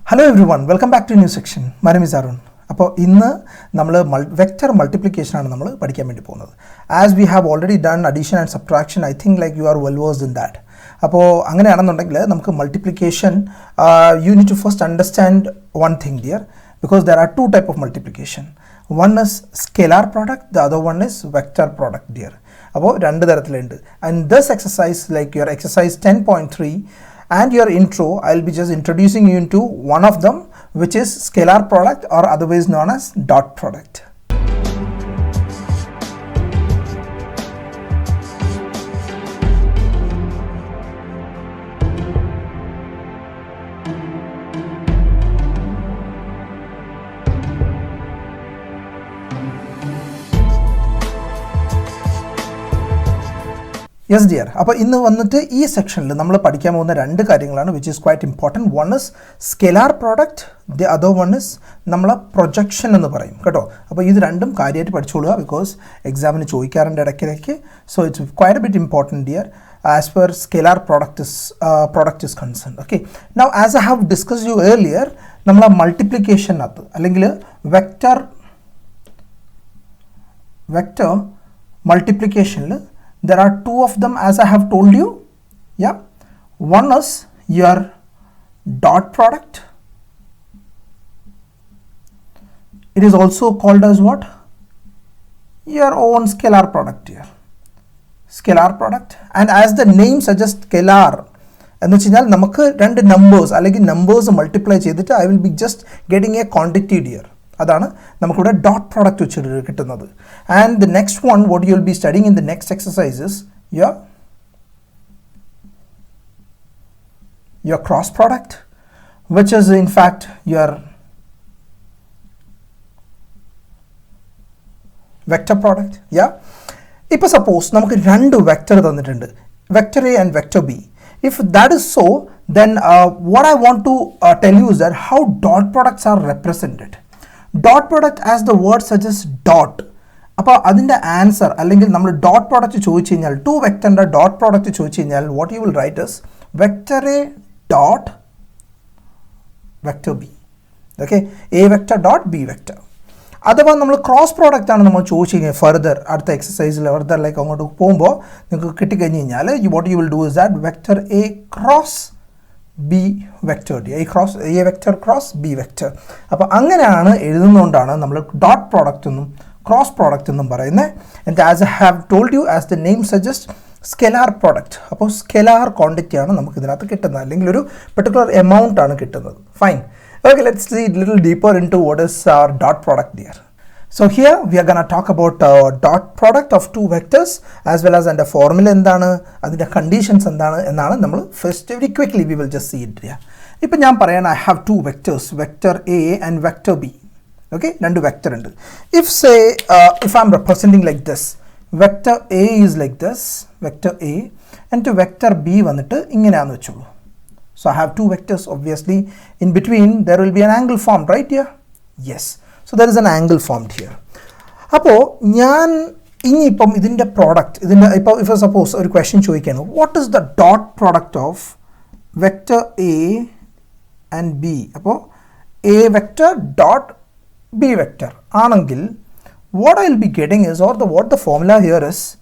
Hello everyone, welcome back to a new section. My name is Arun. Now, vector multiplication. As we have already done addition and subtraction, I think like you are well versed in that. Now, multiplication, you need to first understand one thing here, because there are two types of multiplication. One is scalar product, the other one is vector product here. And this exercise, like your exercise 10.3, and your intro, I'll be just introducing you into one of them, which is scalar product, or otherwise known as dot product. Yes dear, in this section, we will study two things which is quite important. One is scalar product, the other one is projection. So, these two because exam is so it's quite a bit important here as per scalar product is concerned. Okay. Now, as I have discussed you earlier, multiplication vector multiplication. There are two of them, as I have told you. Yeah, one is your dot product. It is also called as what? Your own scalar product here. Scalar product, and as the name suggests, scalar. And the numbers multiply. I will be just getting a quantity here. That's dot product. And the next one, what you will be studying in the next exercise is your cross product, which is in fact your vector product. Yeah. If suppose we have two vector, vector A and vector B. If that is so, then what I want to tell you is that how dot products are represented. Dot product, as the word suggests, dot. That's the answer. Dot product two vector dot product what you will write is vector A dot vector B. Okay, A vector dot B vector. That's why cross product further at the exercise further like what you will do is that vector A cross B vector, A vector cross B vector. Now, dot product cross product and as I have told you, as the name suggests, scalar product. Scalar quantity particular amount. Fine. Okay, let's see a little deeper into what is our dot product there. So here we are going to talk about dot product of two vectors, as well as the formula and the conditions and first very quickly we will just see it here. I have two vectors, vector A and vector B. Okay, two vector. If say if I am representing like this, vector A is like this, vector A, and to vector B so I have two vectors. Obviously in between there will be an angle formed, right here? Yes. So there is an angle formed here. Now, the product, if I suppose a question, what is the dot product of vector A and B? A vector dot B vector. What I will be getting is, or what the formula here is,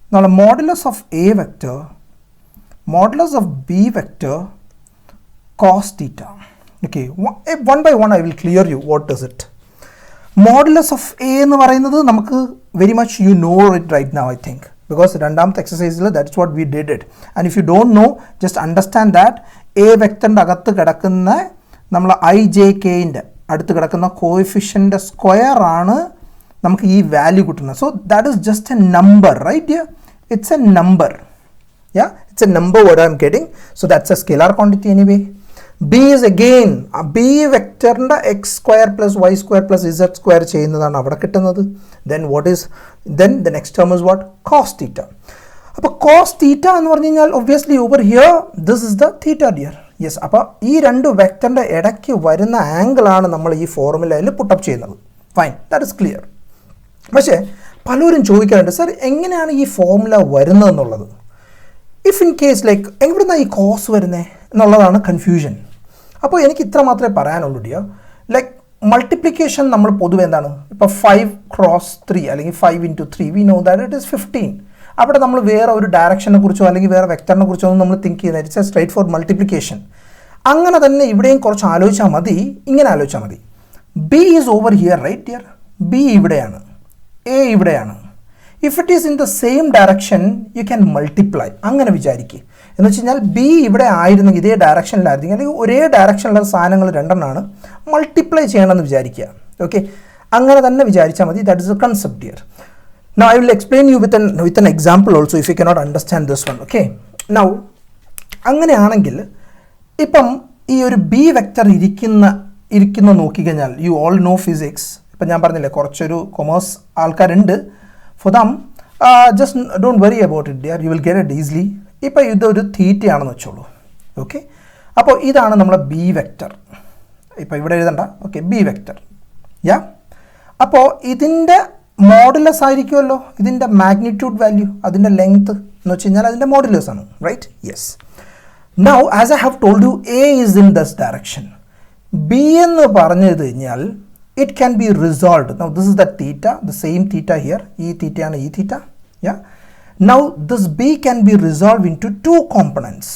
now the modulus of A vector, modulus of B vector, cos theta. Okay, one by one I will clear you what is it. Modulus of A very much you know it right now, I think, because the exercise that's what we did it. And if you don't know, just understand that A vector ijk in coefficient square value. So that is just a number, right here? It's a number. Yeah, it's a number what I am getting. So that's a scalar quantity anyway. B is again a B vector x square plus y square plus z square chain. Then what is, then the next term is what? Cos theta. Cos theta obviously over here this is the theta here. Yes, these two vector angle is formula put up. Fine, that is clear. But sir, this formula if in case like cos confusion. അപ്പോൾ എനിക്ക് ഇത്ര മാത്രമേ പറയാനുള്ളൂ dear. Like multiplication നമ്മൾ പൊതുവെ എന്താണ്, ഇപ്പോൾ 5 cross 3 അല്ലെങ്കിൽ 5 into 3 we know that it is 15. അവിടെ നമ്മൾ വേറെ ഒരു ഡയറക്ഷനെ കുറിച്ചോ അല്ലെങ്കിൽ വേറെ വെക്ടറിനെ കുറിച്ചോ ഒന്നും നമ്മൾ തിങ്ക് ചെയ്യുന്നത്. It's a straight for multiplication. അങ്ങനെ തന്നെ ഇവിടെയും കുറച്ച് ആലോചിച്ചാൽ മതി. ഇങ്ങനെ ആലോചിച്ചാൽ മതി. B is over here right dear. B ഇവിടെയാണ്, എ ഇവിടെയാണ്. If it is in the same direction you can multiply. അങ്ങനെ വിചാരിക്കുക. എന്ന് വെച്ച് കഴിഞ്ഞാൽ ബി ഇവിടെ ആയിരുന്നെങ്കിൽ, ഇതേ ഡയറക്ഷനിലായിരുന്നെങ്കിൽ, അല്ലെങ്കിൽ ഒരേ ഡയറക്ഷനിലുള്ള സാധനങ്ങൾ രണ്ടെണ്ണമാണ്, മൾട്ടിപ്ലൈ ചെയ്യണമെന്ന് വിചാരിക്കുക. ഓക്കെ, അങ്ങനെ തന്നെ വിചാരിച്ചാൽ മതി. That is A concept here. Now I will explain you with an example also if you cannot understand this one. Okay, now അങ്ങനെയാണെങ്കിൽ ഇപ്പം ഈ ഒരു ബി വെക്ടർ ഇരിക്കുന്ന നോക്കിക്കഴിഞ്ഞാൽ, യു ഓൾ നോ ഫിസിക്സ്. ഇപ്പം ഞാൻ പറഞ്ഞില്ലേ കുറച്ചൊരു കൊമേഴ്സ് ആൾക്കാരുണ്ട്. For them just don't worry about it dear, U will get it easily. ഇപ്പം ഇതൊരു തീറ്റയാണെന്ന് വെച്ചോളൂ. ഓക്കെ, അപ്പോൾ ഇതാണ് നമ്മളെ ബി വെക്ടർ. ഇപ്പോൾ ഇവിടെ എഴുതണ്ട. Okay, B vector. യാ, അപ്പോൾ ഇതിൻ്റെ മോഡുലസ് ആയിരിക്കുമല്ലോ ഇതിൻ്റെ മാഗ്നിറ്റ്യൂഡ് വാല്യൂ, അതിൻ്റെ ലെങ്ത് എന്ന് വെച്ച് കഴിഞ്ഞാൽ അതിൻ്റെ മോഡുലസ് ആണ്. Right? Yes. Now as I have told you, A is in this direction. B എന്ന് പറഞ്ഞു കഴിഞ്ഞാൽ it can be resolved. Now this is the theta, the same theta here. ഈ തീറ്റയാണ് ഈ theta. Ya, now this B can be resolve into 2 components.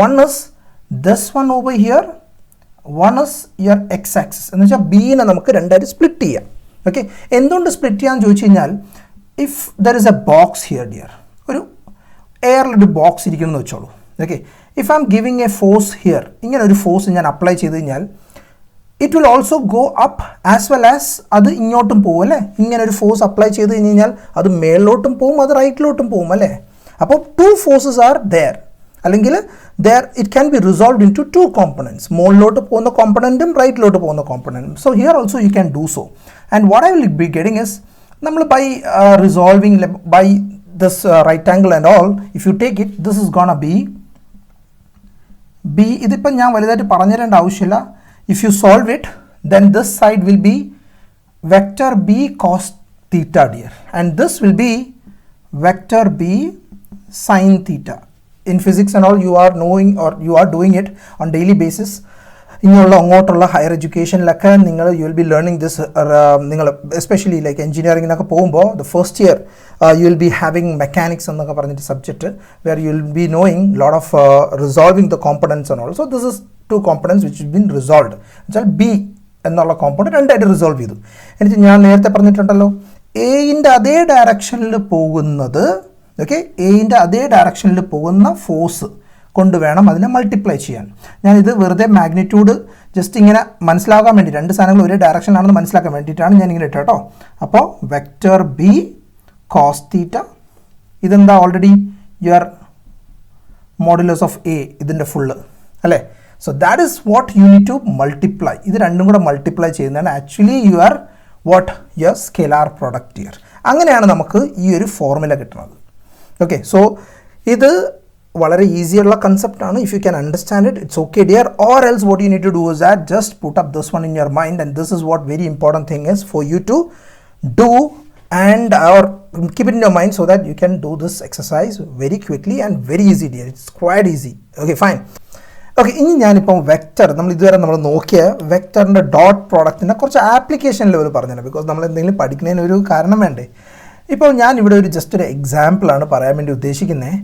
One is this one over here, one is your x axis. എന്ന് വെച്ചാൽ ബീനെ നമുക്ക് രണ്ടായിട്ട് split ചെയ്യാം. Okay, എന്തുകൊണ്ട് split ചെയ്യാന്ന് ചോദിച്ചു കഴിഞ്ഞാൽ, if there is A box here dear, ഒരു എയറിലൊരു ബോക്സ് ഇരിക്കുന്നു വെച്ചോളൂ. Okay, if I M giving A force here, ഇങ്ങനെ ഒരു ഫോഴ്സ് ഞാൻ അപ്ലൈ ചെയ്ത് കഴിഞ്ഞാൽ it will also go up as well as അത് ഇങ്ങോട്ടും പോകും അല്ലേ. ഇങ്ങനെ ഒരു ഫോഴ്സ് അപ്ലൈ ചെയ്ത് കഴിഞ്ഞ് കഴിഞ്ഞാൽ അത് മേളിലോട്ടും പോകും, അത് റൈറ്റിലോട്ടും പോകും അല്ലേ. അപ്പോൾ 2 forces ആർ ദെയർ, അല്ലെങ്കിൽ it can be resolved into 2 components. മുകളിലോട്ട് പോകുന്ന കോമ്പണൻറ്റും റൈറ്റിലോട്ട് പോകുന്ന കോമ്പണൻറ്റും. So here also you can do so. And what I will be getting is, നമ്മൾ by resolving by this right angle and all, if you take it, this is gonna be b. ഇതിപ്പം ഞാൻ വലുതായിട്ട് പറഞ്ഞു തരേണ്ട ആവശ്യമില്ല. If you solve it, then this side will be vector b cos theta dear, and this will be vector b sin theta. In physics and all, you are knowing or you are doing it on daily basis. ഇങ്ങനെയുള്ള അങ്ങോട്ടുള്ള higher എഡ്യൂക്കേഷനിലൊക്കെ നിങ്ങൾ you will be learning this. നിങ്ങൾ especially like എഞ്ചിനീയറിങ്ങിനൊക്കെ പോകുമ്പോൾ the first year you will be having mechanics എന്നൊക്കെ പറഞ്ഞിട്ട് subject, where you will be knowing lot of resolving the components and all. So this is 2 components which have been resolved. എന്നുവെച്ചാൽ B എന്നുള്ള component രണ്ടായിട്ട് resolve ചെയ്തു. എന്നിട്ട് ഞാൻ നേരത്തെ പറഞ്ഞിട്ടുണ്ടല്ലോ, എയിൻ്റെ അതേ ഡയറക്ഷനിൽ പോകുന്നത്, ഓക്കെ, എയിൻ്റെ അതേ ഡയറക്ഷനിൽ പോകുന്ന ഫോഴ്സ് കൊണ്ട് വേണം അതിനെ മൾട്ടിപ്ലൈ ചെയ്യാൻ. ഞാനിത് വെറുതെ മാഗ്നിറ്റ്യൂഡ് ജസ്റ്റ് ഇങ്ങനെ മനസ്സിലാക്കാൻ വേണ്ടി, 2 സാധനങ്ങൾ ഒരേ ഡയറക്ഷനിലാണെന്ന് മനസ്സിലാക്കാൻ വേണ്ടിയിട്ടാണ് ഞാൻ ഇങ്ങനെ ഇട്ടത് കേട്ടോ. അപ്പോൾ വെക്റ്റർ ബി കോസ് തീറ്റ, ഇതെന്താ already your modulus of A, ഇതിൻ്റെ ഫുള്ള് അല്ലേ. So that is what you need to multiply. ഇത് രണ്ടും കൂടെ മൾട്ടിപ്ലൈ ചെയ്യുന്നതാണ് actually your your scalar product here. അങ്ങനെയാണ് നമുക്ക് ഈ ഒരു ഫോർമുല കിട്ടുന്നത്. ഓക്കെ, സോ ഇത് വളരെ ഈസിയുള്ള കൺസെപ്റ്റാണ്. If you can understand it, it's okay dear. Or else what you need to do is that just put up this one in your mind, and this is what very important thing is for you to do and or keep it in your mind so that you can do this exercise very quickly and very easy dear. It's quite easy. Okay, fine. Okay, ഇനി ഞാനിപ്പം vector, നമ്മൾ ഇതുവരെ നമ്മൾ നോക്കിയ വെക്റ്ററിൻ്റെ dot പ്രോഡക്റ്റിൻ്റെ കുറച്ച് application level പറഞ്ഞില്ല. Because നമ്മൾ എന്തെങ്കിലും പഠിക്കുന്നതിന് ഒരു കാരണം വേണ്ടേ. ഇപ്പോൾ ഞാൻ ഇവിടെ ഒരു ജസ്റ്റ് ഒരു എക്സാമ്പിളാണ് പറയാൻ വേണ്ടി ഉദ്ദേശിക്കുന്നത്.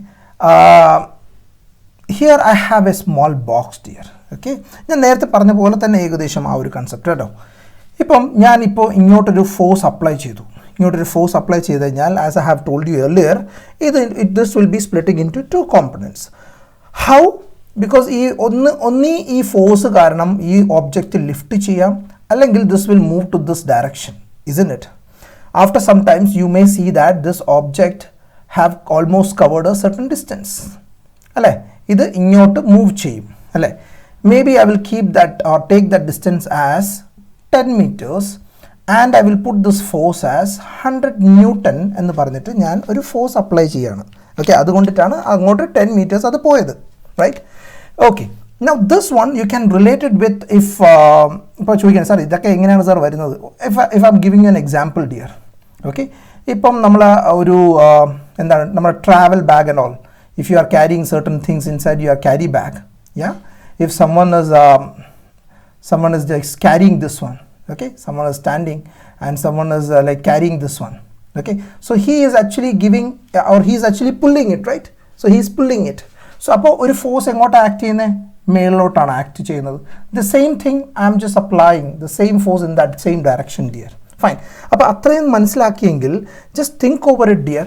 Here I have A small box dear. Okay, ഞാൻ നേരത്തെ പറഞ്ഞ പോലെ തന്നെ ഏകദേശം ആ ഒരു കൺസെപ്റ്റ് കേട്ടോ. ഇപ്പം ഞാനിപ്പോൾ ഇങ്ങോട്ടൊരു ഫോഴ്സ് അപ്ലൈ ചെയ്തു. ഇങ്ങോട്ടൊരു ഫോഴ്സ് അപ്ലൈ ചെയ്ത് കഴിഞ്ഞാൽ, as I have told you earlier, this will be splitting into 2 components. How? Because ഒന്നീ ഈ ഫോഴ്സ് കാരണം ഈ ഒബ്ജക്റ്റ് ലിഫ്റ്റ് ചെയ്യാം, അല്ലെങ്കിൽ this will move to this direction, isn't it? After some times you may see that this object have almost covered a certain distance അല്ലേ. ഇത് ഇങ്ങോട്ട് move ചെയ്യും അല്ലേ. Maybe I will keep that or take that distance as 10 meters and I will put this force as 100 Newton എന്ന് പറഞ്ഞിട്ട് ഞാൻ ഒരു force apply ചെയ്യാണ്. ഓക്കെ, അതുകൊണ്ടിട്ടാണ് അങ്ങോട്ട് 10 meters അത് പോയത്. Right? Okay, now this one you can relate it with if ഇപ്പോൾ ചോദിക്കാൻ സാർ ഇതൊക്കെ എങ്ങനെയാണ് സാർ വരുന്നത്. if I'm giving you an example dear. Okay, ഇപ്പം നമ്മൾ ഒരു എന്താണ് നമ്മുടെ travel bag and all, if you are carrying certain things inside your carry bag, yeah, if someone is someone is just carrying this one, okay, someone is standing and someone is like carrying this one, okay, so he is actually giving or he is actually pulling it, right? So he is pulling it. So appo oru force engota act cheyune മേളിലോട്ടാണ് act ചെയ്യുന്നത്. The same thing I am just applying the same force in that same direction, dear. Fine. അപ്പോൾ അത്രയും മനസ്സിലാക്കിയെങ്കിൽ just think over it, dear.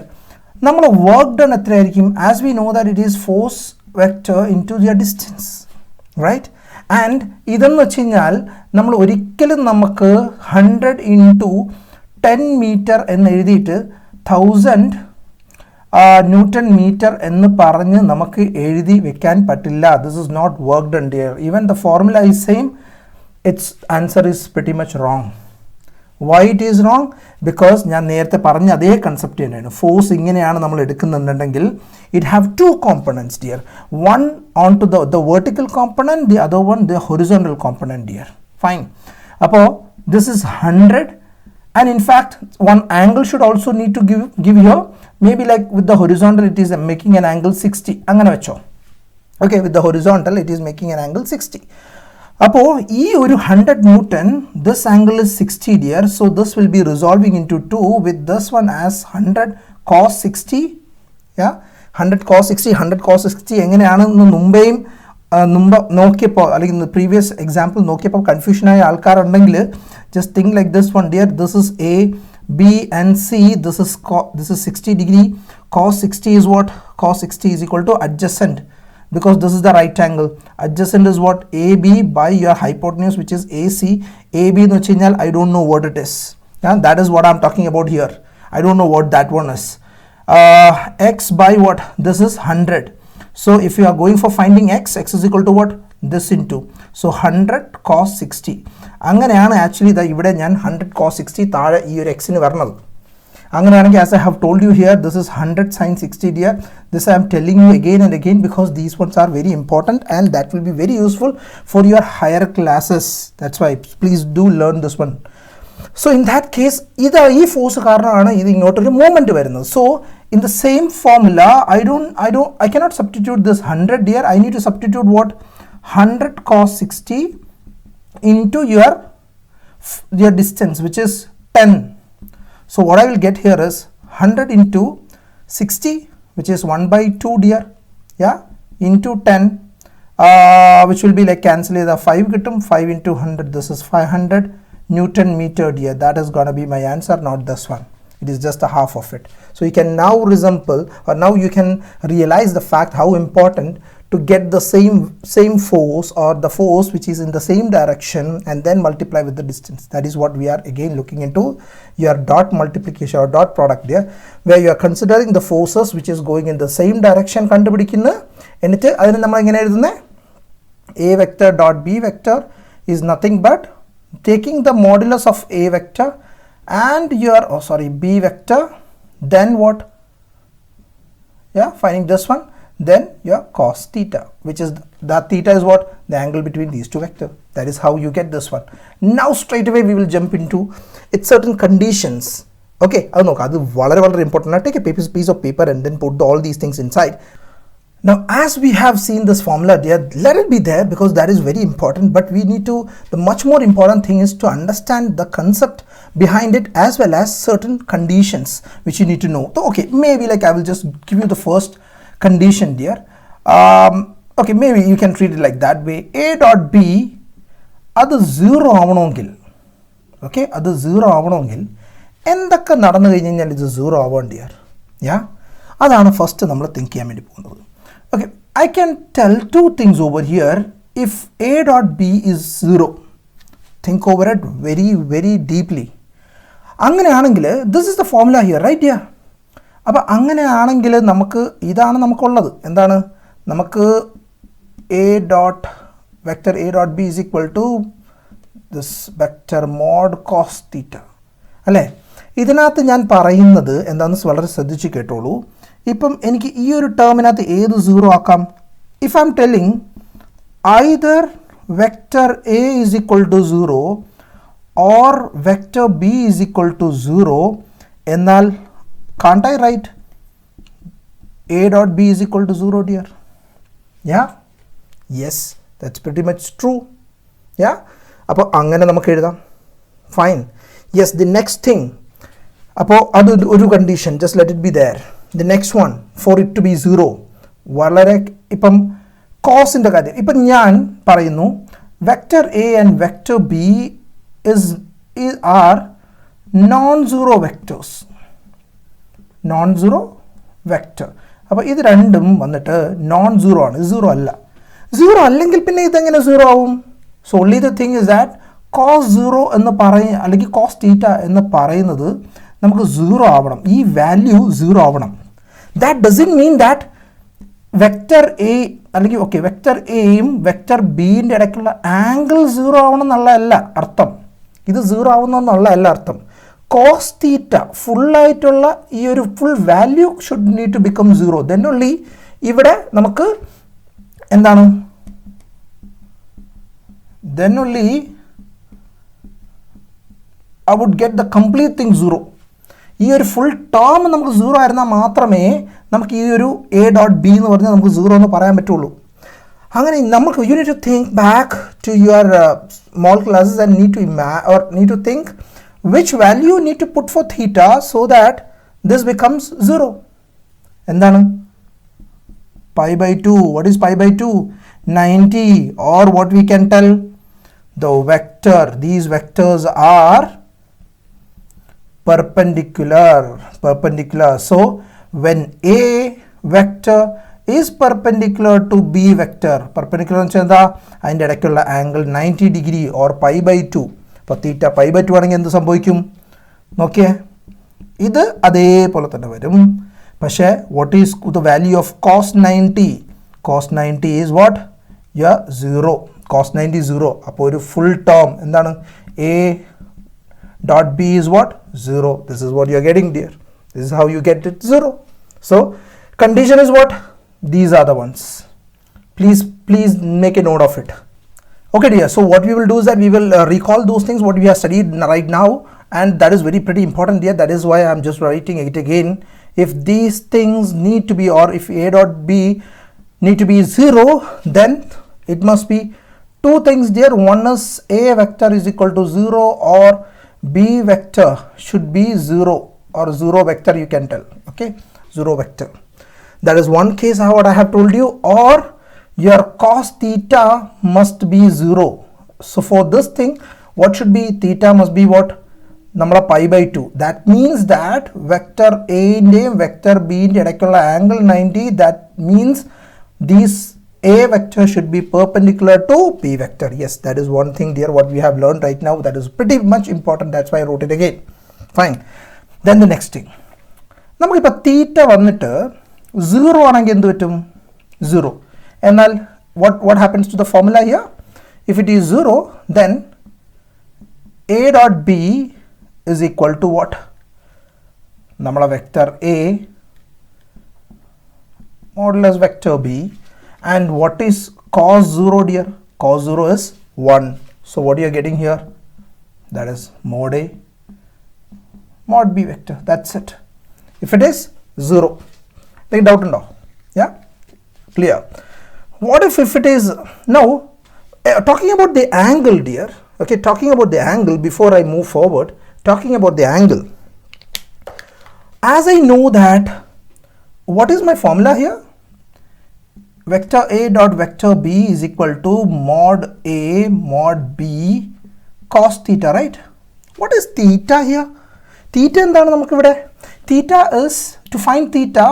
നമ്മൾ work done എത്രയായിരിക്കും? As we know that it is force vector into their distance, right? And ഇതെന്ന് വെച്ച് കഴിഞ്ഞാൽ നമ്മൾ ഒരിക്കലും നമുക്ക് 100 into 10 meter എന്ന് എഴുതിയിട്ട് 1000 Newton meter എന്ന് പറഞ്ഞ് നമുക്ക് എഴുതി വെക്കാൻ പറ്റില്ല. This is not work done, dear. Even the formula is same, its answer is pretty much wrong. Why it is wrong? Because ഞാൻ നേരത്തെ പറഞ്ഞ അതേ കൺസെപ്റ്റ് തന്നെയാണ്. ഫോഴ്സ് ഇങ്ങനെയാണ് നമ്മൾ എടുക്കുന്നുണ്ടെങ്കിൽ it have two components, dear. One onto the vertical component, the other one the horizontal component, dear. Fine. അപ്പോൾ this is 100 and in fact one angle should also need to give here. Maybe like with the horizontal it is making an angle 60 അങ്ങനെ വെച്ചോ. Okay, with the horizontal it is making an angle 60. അപ്പോൾ ഈ ഒരു 100 Newton, this angle is 60, dear. So this will be resolving into 2 with this one as 100 cos 60. Yeah, 100 cos 60, 100 cos 60 എങ്ങനെയാണെന്ന് മുമ്പ് നോക്കിയപ്പോൾ അല്ലെങ്കിൽ previous example നോക്കിയപ്പോൾ കൺഫ്യൂഷൻ ആയ ആൾക്കാരുണ്ടെങ്കിൽ just think like this one, dear. This is A, B and C. This is 60 degree. Cos 60 is what? Cos 60 is equal to adjacent, because this is the right angle. Adjacent is what? AB by your hypotenuse, which is AC. AB no chinal, I don't know what it is. Yeah, that is what I'm talking about here. I don't know what that one is. X by what? This is 100. So if you are going for finding x is equal to what? This into. So 100 cos 60. അങ്ങനെയാണ് actually ഇതാ ഇവിടെ ഞാൻ 100 cos 60 താഴെ ഈ ഒരു എക്സിന് വരണത്. അങ്ങനെയാണെങ്കിൽ as I have told you here, this is 100 sin 60, dear. This I am telling you again and again because these ones are very important and that will be very useful for your higher classes. That's why please do learn this one. So in that case, ഇതാ ഈ force കാരണമാണ് ഇത് ഇങ്ങോട്ടൊരു movement വരുന്നത്. So in the same formula, I cannot substitute this 100, dear. I need to substitute what? 100 cos 60 into your distance, which is 10. So what I will get here is 100 into 60, which is 1 by 2, dear. Yeah, into 10, which will be like cancel the 5 gittum, 5 into 100, this is 500 Newton meter, dear. That is gonna be my answer, not this one. It is just a half of it. So you can now resemble, or now you can realize the fact how important to get the same force, or the force which is in the same direction, and then multiply with the distance. That is what we are again looking into, your dot multiplication or dot product there, where you are considering the forces which is going in the same direction കണ്ടുപിടിക്കുന്നു. എന്നിട്ട് അതിനെ നമ്മൾ എങ്ങനെ എഴുതുന്നത്? A vector dot B vector is nothing but taking the modulus of A vector and your B vector, then what? Yeah, finding this one, then your cos theta, which is that theta is what? The angle between these two vectors. That is how you get this one. Now straight away we will jump into its certain conditions. Okay, that's very important. Take a piece of paper and then put all these things inside. Now as we have seen this formula, dear, let it be there because that is very important, but we need to, the much more important thing is to understand the concept behind it as well as certain conditions which you need to know. So okay, maybe like I will just give you the first condition, dear. Okay, maybe you can treat it like that way. A dot B അത് 0 ആവണമെങ്കിൽ, okay, അത് 0 ആവണമെങ്കിൽ എന്തൊക്കെ നടന്നു കഴിഞ്ഞ് കഴിഞ്ഞാൽ ഇത് 0 ആവാൻ, ഡിയർ? യാ, അതാണ് ഫസ്റ്റ് നമ്മൾ തിങ്ക് ചെയ്യാൻ വേണ്ടി പോകുന്നത്. Okay, I can tell two things over here. If A dot B is 0, think over it very, very deeply. അങ്ങനെയാണെങ്കിൽ this is the formula here, right, dear? അപ്പോൾ അങ്ങനെയാണെങ്കിൽ നമുക്ക് ഇതാണ് നമുക്കുള്ളത്. എന്താണ്? നമുക്ക് A dot vector A dot B is equal to this vector mod cos theta. അല്ലേ? ഇതിനകത്ത് ഞാൻ പറയുന്നത് എന്താണെന്ന് വളരെ ശ്രദ്ധിച്ച് കേട്ടോളൂ. ഇപ്പം എനിക്ക് ഈ ഒരു ടേമിനകത്ത് ഏത് 0 ആക്കാം? If I M telling either vector A is equal to 0 or vector B is equal to 0, എന്നാൽ can't I write A dot B is equal to 0, dear? Yeah? Yes, that's pretty much true. Yeah? അപ്പോൾ അങ്ങനെ നമുക്ക് എഴുതാം. Fine. Yes, the next thing, അപ്പോൾ അത് ഒരു condition, just let it be there. The next one for it to be 0, വളരെ ഇപ്പം കോസിൻ്റെ കാര്യം. ഇപ്പം ഞാൻ പറയുന്നു vector A and vector B are non-zero vectors. Non-zero vector. അപ്പോൾ ഇത് രണ്ടും വന്നിട്ട് non-zero ആണ്, 0 അല്ല. 0 അല്ലെങ്കിൽ പിന്നെ ഇതെങ്ങനെ 0 ആവും? So only the thing is that cos 0 എന്ന് അല്ലെങ്കിൽ cos തീറ്റ എന്ന് പറയുന്നത് നമുക്ക് 0 ആവണം, ഈ വാല്യൂ 0 ആവണം. That doesn't mean that vector A അല്ലെങ്കിൽ ഓക്കെ വെക്റ്റർ എയും വെക്റ്റർ ബിൻ്റെ ഇടയ്ക്കുള്ള ആംഗിൾ 0 ആവണം എന്നുള്ളതല്ല അർത്ഥം. ഇത് 0 ആവുന്നതെന്നുള്ള അർത്ഥം. കോസ് തീറ്റ ഫുള്ളായിട്ടുള്ള ഈ ഒരു full value should need to become 0. Then only ഇവിടെ നമുക്ക് എന്താണ്, then only I would get the complete thing 0. ഈ ഒരു ഫുൾ ടേം നമുക്ക് 0 ആയിരുന്നാൽ മാത്രമേ നമുക്ക് ഈ ഒരു എ ഡോട്ട് ബി എന്ന് പറഞ്ഞാൽ നമുക്ക് 0 എന്ന് പറയാൻ പറ്റുള്ളൂ. അങ്ങനെ നമുക്ക് you need to think back to your small classes and need to think which value you need to put for theta so that this becomes 0. എന്താണ് pi by 2? What is pi by 2? 90. Or what we can tell, the vector, these vectors are perpendicular. So when a vector is perpendicular to b vector, perpendicular എന്ന് വെച്ചാൽ എന്താ, അതിൻ്റെ ഇടയ്ക്കുള്ള angle 90 degree or pi by 2. അപ്പോൾ theta pi by 2 ആണെങ്കിൽ എന്ത് സംഭവിക്കും നോക്കിയേ, ഇത് അതേപോലെ തന്നെ വരും. പക്ഷേ what is the value of cos 90? cos 90 is what? 0. cos 90 0. അപ്പോൾ ഒരു ഫുൾ ടേം എന്താണ്, a dot b is what? 0. This is what you are getting there. This is how you get it 0. So condition is what? These are the ones. Please make a note of it. Okay dear, so what we will do is that we will recall those things what we have studied right now, and that is pretty important dear. That is why I am just writing it again. If these things need to be, or if a dot b need to be 0, then it must be two things dear. One is a vector is equal to 0 or b vector should be 0 or 0 vector you can tell. Okay, 0 vector. That is one case what I have told you. Or your cos theta must be 0. So for this thing what should be? Theta must be what? Namma pi by 2. That means that vector a inde vector b inde idakkulla angle 90. That means these a vector should be perpendicular to b vector. Yes, that is one thing dear what we have learned right now. That is pretty much important. That's why I wrote it again. Fine. Then the next thing, namukku ipo theta vannitte 0 aanengil endu vettum? 0. And what happens to the formula here? If it is 0, then a dot b is equal to what? Namala vector a modulus vector b, and what is cos 0 dear? Cos 0 is 1. So what you are getting here? That is mod a mod b vector. That's it. If it is 0, take doubt and all. Yeah, clear. What if it is now talking about the angle dear? Okay, talking about the angle before I move forward, talking about the angle, as I know that what is my formula here? Vector a dot vector b is equal to mod a mod b cos theta, right? What is theta here? Theta എന്താണ് നമുക്ക് ഇവിടെ? Theta is to find theta,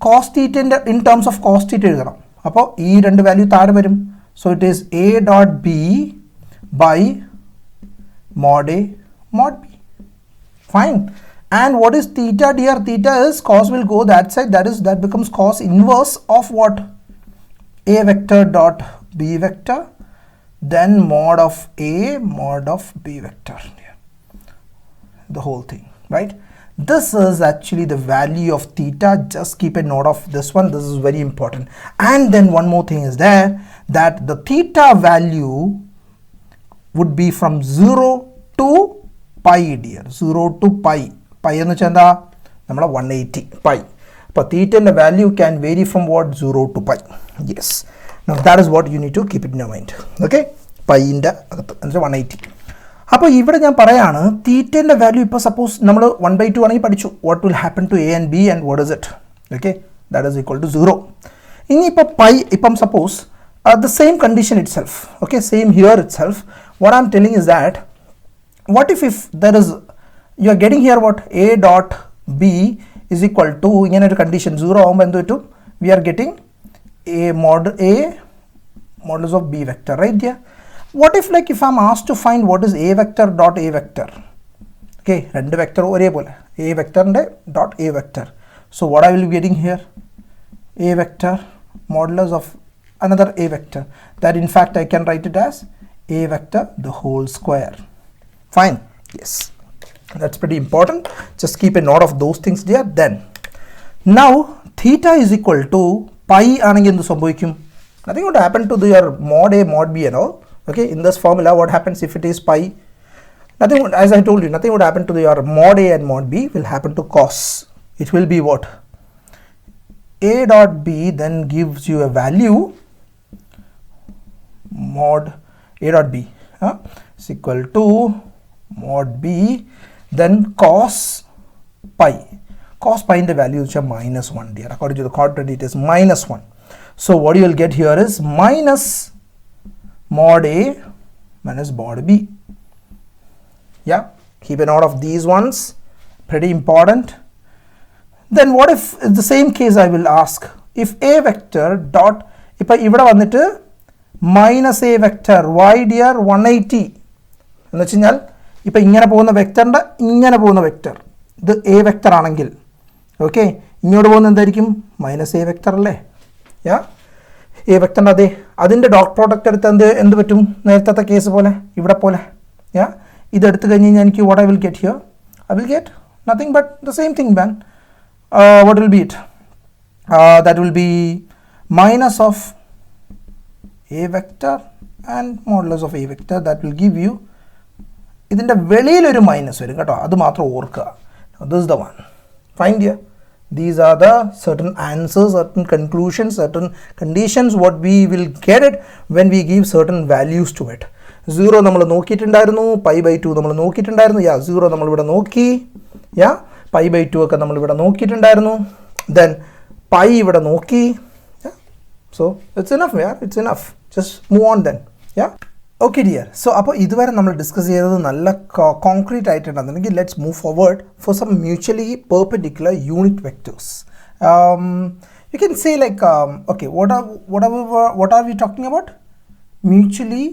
cos theta in terms of cos theta എഴുതണം. അപ്പോൾ ഈ രണ്ട് value താഴെ വരും. So it is A dot B by mod a mod b. Fine. And what is theta dear? Theta is cos will go that side, that becomes cos inverse of what? A vector dot b vector, then mod of a mod of b vector, the whole thing, right? This is actually the value of theta. Just keep a note of this one. This is very important. And then one more thing is there, that the theta value would be from 0 to pi dear. 0 to pi. Pi ennu chanda namala 180 pi. But theta and the value can vary from what? 0 to pi. Yes. Now that is what you need to keep it in your mind. Okay. pi inde agathu and 180. അപ്പോൾ ഇവിടെ ഞാൻ പറയാണ് തീറ്റയുടെ value ഇപ്പോൾ suppose നമ്മൾ 1/2 ആണെങ്കിൽ പഠിച്ചു what will happen to a and b and what is it, okay, that is equal to 0. ഇനിയിപ്പോൾ pi ഇപ്പം suppose the same condition itself, okay, same here itself, what I'm telling is that what if there is, you are getting here what a dot b is equal to ഇങ്ങനെ ഒരു condition 0 ആവുമ്പോൾ എന്ത് പറ്റും, we are getting a modulus of b vector, right here. What if like if I'm asked to find what is a vector dot a vector, okay, രണ്ട് vector ഒരേപോലെ a vector dot a vector, so what I will be getting here, a vector modulus of another a vector, that in fact I can write it as a vector the whole square. Fine, yes, that's pretty important, just keep a note of those things there. Then now theta is equal to pi ആണെങ്കിൽ എന്ത് സംഭവിക്കും, nothing would happen to your mod a mod b and all, okay. In this formula what happens if it is pi, nothing would, as I told you, nothing would happen to your mod a and mod b, will happen to cos, it will be what, a dot b then gives you a value mod a dot b is equal to mod b then cos pi in the value is -1 dear, according to the quadrant it is -1. So what you will get here is minus mod a minus mod b. Yeah, keep a note of these ones, pretty important. Then what if in the same case I will ask if a vector dot, ipo ivada vannittu minus a vector y dear 180 ennu vechal ipo ingane povuna vector inde ingane povuna vector idu a vector aanengil, okay, ingodu povuna endayirikkum minus a vector alle. Yeah, a vector ade adinte dot product edutha endu pattum nerthatha case pole ivada pole. Yeah, idu eduthu kaniya eniki what I will get here, I will get nothing but the same thing, man. What will be it, that will be minus of a vector and modulus of a vector, that will give you idinte veliyil oru minus varum keto, adu mathram orka. Now this is the one, fine dear, these are the certain answers, certain conclusions, certain conditions what we will get it when we give certain values to it. 0 നമ്മൾ നോക്കിയിട്ടുണ്ടായിരുന്നു, pi/2 നമ്മൾ നോക്കിയിട്ടുണ്ടായിരുന്നു, yeah 0 നമ്മൾ ഇവിടെ നോക്കി, yeah pi/2 ഒക്കെ നമ്മൾ ഇവിടെ നോക്കിയിട്ടുണ്ടായിരുന്നു, then pi ഇവിടെ നോക്കി, yeah, so it's enough, yeah, it's enough, just move on then. Yeah, okay dear, so അപ്പോൾ ഇതുവരെ നമ്മൾ ഡിസ്കസ് ചെയ്തത് നല്ല concrete ആയിട്ടുണ്ടെന്നുണ്ടെങ്കിൽ let's move forward for some mutually perpendicular unit vectors. You can say like okay, what are we talking about, mutually,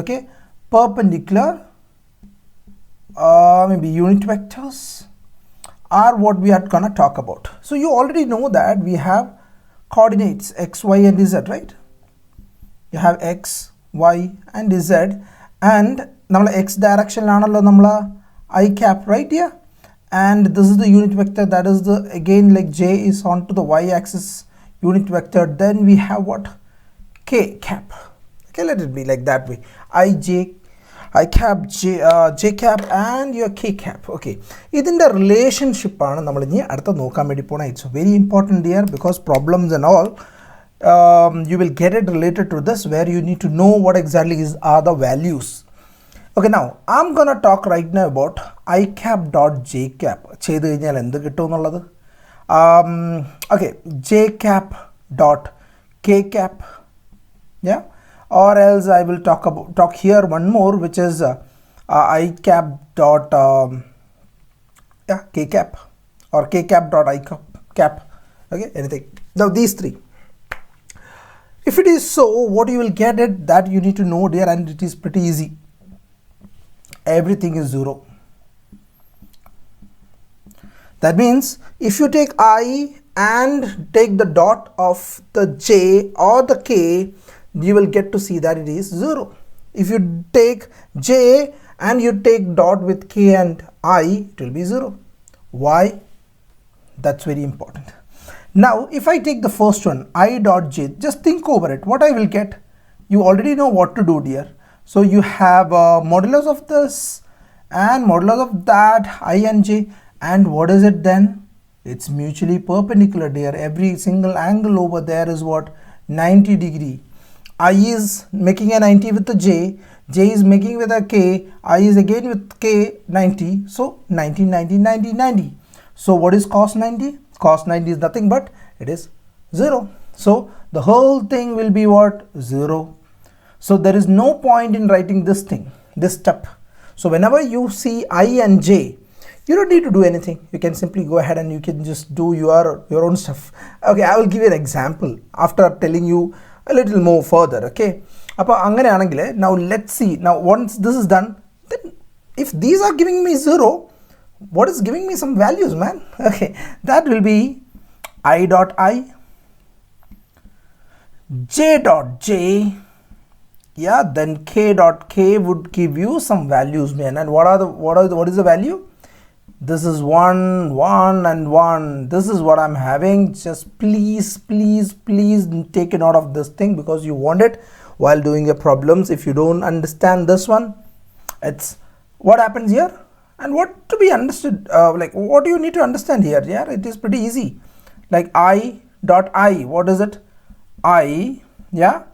okay, perpendicular maybe unit vectors are what we are gonna talk about. So you already know that we have coordinates x, y and z, right? You have x, y and z, and nammal x direction lanallo nammal I cap, right here, and this is the unit vector, that is the again like j is onto the y axis unit vector, then we have what, k cap, okay, let it be like that way, I cap j cap and your k cap, okay. Idinte relationship aanu nammal ini adutha nokkan vendi pona. It's very important here because problems and all you will get it related to this, where you need to know what exactly are the values. Okay, now I'm gonna talk right now about I cap dot j cap. ചെയ്തു കഴിഞ്ഞാൽ എന്ത് കിട്ടും എന്നുള്ളത്. Okay, j cap dot k cap, yeah, or else I will talk here one more, which is I cap dot yeah k cap, or k cap dot I cap, okay, anything. Now these three, if it is so, what you will get it, that you need to know there, and it is pretty easy. Everything is 0. That means if you take I and take the dot of the j or the k, you will get to see that it is 0. If you take j and you take dot with k and I, it will be 0. Why? That's very important. Now if I take the first one, I dot j, just think over it, what I will get, you already know what to do, dear. So you have modulus of this and modulus of that, I and j, and what is it then? It's mutually perpendicular, dear. Every single angle over there is what, 90 degree. I is making a 90 with the j is making with a k, I is again with k 90, so 90, 90, 90, 90. So what is cos 90? Cos 90 is nothing but it is 0. So the whole thing will be what? 0. So there is no point in writing this thing, this step. So whenever you see I and j, you don't need to do anything. You can simply go ahead and you can just do your own stuff. Okay, I will give you an example after telling you a little more further. Okay, now let's see. Now once this is done, then if these are giving me 0, what is giving me some values, man? Okay, that will be I dot I, j dot j, yeah, then k dot k would give you some values, man. And what is the value? This is 1, 1 and 1. This is what I'm having. Just please take a note of this thing, because you want it while doing your problems. If you don't understand this one, it's what happens here and what to be understood, like what do you need to understand here? Yeah, it is pretty easy. Like I dot I, what is it? I, yeah,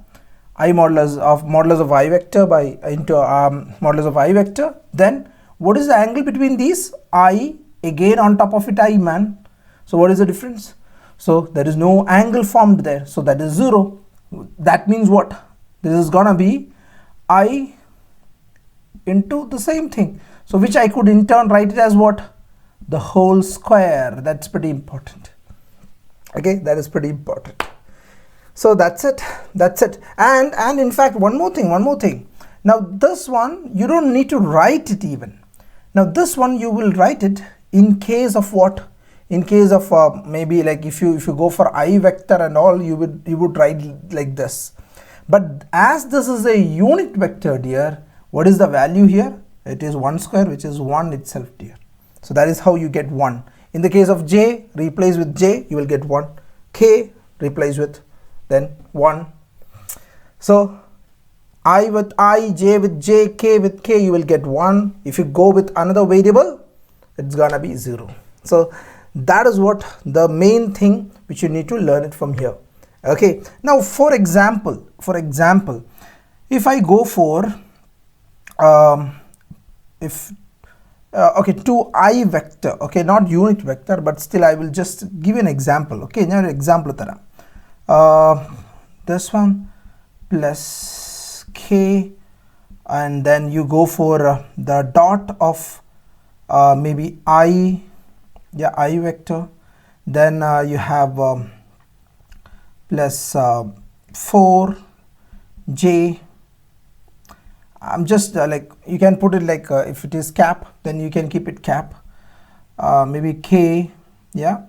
I modulus of I vector by into modulus of I vector. Then what is the angle between these? I, again on top of it I, man. So what is the difference? So there is no angle formed there, so that is 0. That means what? This is gonna be I into the same thing, so which I could in turn write it as what? The whole square. That's pretty important. Okay, that is pretty important. So that's it. And in fact, one more thing. Now this one you don't need to write it even. Now this one you will write it in case of what? In case of maybe like if you go for I vector and all, you would write like this. But as this is a unit vector, dear, what is the value here? It is 1 square, which is 1 itself, dear. So that is how you get 1. In the case of j, replace with j, you will get 1. K, replace with then 1. So I with I, j with j, k with k, you will get 1. If you go with another variable, it's gonna be 0. So that is what the main thing which you need to learn it from here. Okay, now for example, if I go for okay, 2I vector, okay, not unit vector, but still I will just give an example. Okay, now example this one plus k, and then you go for the dot of maybe I, yeah, I vector, then you have plus 4j. I'm just like, you can put it like if it is cap, then you can keep it cap, maybe k, yeah.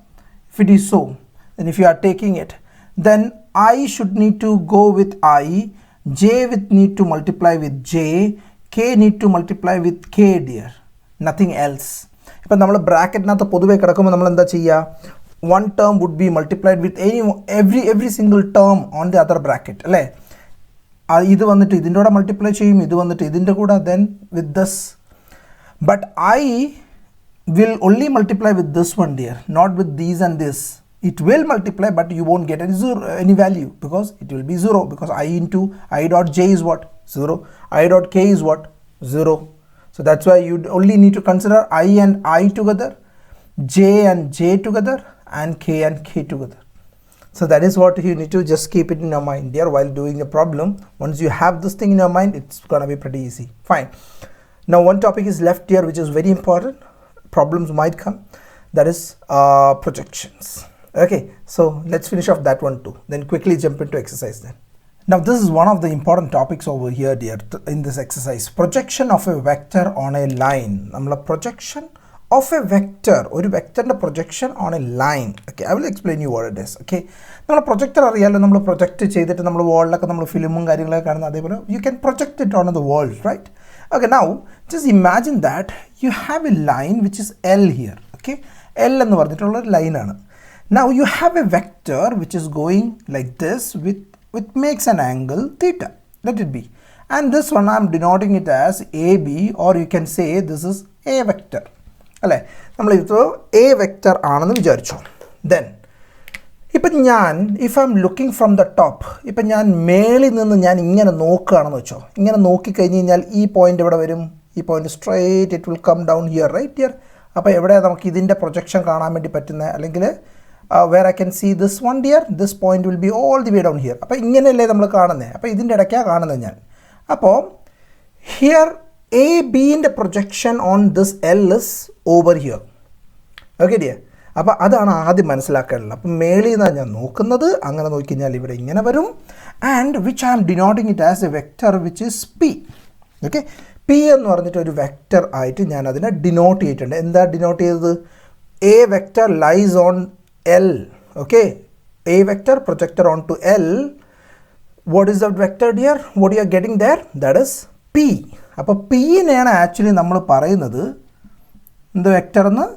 If it is so, then if you are taking it, then I should need to go with I, j with need to multiply with j, k need to multiply with k, dear, nothing else. If we bracket na to poduve kadakkum nammal endha cheya, one term would be multiplied with every single term on the other bracket, alle. Idu vanditu idinte kuda multiply cheyum, idu vanditu idinte kuda, then with this. But I will only multiply with this one, dear, not with these and this. It will multiply, but you won't get any value, because it will be 0, because I into I dot j is what? 0. I dot k is what? 0. So that's why you only need to consider I and I together, j and j together, and k and k together. So that is what you need to just keep it in your mind, dear, while doing the problem. Once you have this thing in your mind, it's gonna be pretty easy. Fine. Now one topic is left here, which is very important. Problems might come. That is projections. Okay, so let's finish off that one too. Then quickly jump into exercise then. Now this is one of the important topics over here, dear, in this exercise. Projection of a vector on a line. Projection of a vector, or vector projection on a line. Okay, I will explain you what it is. Okay, now projector area project wall film, you can project it on the wall, right? Okay, now just imagine that you have a line which is L here. Okay, L and the line. Now you have a vector which is going like this with makes an angle theta, let it be, and this one I am denoting it as AB, or you can say this is A vector. A vector. Then ഇപ്പം ഞാൻ if I am looking from the top, ഇപ്പം ഞാൻ മേളിൽ നിന്ന് ഞാൻ ഇങ്ങനെ നോക്കുകയാണെന്ന് വെച്ചോ, ഇങ്ങനെ നോക്കിക്കഴിഞ്ഞ് കഴിഞ്ഞാൽ ഈ പോയിൻ്റ് എവിടെ വരും? ഈ point straight it will come down here, right here. അപ്പോൾ എവിടെയാണ് നമുക്ക് ഇതിൻ്റെ പ്രൊജക്ഷൻ കാണാൻ വേണ്ടി പറ്റുന്നത്? അല്ലെങ്കിൽ where I can see this one dear, this point will be all the way down here. അപ്പോൾ ഇങ്ങനെയല്ലേ നമ്മൾ കാണുന്നത്? അപ്പോൾ ഇതിൻ്റെ ഇടയ്ക്കാണ് കാണുന്നത് ഞാൻ. അപ്പോൾ ഹിയർ എ ബിൻ്റെ projection on this L is over here. Okay dear. അപ്പോൾ അതാണ് ആദ്യം മനസ്സിലാക്കാനുള്ളത്. അപ്പം മേളിൽ നിന്നാണ് ഞാൻ നോക്കുന്നത്. അങ്ങനെ നോക്കിക്കഴിഞ്ഞാൽ ഇവിടെ ഇങ്ങനെ വരും. And which I am denoting it as a vector which is P. Okay, P എന്ന് പറഞ്ഞിട്ട് ഒരു വെക്റ്റർ ആയിട്ട് ഞാൻ അതിനെ ഡിനോട്ട് ചെയ്തിട്ടുണ്ട്. എന്താ ഡിനോട്ട് ചെയ്തത്? A vector lies on L. Okay, a vector projector on to L. What is the vector dear? What you are getting there? That is P. അപ്പോൾ പിന്നെയാണ് ആക്ച്വലി നമ്മൾ പറയുന്നത് എന്ത് വെക്റ്റർ എന്ന്?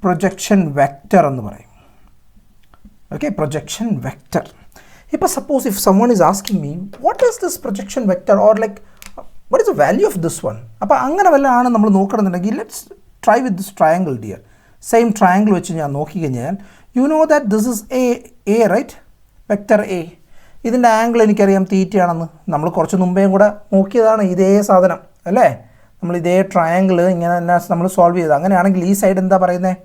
പ്രൊജക്ഷൻ വെക്റ്റർ എന്ന് പറയും. Okay, projection vector. ഇപ്പോൾ suppose if someone is asking me what is this projection vector or like what is the value of this one, അപ്പോൾ അങ്ങനെ വല്ല ആണ് നമ്മൾ നോക്കണമെന്നുണ്ടെങ്കിൽ let's try with this triangle dear. Same triangle വെച്ച് ഞാൻ നോക്കിക്കഴിഞ്ഞാൽ you know that this is a right, vector A. ഇതിൻ്റെ ആംഗിൾ എനിക്കറിയാം തീറ്റയാണെന്ന്. നമ്മൾ കുറച്ച് മുമ്പേയും കൂടെ നോക്കിയതാണ് ഇതേ സാധനം അല്ലേ? നമ്മൾ ഇതേ ട്രയാങ്കിൾ ഇങ്ങനെ തന്നെ നമ്മൾ സോൾവ് ചെയ്തത്. അങ്ങനെയാണെങ്കിൽ ഈ സൈഡ് എന്താ പറയുന്നത്?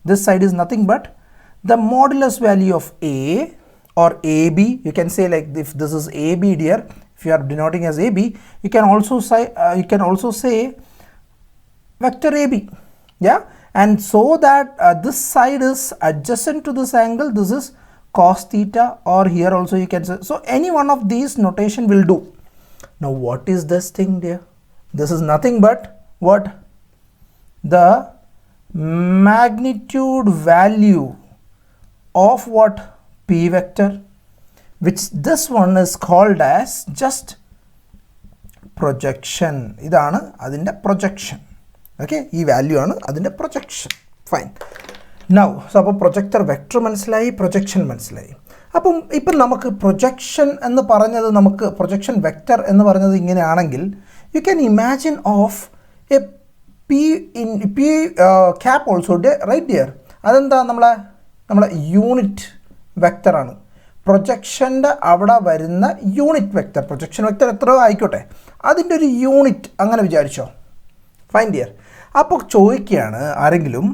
This side is nothing but the modulus value of A or AB. You can say like if this is AB dear, if you are denoting as AB, you can also say vector AB. Yeah, and so that this side is adjacent to this angle, this is cos theta, or here also you can say, so any one of these notation will do. Now what is this thing dear? This is nothing but what? The magnitude value of what? P vector, which this one is called as just projection. ഇതാണ് അതിൻ്റെ projection. Okay, ഈ value ആണ് അതിൻ്റെ projection. Fine. Now so അപ്പോൾ projector vector മനസ്സിലായി, projection മനസ്സിലായി. അപ്പം ഇപ്പം നമുക്ക് പ്രൊജക്ഷൻ എന്ന് പറഞ്ഞത്, നമുക്ക് പ്രൊജക്ഷൻ വെക്ടർ എന്ന് പറഞ്ഞത് ഇങ്ങനെയാണെങ്കിൽ you can imagine of a P cap also right dear. അതെന്താ? നമ്മളെ യൂണിറ്റ് വെക്റ്ററാണ്. പ്രൊജക്ഷൻ്റെ അവിടെ വരുന്ന യൂണിറ്റ് വെക്റ്റർ, പ്രൊജക്ഷൻ വെക്റ്റർ എത്രയോ ആയിക്കോട്ടെ, അതിൻ്റെ ഒരു യൂണിറ്റ് അങ്ങനെ വിചാരിച്ചോ. Fine dear. അപ്പോൾ ചോദിക്കുകയാണ് ആരെങ്കിലും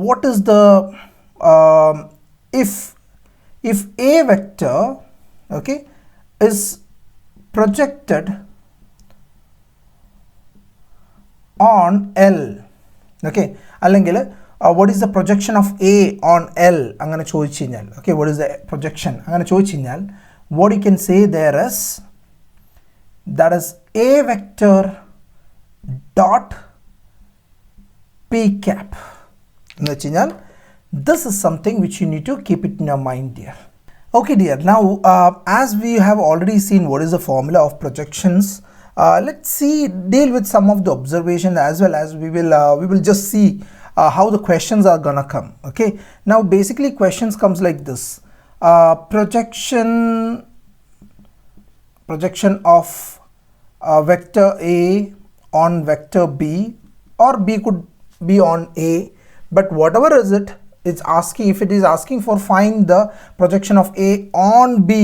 what is the if A vector okay is projected on L. Okay, അല്ലെങ്കിൽ what is the projection of A on L അങ്ങനെ ചോദിച്ചു കഴിഞ്ഞാൽ, okay, what is the projection അങ്ങനെ ചോദിച്ചു കഴിഞ്ഞാൽ what you can say there is that is A vector dot P cap എന്ന് വെച്ച് കഴിഞ്ഞാൽ this is something which you need to keep it in your mind dear. Okay dear, now as we have already seen what is the formula of projections, let's deal with some of the observations as well as we will just see how the questions are gonna come. Okay, now basically questions comes like this. Projection of vector A on vector B, or B could be on A, but whatever is it, it's asking, if it is asking for find the projection of A on B.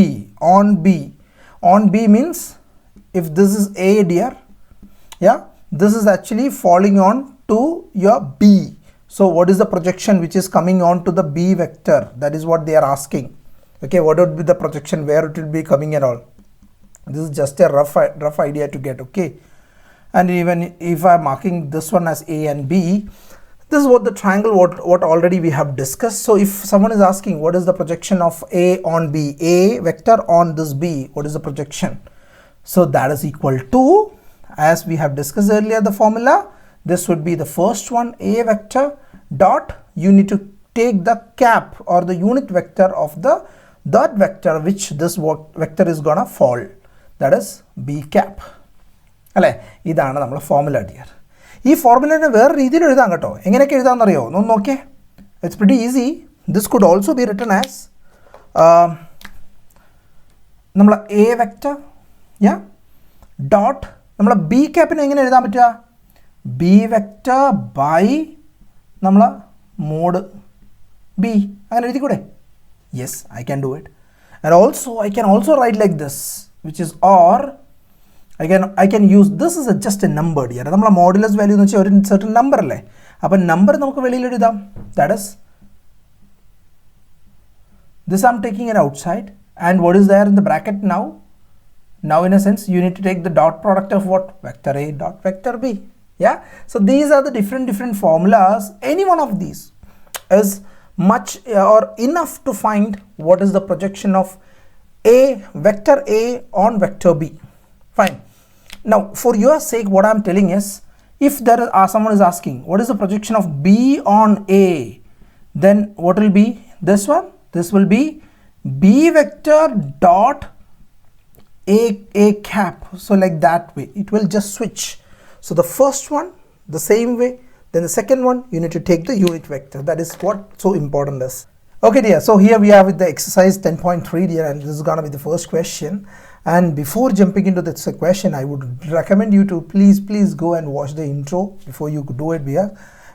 On B means if this is A dear, yeah, this is actually falling on to your B. So what is the projection which is coming on to the B vector? That is what they are asking. Okay, what would be the projection, where it will be coming and all. This is just a rough idea to get. Okay, and even if I am marking this one as A and B, this is what the triangle what already we have discussed. So if someone is asking what is the projection of A on B, A vector on this B, what is the projection? So that is equal to, as we have discussed earlier, the formula. This would be the first one, A vector dot, you need to take the cap or the unit vector of that vector which this vector is gonna fall, that is B cap. അല്ലേ, ഇതാണ് നമ്മുടെ formula dear. ഈ ഫോർമുലേനെ വേറെ രീതിയിൽ എഴുതാം കേട്ടോ. എങ്ങനെയൊക്കെ എഴുതാമെന്നറിയോ? ഒന്ന് നോക്കിയേ. It's pretty easy. This could also be written as നമ്മൾ എ വെക്റ്റർ ഡോട്ട് നമ്മൾ ബി ക്യാപ്പിനെ എങ്ങനെ എഴുതാൻ പറ്റുക? ബി വെക്റ്റർ ബൈ നമ്മൾ മോഡ് ബി, അങ്ങനെ എഴുതിക്കൂടെ? Yes, I can do it. And also I can also write like this, which is or I can use this is just a number here. നമ്മളെ modulus value എന്ന് വെച്ചാൽ ഒരു certain number അല്ലേ. അപ്പോൾ number നമുക്ക് വെളിയിൽ എഴുതാം. That is this I'm taking it outside, and what is there in the bracket now? Now in a sense you need to take the dot product of what? Vector A dot vector B. Yeah, so these are the different formulas. Any one of these is much or enough to find what is the projection of A, vector A on vector B. Fine. Now for your sake what I am telling is, if there is someone is asking what is the projection of B on A, then what will be this one? This will be B vector dot A cap. So like that way it will just switch. So the first one the same way, then the second one you need to take the unit vector. That is what so important is. Okay dear, so here we are with the exercise 10.3 dear, and this is gonna be the first question. And before jumping into this question, I would recommend you to please go and watch the intro before you do it here,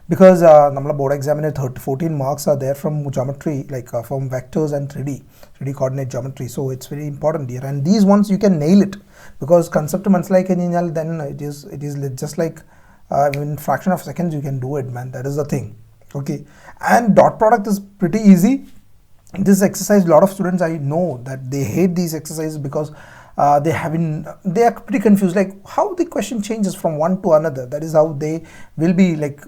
because namala board exam 14 marks are there from geometry, like from vectors and 3D coordinate geometry. So it's very important here, and these ones you can nail it, because concept manassilai kaninyal then it is just like in fraction of seconds you can do it, man. That is the thing. Okay, and dot product is pretty easy. This exercise, a lot of students I know that they hate these exercises because they are pretty confused, like how the question changes from one to another. That is how they will be like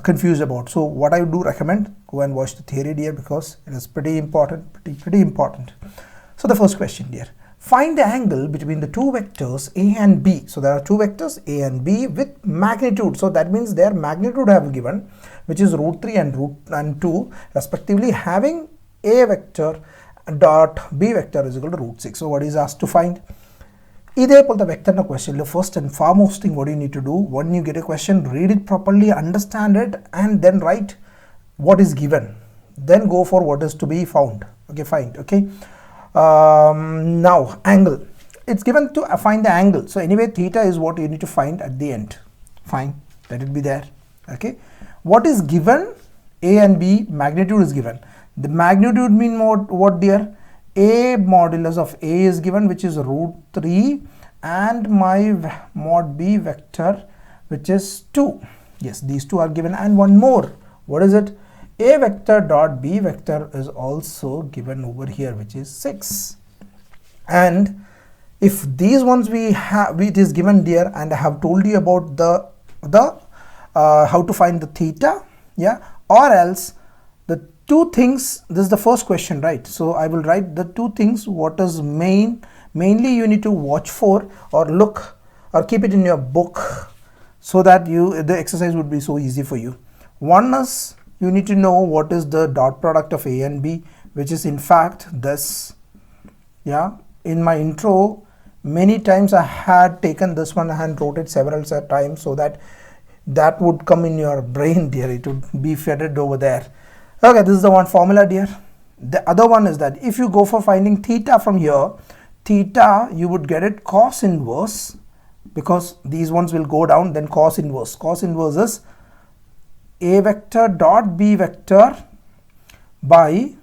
confused about. So what I do recommend, go and watch the theory dear, because it is pretty important. So the first question dear, find the angle between the two vectors A and B. So there are two vectors A and B with magnitude. So that means their magnitude I have given, which is root 3 and 2 respectively, having A vector dot B vector is equal to root 6. So what is asked to find? Idepol the vector question, the first and foremost thing what you need to do when you get a question, read it properly, understand it, and then write what is given, then go for what is to be found. Okay, find. Okay, now angle, it's given to find the angle. So anyway theta is what you need to find at the end. Fine, let it be there. Okay, what is given? A and B magnitude is given. The magnitude mean what dear? A modulus of A is given, which is root 3, and my mod B vector, which is 2. Yes, these two are given, and one more. What is it? A vector dot B vector is also given over here, which is 6. And if these ones we have, it is given dear, and I have told you about the how to find the theta, yeah, or else the two things. This is the first question, right? So I will write the two things what is mainly you need to watch for, or look, or keep it in your book, so that the exercise would be so easy for you. One is you need to know what is the dot product of A and B, which is in fact this. Yeah, in my intro many times I had taken this one and wrote it several times, so that would come in your brain dear, it would be fed over there. Okay, this is the one formula dear. The other one is that if you go for finding theta from here, theta you would get it cos inverse, because these ones will go down, then cos inverse. Cos inverse is A vector dot B vector by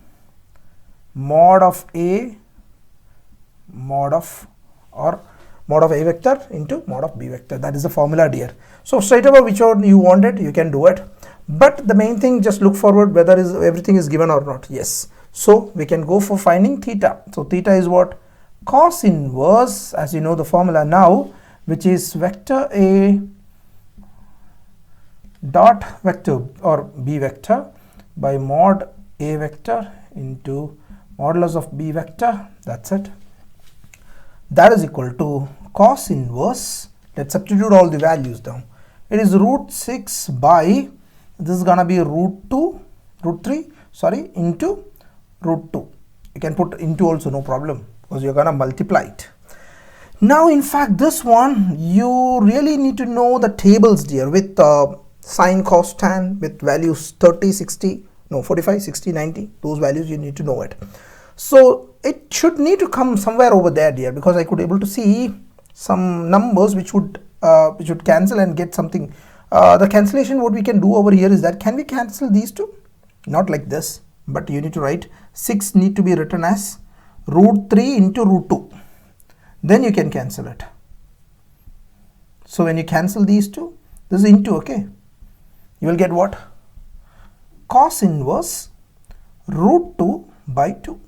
mod of A mod of A vector into mod of B vector. That is the formula dear. So straight away whichever you wanted you can do it, but the main thing, just look forward whether everything is given or not. Yes, so we can go for finding theta. So theta is what? Cos inverse, as you know the formula now, which is vector A dot vector or B vector by mod A vector into modulus of B vector. That's it. That is equal to cos inverse. Let's substitute all the values down. It is root 6 by, this is gonna be root 3 into root 2. You can put into also, no problem, because you're gonna multiply it. Now in fact this one you really need to know the tables dear, with sine, cos, tan, with values 30, 60, no 45, 60, 90, those values you need to know it. So it should need to come somewhere over there dear, because I could able to see some numbers which would cancel and get something. The cancellation what we can do over here is that, can we cancel these two? Not like this, but you need to write 6 need to be written as root 3 into root 2. Then you can cancel it. So when you cancel these two, this is into, okay, you will get what? Cos inverse root 2 by 2.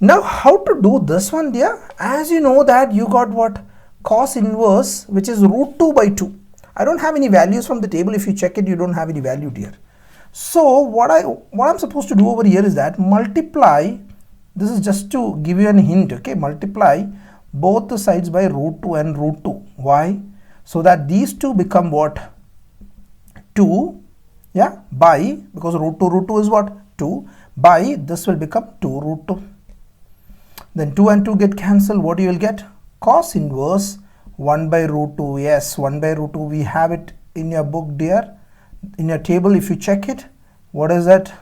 Now how to do this one, dear? As you know that you got what? Cos inverse, which is root 2 by 2. I don't have any values from the table. If you check it, you don't have any value, dear. So what I'm supposed to do over here is that multiply, this is just to give you a hint, okay, multiply both the sides by root 2 and root 2. Why? So that these two become what? 2, yeah, by, because root 2 is what? 2, by this will become 2 root 2. Then 2 and 2 get cancelled. What you will get? Cos inverse 1 by root 2. Yes, 1 by root 2. We have it in your book, dear. In your table, if you check it, what is that?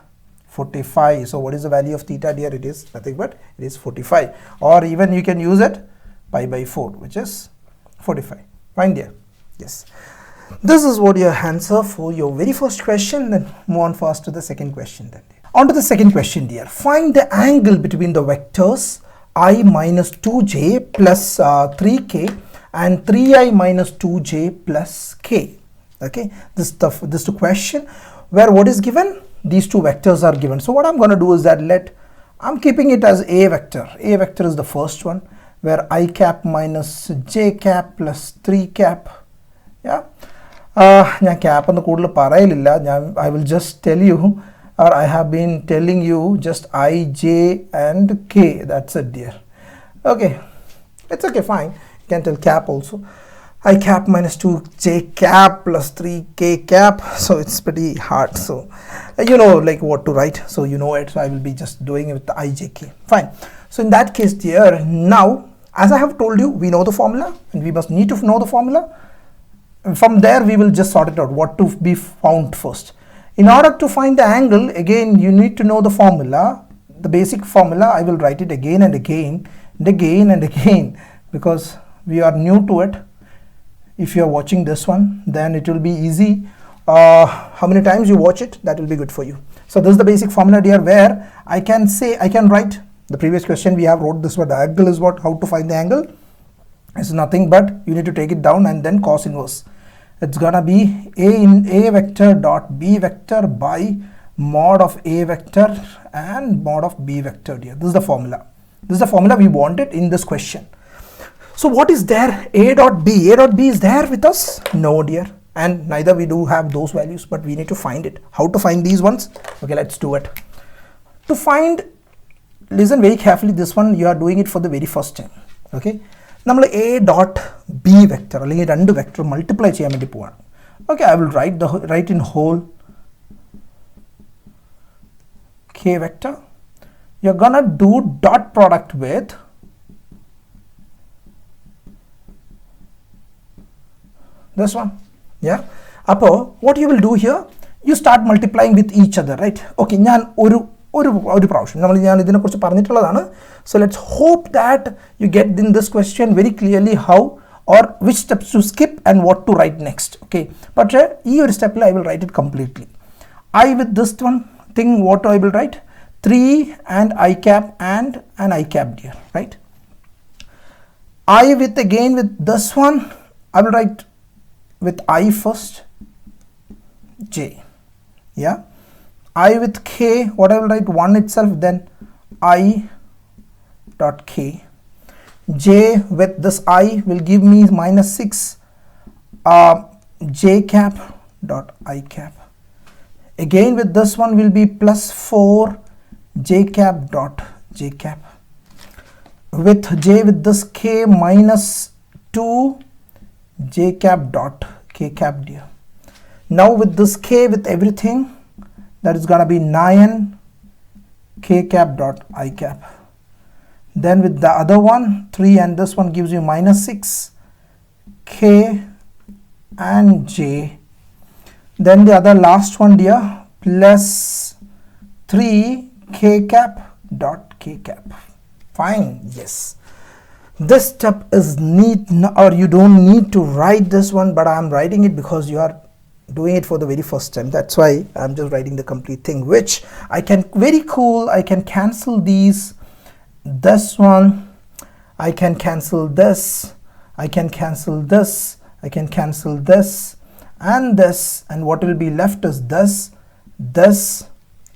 45. So what is the value of theta, dear? It is nothing but it is 45. Or even you can use it pi by 4, which is 45. Fine, dear. Yes. This is what your answer for your very first question. Then move on fast to the second question. Then on to the second question, dear. Find the angle between the vectors I minus 2j plus 3k and 3i minus 2j plus k. Okay, this is the question where what is given? These two vectors are given. So what I'm going to do is that I'm keeping it as a vector. A vector is the first one, where I cap minus j cap plus 3 cap. Yeah. I will just tell you, or I have been telling you just I, j and k. That's it, dear. Okay, it's okay, fine. You can tell cap also. I cap minus 2 j cap plus 3 k cap. So it's pretty hard. So you know like what to write. So you know it. So I will be just doing it with the I, j, k. Fine. So in that case, dear, now as I have told you, we know the formula and we must need to know the formula. And from there we will just sort it out what to be found first. In order to find the angle, again you need to know the formula, the basic formula. I will write it again and again and again and again because we are new to it. If you are watching this one, then it will be easy. How many times you watch it, that will be good for you. So this is the basic formula, dear, where I can write the previous question we have wrote this, what the angle is, what, how to find the angle. It's nothing but you need to take it down and then cos inverse. It's gonna be a vector dot b vector by mod of a vector and mod of b vector, dear. This is the formula. This is the formula we wanted in this question. So what is there? A dot b. A dot b is there with us? No, dear. And neither we do have those values, but we need to find it. How to find these ones? Okay, let's do it. To find, listen very carefully, this one you are doing it for the very first time. Okay. Now a dot b vector, അല്ലെങ്കിൽ രണ്ട് vector multiply ചെയ്യാൻ വേണ്ടി പോവാണ്. Okay, I will write in whole k vector. You're gonna do dot product with this one. Yeah. Appo what you will do here, you start multiplying with each other, right? Okay, so let's hope that you get in this question very clearly how or which steps to skip and what to write next. Okay, but here step I will write it completely. I with this one thing, what I will write? 3 and I cap and an I cap, dear, right? I with again with this one, I will write with I first, j. Yeah. I with k, what I will write 1 itself, then I dot k. J with this I will give me minus 6 j cap dot I cap. Again with this one will be plus 4 j cap dot j cap. With j with this k minus 2 j cap dot k cap, dear. Now with this k with everything, that is gonna be 9 k cap dot I cap. Then with the other one 3 and this one gives you minus 6 k and j. Then the other last one, dear, plus 3 k cap dot k cap. Fine. Yes, this step is neat, or you don't need to write this one, but I am writing it because you are doing it for the very first time. That's why I'm just writing the complete thing, which I can, very cool, I can cancel these, this one, I can cancel this, I can cancel this, I can cancel this and this, and what will be left is this, this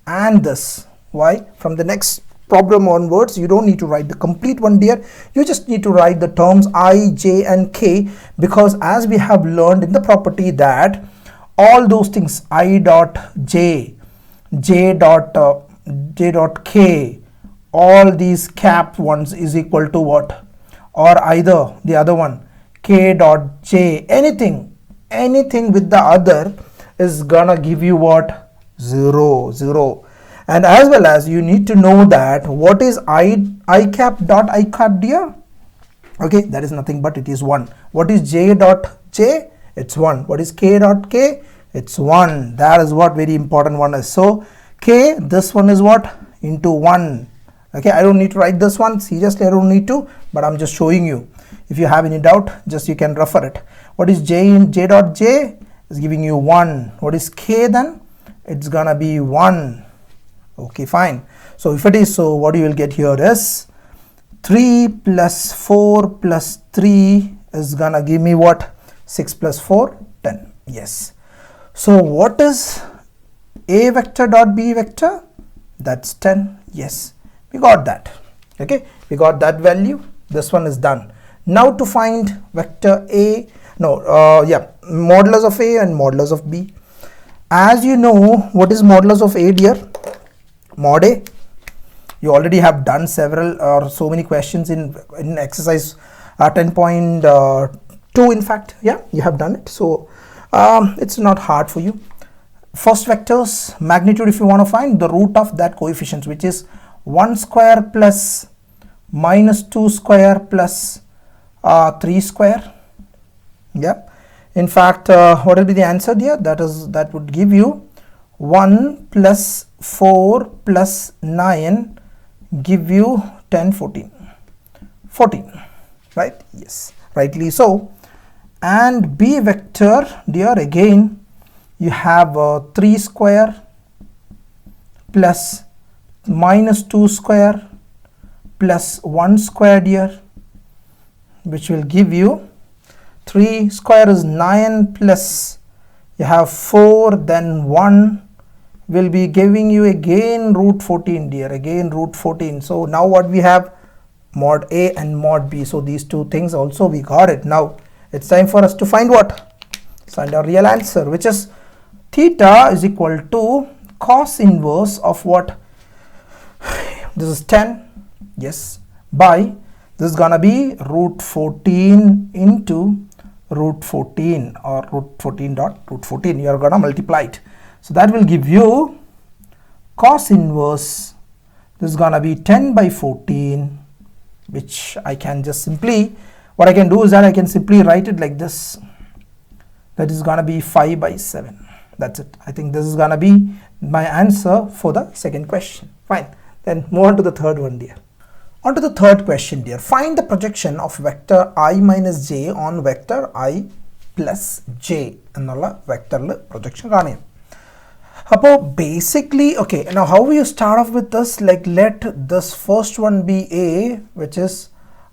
and this. Why? From the next problem onwards, you don't need to write the complete one, dear. You just need to write the terms I, j and k, because as we have learned in the property that all those things I dot j, j dot k, all these cap ones is equal to what? Or either the other one, k dot j, anything with the other is gonna give you what? 0, 0. And as well as you need to know that what is I cap dot I cap, dear? Okay, that is nothing but it is 1. What is j dot j? It's 1. What is k dot k? It's 1. That is what very important one is. So k, this one is what? Into 1. Okay, I don't need to write this one. Seriously, I don't need to, but I'm just showing you. If you have any doubt, just you can refer it. What is j in j dot j? Is giving you 1. What is k then? It's gonna be 1. Okay, fine. So if it is so, what you will get here is 3 plus 4 plus 3 is gonna give me what? 6 plus 4, 10. Yes. So what is a vector dot b vector? That's 10. Yes, we got that. Okay, we got that value. This one is done. Now to find vector a, modulus of a and modulus of b. As you know, what is modulus of a, dear? Mod a. You already have done several or so many questions in exercise 10.2. In fact, yeah, you have done it. So it's not hard for you. First vector's magnitude, if you want to find the root of that coefficients, which is 1 square plus minus 2 square plus 3 square. Yeah. In fact, what will be the answer here? That would give you 1 plus 4 plus 9 give you 10, 14, right? Yes, rightly so. And b vector, dear, again you have 3 square plus minus 2 square plus 1 square, dear, which will give you 3 square is 9 plus you have 4, then 1 will be giving you again root 14, dear, again root 14. So now what we have? Mod a and mod b. So these two things also we got it. Now it's time for us to find what? Find our real answer, which is theta is equal to cos inverse of what? This is 10, yes, by this is gonna be root 14 into root 14 or root 14 dot root 14. You are gonna multiply it. So that will give you cos inverse. This is gonna be 10 by 14, which I can just simply, what I can do is that I can simply write it like this. That is gonna be 5 by 7. That's it. I think this is gonna be my answer for the second question. Fine. Then move on to the third one, dear. On to the third question, dear. Find the projection of vector I minus j on vector I plus j ennulla vector projection kaaniyam. Basically, okay, now how will you start off with this? Like, let this first one be a, which is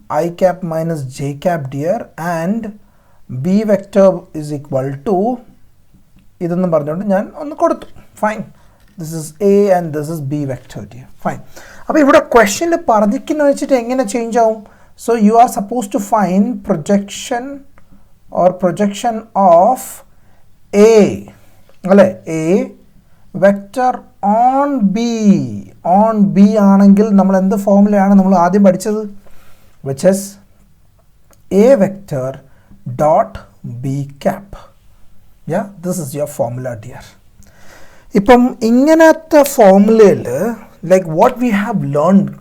I cap minus j cap, dear, and b vector is equal to fine. This is a and this is b vector, dear. Fine. Question change. So you are supposed to find projection of a vector on b. On b anengil nammal endu formula aanu nammal aadyam padichadu, which is a vector dot b cap. Yeah, this is your formula, dear. Ippam inganatha formula, like what we have learned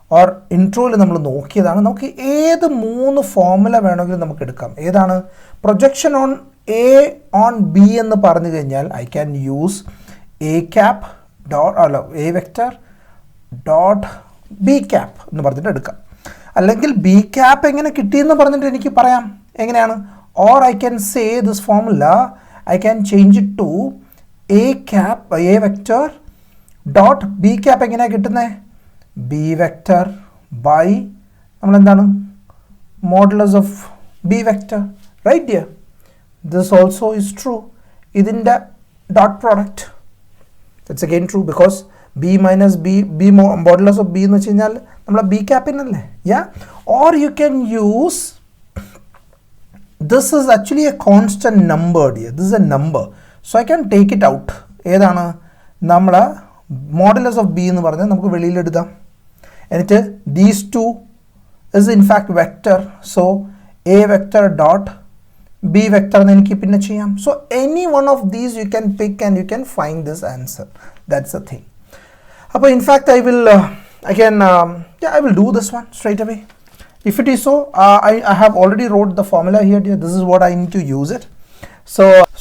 or intro il nammal nokkiyadana, namukku edu moonu formula venengil namukku edukam. Edana projection on a on b ennu paranju kayinjal I can use a cap dot a vector dot b cap ennu paranjittu edukam. Allengil b cap engane kitti ennu paranjittu enikku parayam enganeyanu, or I can say this formula I can change it to a vector dot b cap എങ്ങനെയാ കിട്ടുന്നത്? b vector by നമ്മൾ എന്താണ് modulus of b vector, right dear? This also is true. ഇതിൻ്റെ dot product, that's again true because b minus b modulus of b എന്ന് വെച്ച് കഴിഞ്ഞാൽ നമ്മളെ b cap ഇനല്ലേ, yeah? Or you can use, this is actually a constant number dear, this is a number, so I can take it out. ഏതാണ് നമ്മളെ modulus of b എന്ന് പറഞ്ഞാൽ നമുക്ക് വെളിയിൽ എടുക്കാം. എന്നിട്ട് these two is in fact vector, so a vector dot b vector എന്ന് എനിക്ക് പിന്നെ ചെയ്യാം. So any one of these you can pick and you can find this answer. That's the thing. അപ്പോൾ in fact I will I will do this one straight away. If it is so, I have already wrote the formula here dear. This is what I need to use it.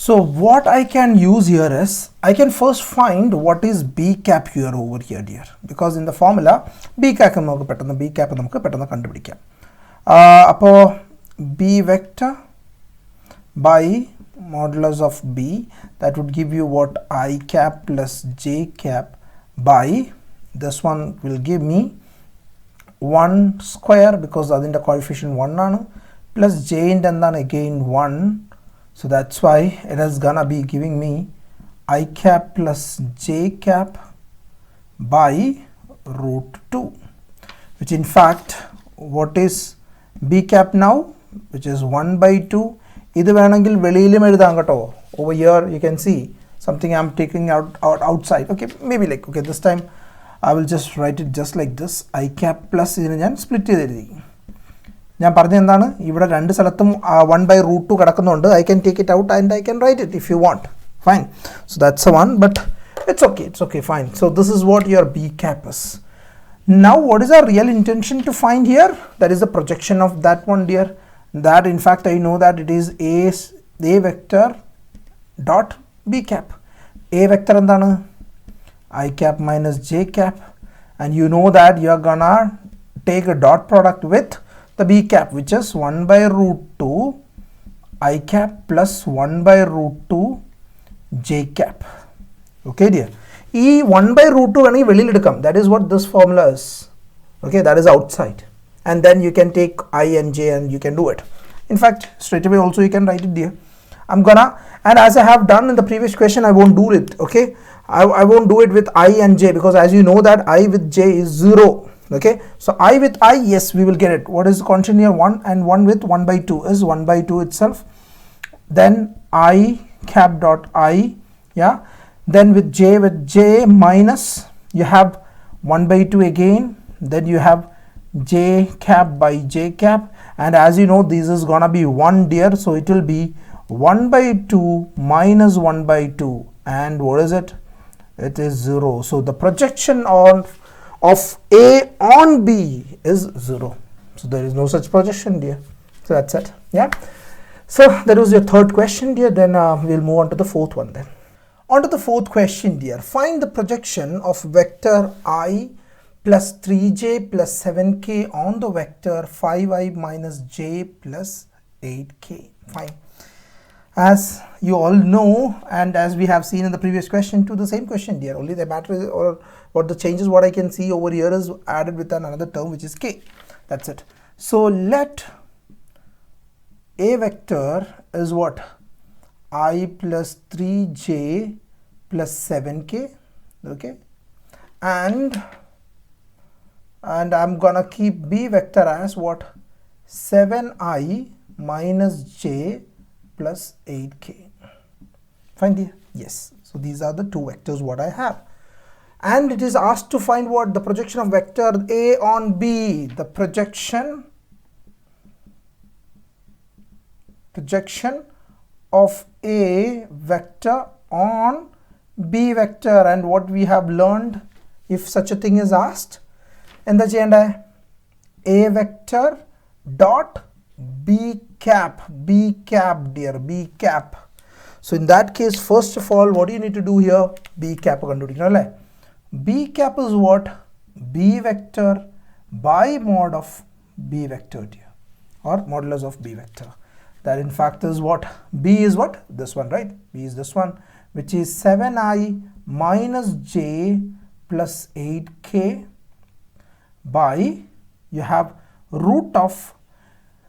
So what I can use here is, I can first find what is b cap here over here dear, because in the formula b cap നമുക്ക് പെട്ടെന്ന് കണ്ടുപിടിക്കാം. അപ്പോൾ b vector by modulus of b, that would give you what, I cap plus j cap by, this one will give me 1 square because അതിൻ്റെ coefficient 1 ആണ്, plus j ൻ്റെ എന്താണ് again 1, so that's why it is gonna be giving me I cap plus j cap by root 2, which in fact what is b cap now, which is 1 by 2. ഇത് വേണമെങ്കിൽ വെളിയിലും എഴുതാം കേട്ടോ. Over here you can see something I'm taking outside. Okay, maybe like, okay, this time I will just write it just like this. I cap plus ഇതിനെ ഞാൻ split ചെയ്തെഴുതി. ഞാൻ പറഞ്ഞ എന്താണ്, ഇവിടെ രണ്ട് സ്ഥലത്തും 1 by root 2 കിടക്കുന്നുണ്ട്. I can take it out and I can write it if you want. Fine. So that's the one, but it's okay, fine. So this is what your b cap is. Now what is our real intention to find here? That is the projection of that one dear. That in fact I know that it is a vector dot b cap. A vector endana I cap minus j cap, and you know that you are gonna take a dot product with the b cap, which is 1 by root 2 I cap plus 1 by root 2 j cap. Okay dear, e 1 by root 2 വേണമെങ്കിൽ വെളിയിൽ എടുക്കാം. That is what this formula is. Okay, that is outside, and then you can take I and j and you can do it. In fact straight away also you can write it dear. I'm gonna, and as I have done in the previous question, I won't do it. Okay, I won't do it with I and j, because as you know that I with j is 0. Okay, so I with I, yes, we will get it. What is the constant here? 1, and 1 with 1 by 2 is 1 by 2 itself. Then I cap dot I, yeah, then with j minus, you have 1 by 2 again, then you have j cap by j cap, and as you know this is gonna be 1 dear, so it will be 1 by 2 minus 1 by 2, and what is it? It is 0. So the projection of a on b is 0. So there is no such projection dear. So that's it. Yeah, so that was your third question dear. Then we'll move on to the fourth one then. On to the fourth question dear. Find the projection of vector I plus 3j plus 7k on the vector 5i minus j plus 8k. Fine. As you all know, and as we have seen in the previous question to the same question dear, only the matter is, or what the changes what I can see over here is added with another term which is k. That's it. So let a vector is what, I plus 3j plus 7k. Okay, and I'm gonna keep b vector as what, 7i minus j plus 8k. Fine dear. Yes, so these are the two vectors what I have, and it is asked to find what, the projection of vector a on b. The projection of a vector on b vector, and what we have learned, if such a thing is asked, എന്താ ചെയ്യേണ്ടേ, a vector dot b cap dear, b cap. So in that case, first of all, what do you need to do here? B cap കണ്ടുപിടിക്കണം അല്ലേ. B cap is what, b vector by mod of b vector dear, or modulus of b vector. that in fact is what? B is what? This one, right? B is this one, which is 7i minus j plus 8k by, you have root of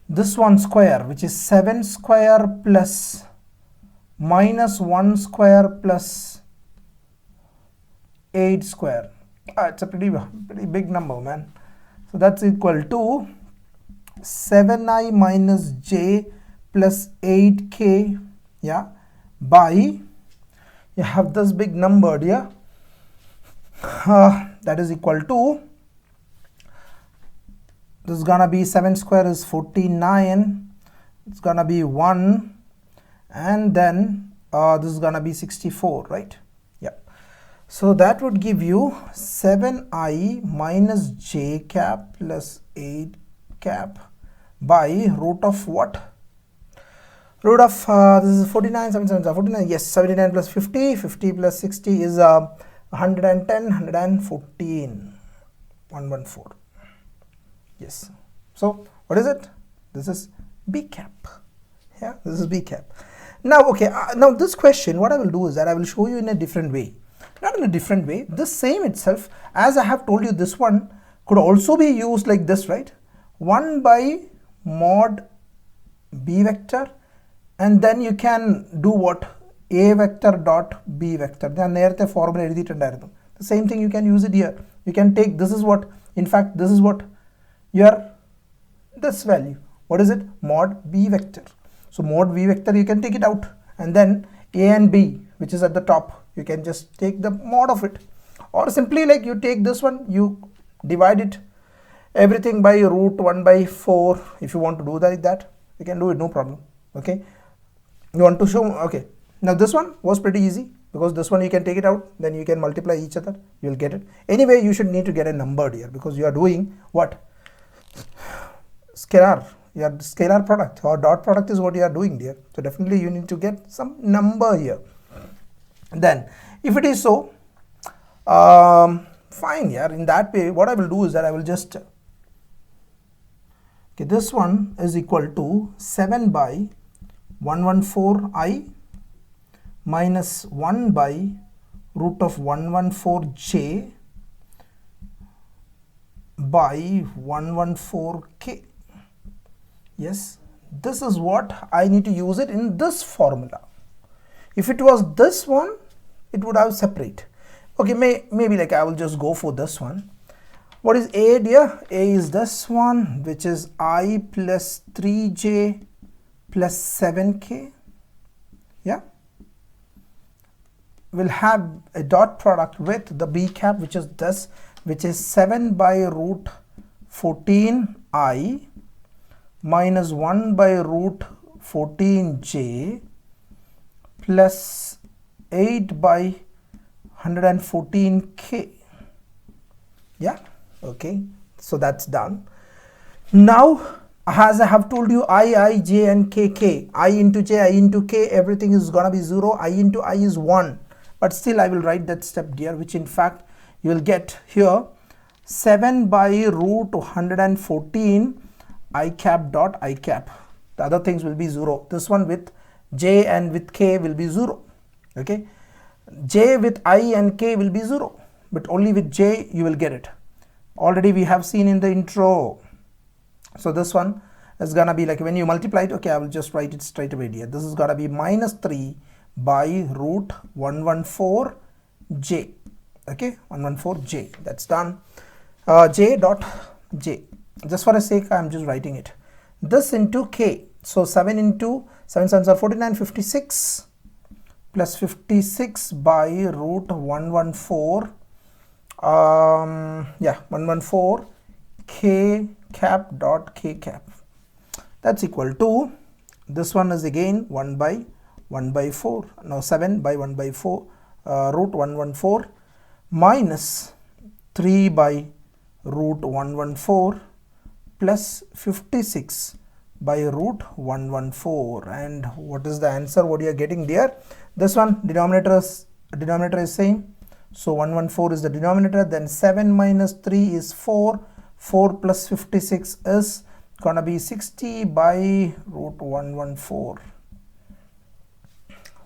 this one square, which is 7 square plus minus 1 square plus 8 square. It's a pretty big number, man. So that's equal to 7i minus j plus 8k, yeah, by, you have this big number here, that is equal to, this is gonna be 7 square is 49, it's gonna be 1, and then this is gonna be 64, right? Yeah. So that would give you 7i minus j cap plus 8 cap by root of what? Root of this is 49, 7, 7, 49, yes, 79 plus 50, 50 plus 60 is 110, 114, 114. Yes. So what is it? This is B cap. Yeah, this is B cap. Now, okay, now this question, what I will do is that I will show you in a different way. Not in a different way, this same itself, as I have told you, this one could also be used like this, right? 1 by mod B vector, and then you can do what? A vector dot B vector. The same thing you can use it here. You can take, this is what, in fact, this is what your, this value. What is it? Mod B vector. So mod B vector, you can take it out, and then A and B, which is at the top, you can just take the mod of it, or simply like you take this one, you divide it everything by root 1 by 4. If you want to do that, like that, you can do it, no problem. Okay, you want to show, okay, now this one was pretty easy, because this one you can take it out, then you can multiply each other, you will get it. Anyway, you should need to get a number here, because you are doing what? Scalar. Your scalar product or dot product is what you are doing here. So definitely you need to get some number here. Then if it is so, fine, yeah, in that way what I will do is that I will just, okay, this one is equal to 7 by 114i minus 1 by root of 114j by 114k. Yes, this is what I need to use it in this formula. If it was this one, it would have separate. Okay, maybe like I will just go for this one. What is A, dear? A is this one, which is I plus 3j plus 7k. Yeah, we'll have a dot product with the B cap, which is this, which is 7 by root 14i minus 1 by root 14j plus 8 by 114k. Yeah, okay, so that's done. Now, as I have told you, I, j and k, I into j, I into k, everything is gonna be 0, I into I is 1, but still I will write that step here, which in fact you will get here 7 by root 114 I cap dot I cap. The other things will be 0. This one with j and with k will be 0. Okay, j with I and k will be 0, but only with j you will get it. Already we have seen in the intro. So this one is gonna be like, when you multiply it, okay, I will just write it straight away here. This is gonna be minus 3 by root 114j. Okay, 114j. That's done. J dot j. Just for a sake, I am just writing it. This into k. So 7 into 7 7s are 49, 56 plus 56 by root 114. 114 k cap dot k cap. That's equal to, this one is again 1 by 4. Now 7 by 1 by 4 root 114 minus 3 by root 114 plus 56 by root 114. And what is the answer? What you are getting there? This one, denominator is same, so 114 is the denominator. Then 7 minus 3 is 4. 4 plus 56 is gonna be 60 by root 114.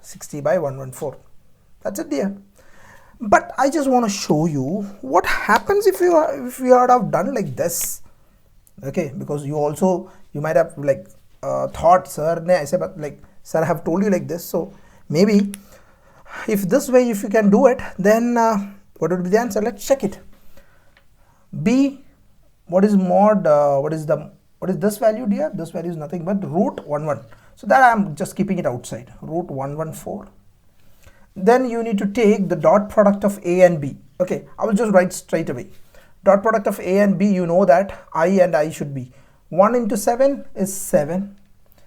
60 by 114. That's it, dear. But I just want to show you what happens if you had have done like this. Okay, because you might have like thought, sir, I say, but like, sir, I have told you like this. So maybe if this way, if you can do it, then what would be the answer? Let's check it. B, what is mod? What is this value, dear? This value is nothing but root 11. So that I am just keeping it outside. Root 114. Then you need to take the dot product of A and B. Okay, I will just write straight away. Dot product of A and B, you know that I and I should be 1 into 7 is 7.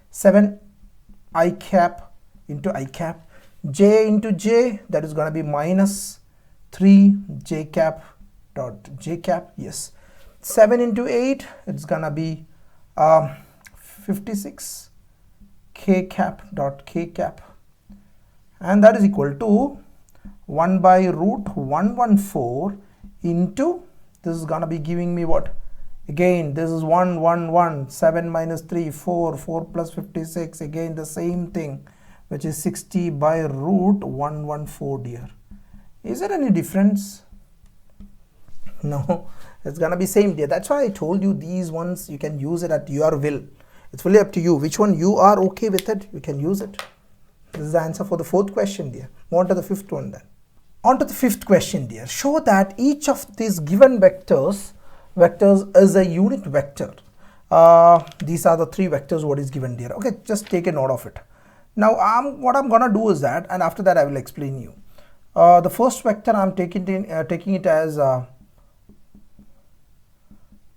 7 I cap into I cap. J into J, that is going to be minus 3 J cap dot J cap. Yes. 7 into 8, it's going to be 56 K cap dot K cap. And that is equal to 1 by root 114 into, this is going to be giving me what? Again, this is 1, 1, 1, 7 minus 3, 4, 4 plus 56, again the same thing, which is 60 by root 114, dear. Is there any difference? No, it's going to be same, dear. That's why I told you these ones, you can use it at your will. It's fully up to you. Which one you are okay with it, you can use it. This is the answer for the fourth question, dear. Move on to the fifth one then. On to the fifth question, dear. Show that each of these given vectors is a unit vector. These are the three vectors what is given, dear. Okay, just take a note of it. Now, what I'm gonna do is that, and after that I will explain you. The first vector I'm taking it as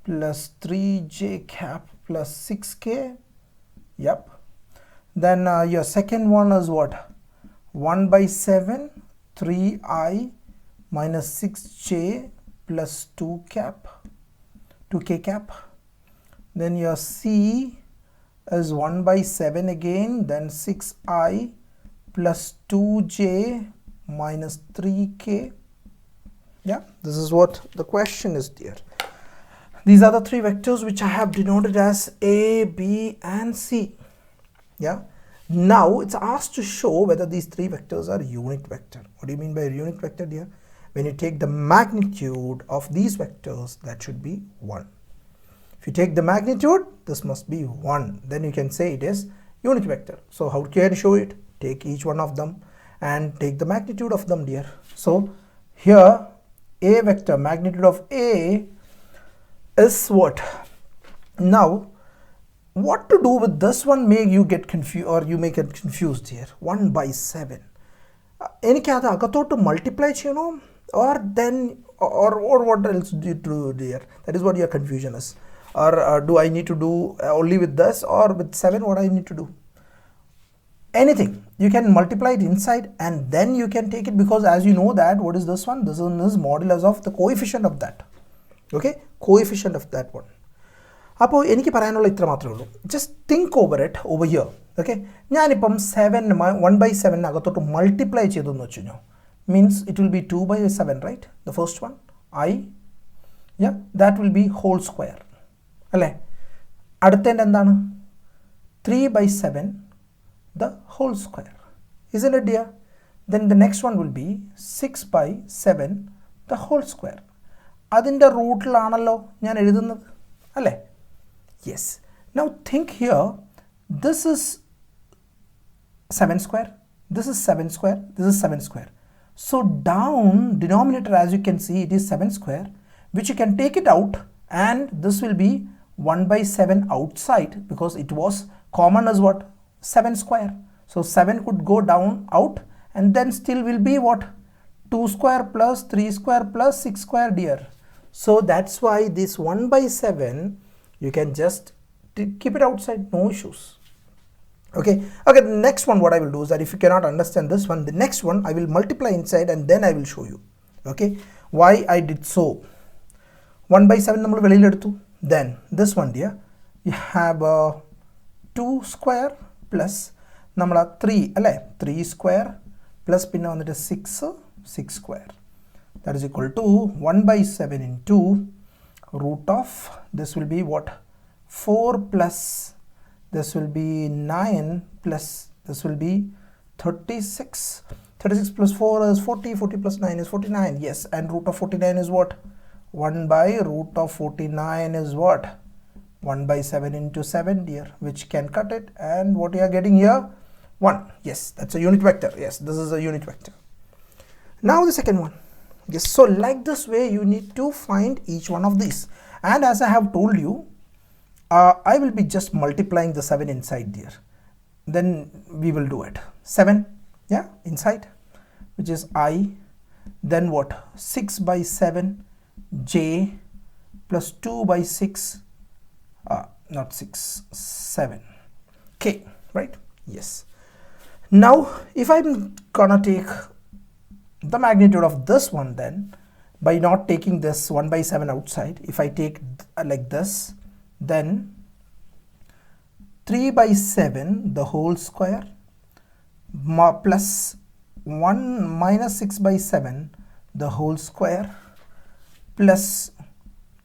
plus 3j cap plus 6k. Yep. Then your second one is what? 1 by 7 3i minus 6j plus 2k cap. Then your C is 1 by 7 again, then 6i plus 2j minus 3k. Yeah, this is what the question is, dear. These are the three vectors which I have denoted as A, B and C. Yeah. Now it's asked to show whether these three vectors are unit vector. What do you mean by unit vector, dear? When you take the magnitude of these vectors, that should be 1. If you take the magnitude, this must be 1. Then you can say it is unit vector. So how can you show it? Take each one of them and take the magnitude of them, dear. So here A vector, magnitude of A is what? Now what to do with this one may you get confused, or you may get confused here. 1 by 7. Enikada agato to multiply, you know, or then or what else do you do, dear? That is what your confusion is. Or do I need to do only with this, or with 7? What I need to do? Anything. You can multiply it inside and then you can take it, because as you know that what is this one? This one is modulus of the coefficient of that. Okay, coefficient of that one. Just think over it over here. Okay, 7 1 by 7 multiply means it will be 2 by 7, right? The first one, I, yeah, that will be whole square. 3 by 7 the whole square, isn't it, dear? Then the next one will be 6 by 7 the whole square. Adinte root lanallo njan ezhudunnathu alle. Yes. Now think here, this is 7 square, this is 7 square, this is 7 square. So down denominator, as you can see, it is 7 square, which you can take it out, and this will be 1 by 7 outside, because it was common as what? 7 square. So 7 could go down out, and then still will be what? 2 square plus 3 square plus 6 square, dear. So that's why this 1 by 7 you can just keep it outside, no issues. Okay, the next one what I will do is that if you cannot understand this one, the next one I will multiply inside and then I will show you. Okay, why I did so. 1 by 7 nammal veliyil eduthu. Then this one, dear, you have 2 square plus nammal 3 alle 3 square plus pinna vanittu 6 square. That is equal to 1 by 7 into root of, this will be what? 4 plus this will be 9 plus this will be 36. 36 plus 4 is 40. 40 plus 9 is 49. Yes, and root of 49 is what? 1 by root of 49 is what? 1 by 7 into 7, dear, which can cut it. And what you are getting here? 1. Yes, that's a unit vector. Yes, this is a unit vector. Now the second one. Yes, so like this way you need to find each one of these. And as I have told you, I will be just multiplying the 7 inside there. Then we will do it. 7, yeah, inside, which is I. Then what? 6 by 7 j plus 2 by 6 not 6, 7 k, right? Yes. Now if I'm gonna take the magnitude of this one, then by not taking this 1 by 7 outside, if I take like this, then 3 by 7 the whole square plus 1 minus 6 by 7 the whole square plus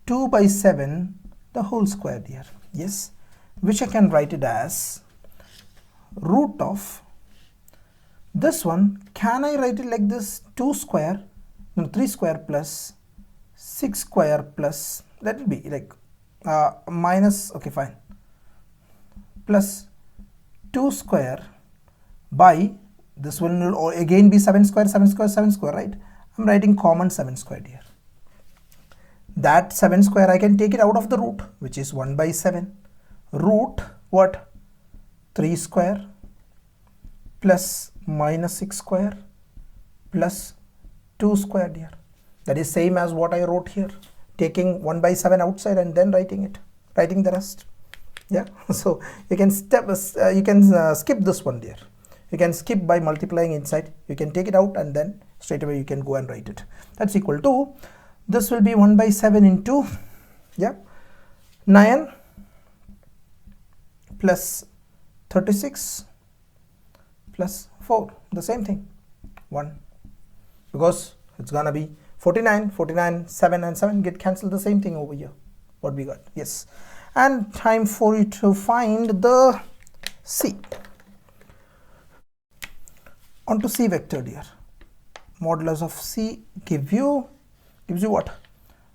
2 by 7 the whole square here. Yes, which I can write it as root of this one. Can I write it like this? 2 square, no, 3 square plus 6 square plus, that will be like minus, okay fine, plus 2 square by this one will again be 7 square, 7 square, 7 square, right? I'm writing common 7 square here. That 7 square I can take it out of the root, which is 1 by 7 root what? 3 square plus minus 6 square plus 2 square here. That is same as what I wrote here, taking 1 by 7 outside and then writing the rest. Yeah, so you can skip this one there. You can skip by multiplying inside. You can take it out and then straight away you can go and write it. That's equal to, this will be 1 by 7 into, yeah, 9 plus 36 plus 4, the same thing, 1, because it's gonna be 49, 49, 7 and 7 get cancelled, the same thing over here, what we got. Yes, and time for you to find the C. On to C vector, dear. Modulus of C gives you what?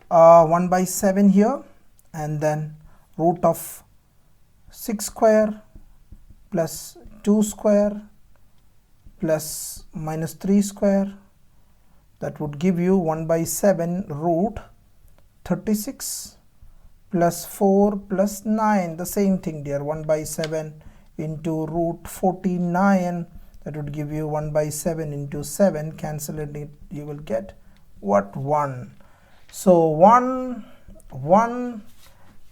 1 by 7 here, and then root of 6 square plus 2 square plus minus 3 square. That would give you 1 by 7 root 36 plus 4 plus 9, the same thing dear, 1 by 7 into root 49. That would give you 1 by 7 into 7, cancel it, you will get what? 1. So 1, 1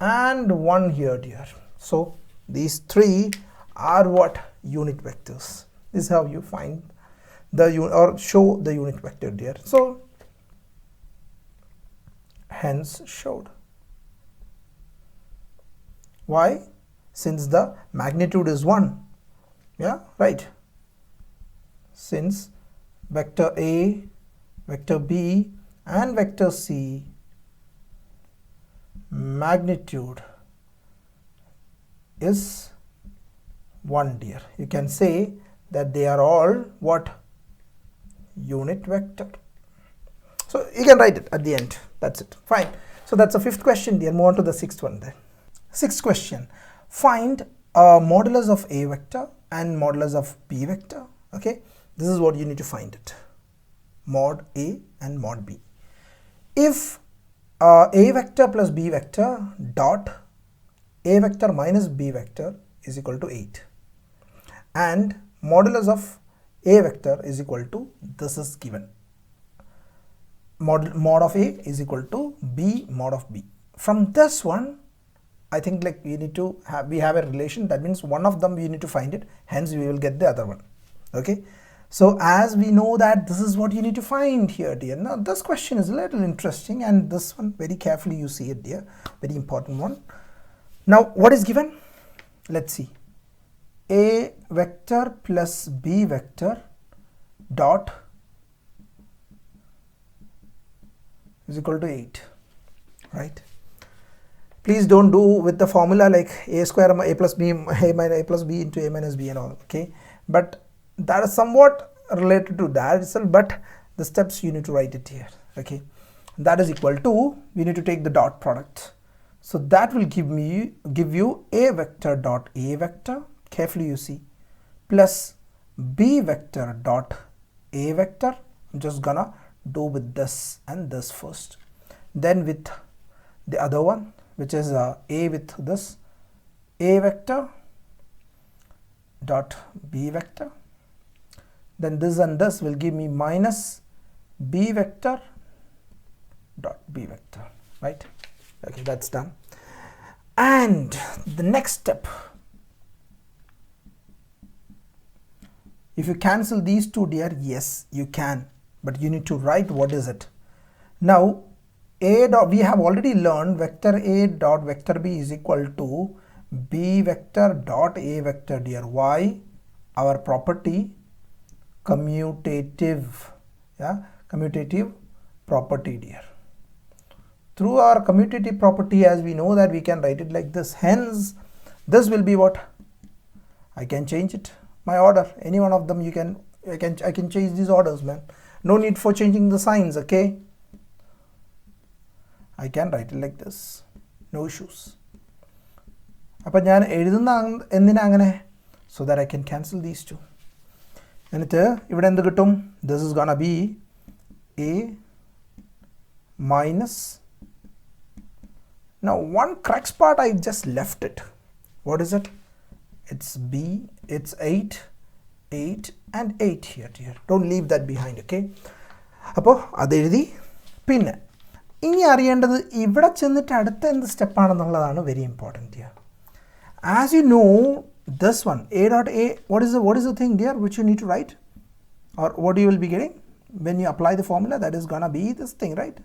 and 1 here, dear. So these 3 are what? Unit vectors. This is how you find the or show the unit vector, dear. So hence showed. Why? Since the magnitude is 1. Yeah, right. Since vector A, vector B and vector C magnitude is 1, dear. You can say that they are all what? Unit vector. So you can write it at the end. That's it. Fine. So that's the 5th question, dear. Move on to the 6th one then. 6th question. Find modulus of A vector and modulus of B vector. Okay. This is what you need to find it. Mod A and mod B. If A vector plus B vector dot A vector minus B vector is equal to 8, and modulus of A vector is equal to, this is given, mod of A is equal to B mod of B. From this one, I think like we need to have, we have a relation, that means one of them we need to find it, hence we will get the other one. Okay. So as we know that this is what you need to find here, dear. Now this question is a little interesting, and this one very carefully you see it, dear, very important one. Now what is given? Let's see. A vector plus B vector dot is equal to 8, right? Please don't do with the formula like a square a plus b a plus b into a minus b and all, okay? But that is somewhat related to that itself, but the steps you need to write it here, okay? That is equal to, we need to take the dot product. So that will give you a vector dot a vector, carefully you see, plus b vector dot a vector. I'm just gonna do with this and this first, then with the other one, which is a with this a vector dot b vector, then this and this will give me minus b vector dot b vector, right? Okay, that's done. And the next step, if you cancel these two, dear, yes you can, but you need to write what is it. Now a dot, we have already learned vector a dot vector b is equal to b vector dot a vector, dear. Why? Our property commutative, yeah, commutative property, dear. Through our commutative property, as we know that we can write it like this, hence this will be what? I can change it, my order, any one of them you can, I can change these orders, man. No need for changing the signs, okay? I can write it like this, no issues. So that I can cancel these two. And this is gonna be a minus. Now one crux part I just left it. What is it? It's b, it's 8 and 8 here, dear. Don't leave that behind, okay? Appo adu ezhuthi pinne ini ariyendathu ivide chennittu adutha endu step aanennulladanu very important, dear. As you know, this one a dot a, what is the thing, dear, which you need to write, or what you will be getting when you apply the formula? That is gonna be this thing, right?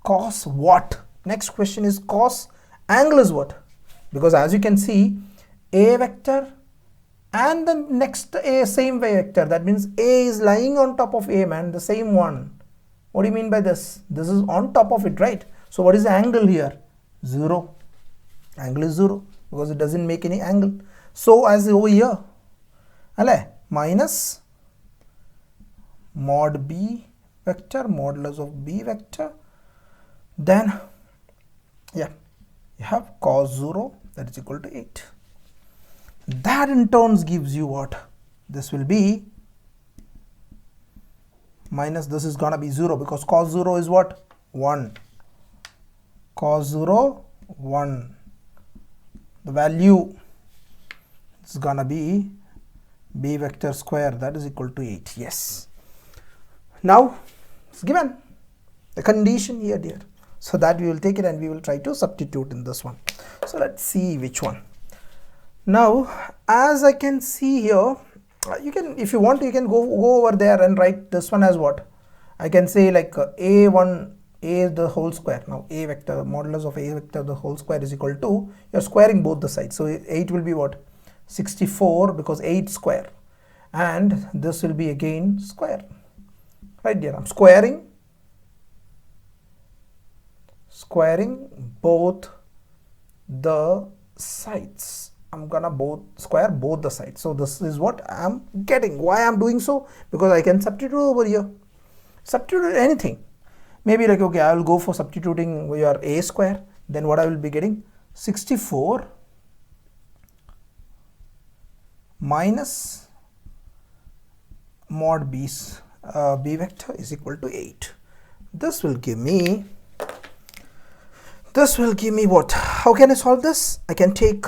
Cos what? Next question is cos angle is what? Because as you can see, a vector and the next a same way vector, that means a is lying on top of a, man, the same one. What do you mean by this? This is on top of it, right? So what is the angle here? 0. Angle is 0 because it doesn't make any angle. So as over here, minus mod b vector, modulus of b vector, then yeah, you have cos 0, that is equal to 8. That in turns gives you what? This will be minus, this is gonna be 0 because cos 0 is what? 1. Cos 0, 1. The value is gonna be b vector square, that is equal to 8. Yes. Now it's given the condition here, dear. So that we will take it and we will try to substitute in this one. So let's see which one. Now as I can see here, you can, if you want, you can go over there and write this one as what? I can say like a1 a the whole square. Now a vector, modulus of a vector the whole square is equal to, you're squaring both the sides. So 8 will be what? 64 because 8 square, and this will be again square, right, dear? I'm squaring both the sides. I'm gonna square both the sides. So this is what I'm getting. Why I'm doing so? Because I can substitute over here. Substitute anything. Maybe like, okay, I will go for substituting your a square. Then what I will be getting? 64 minus mod b vector is equal to 8. This will give me what? How can I solve this? I can take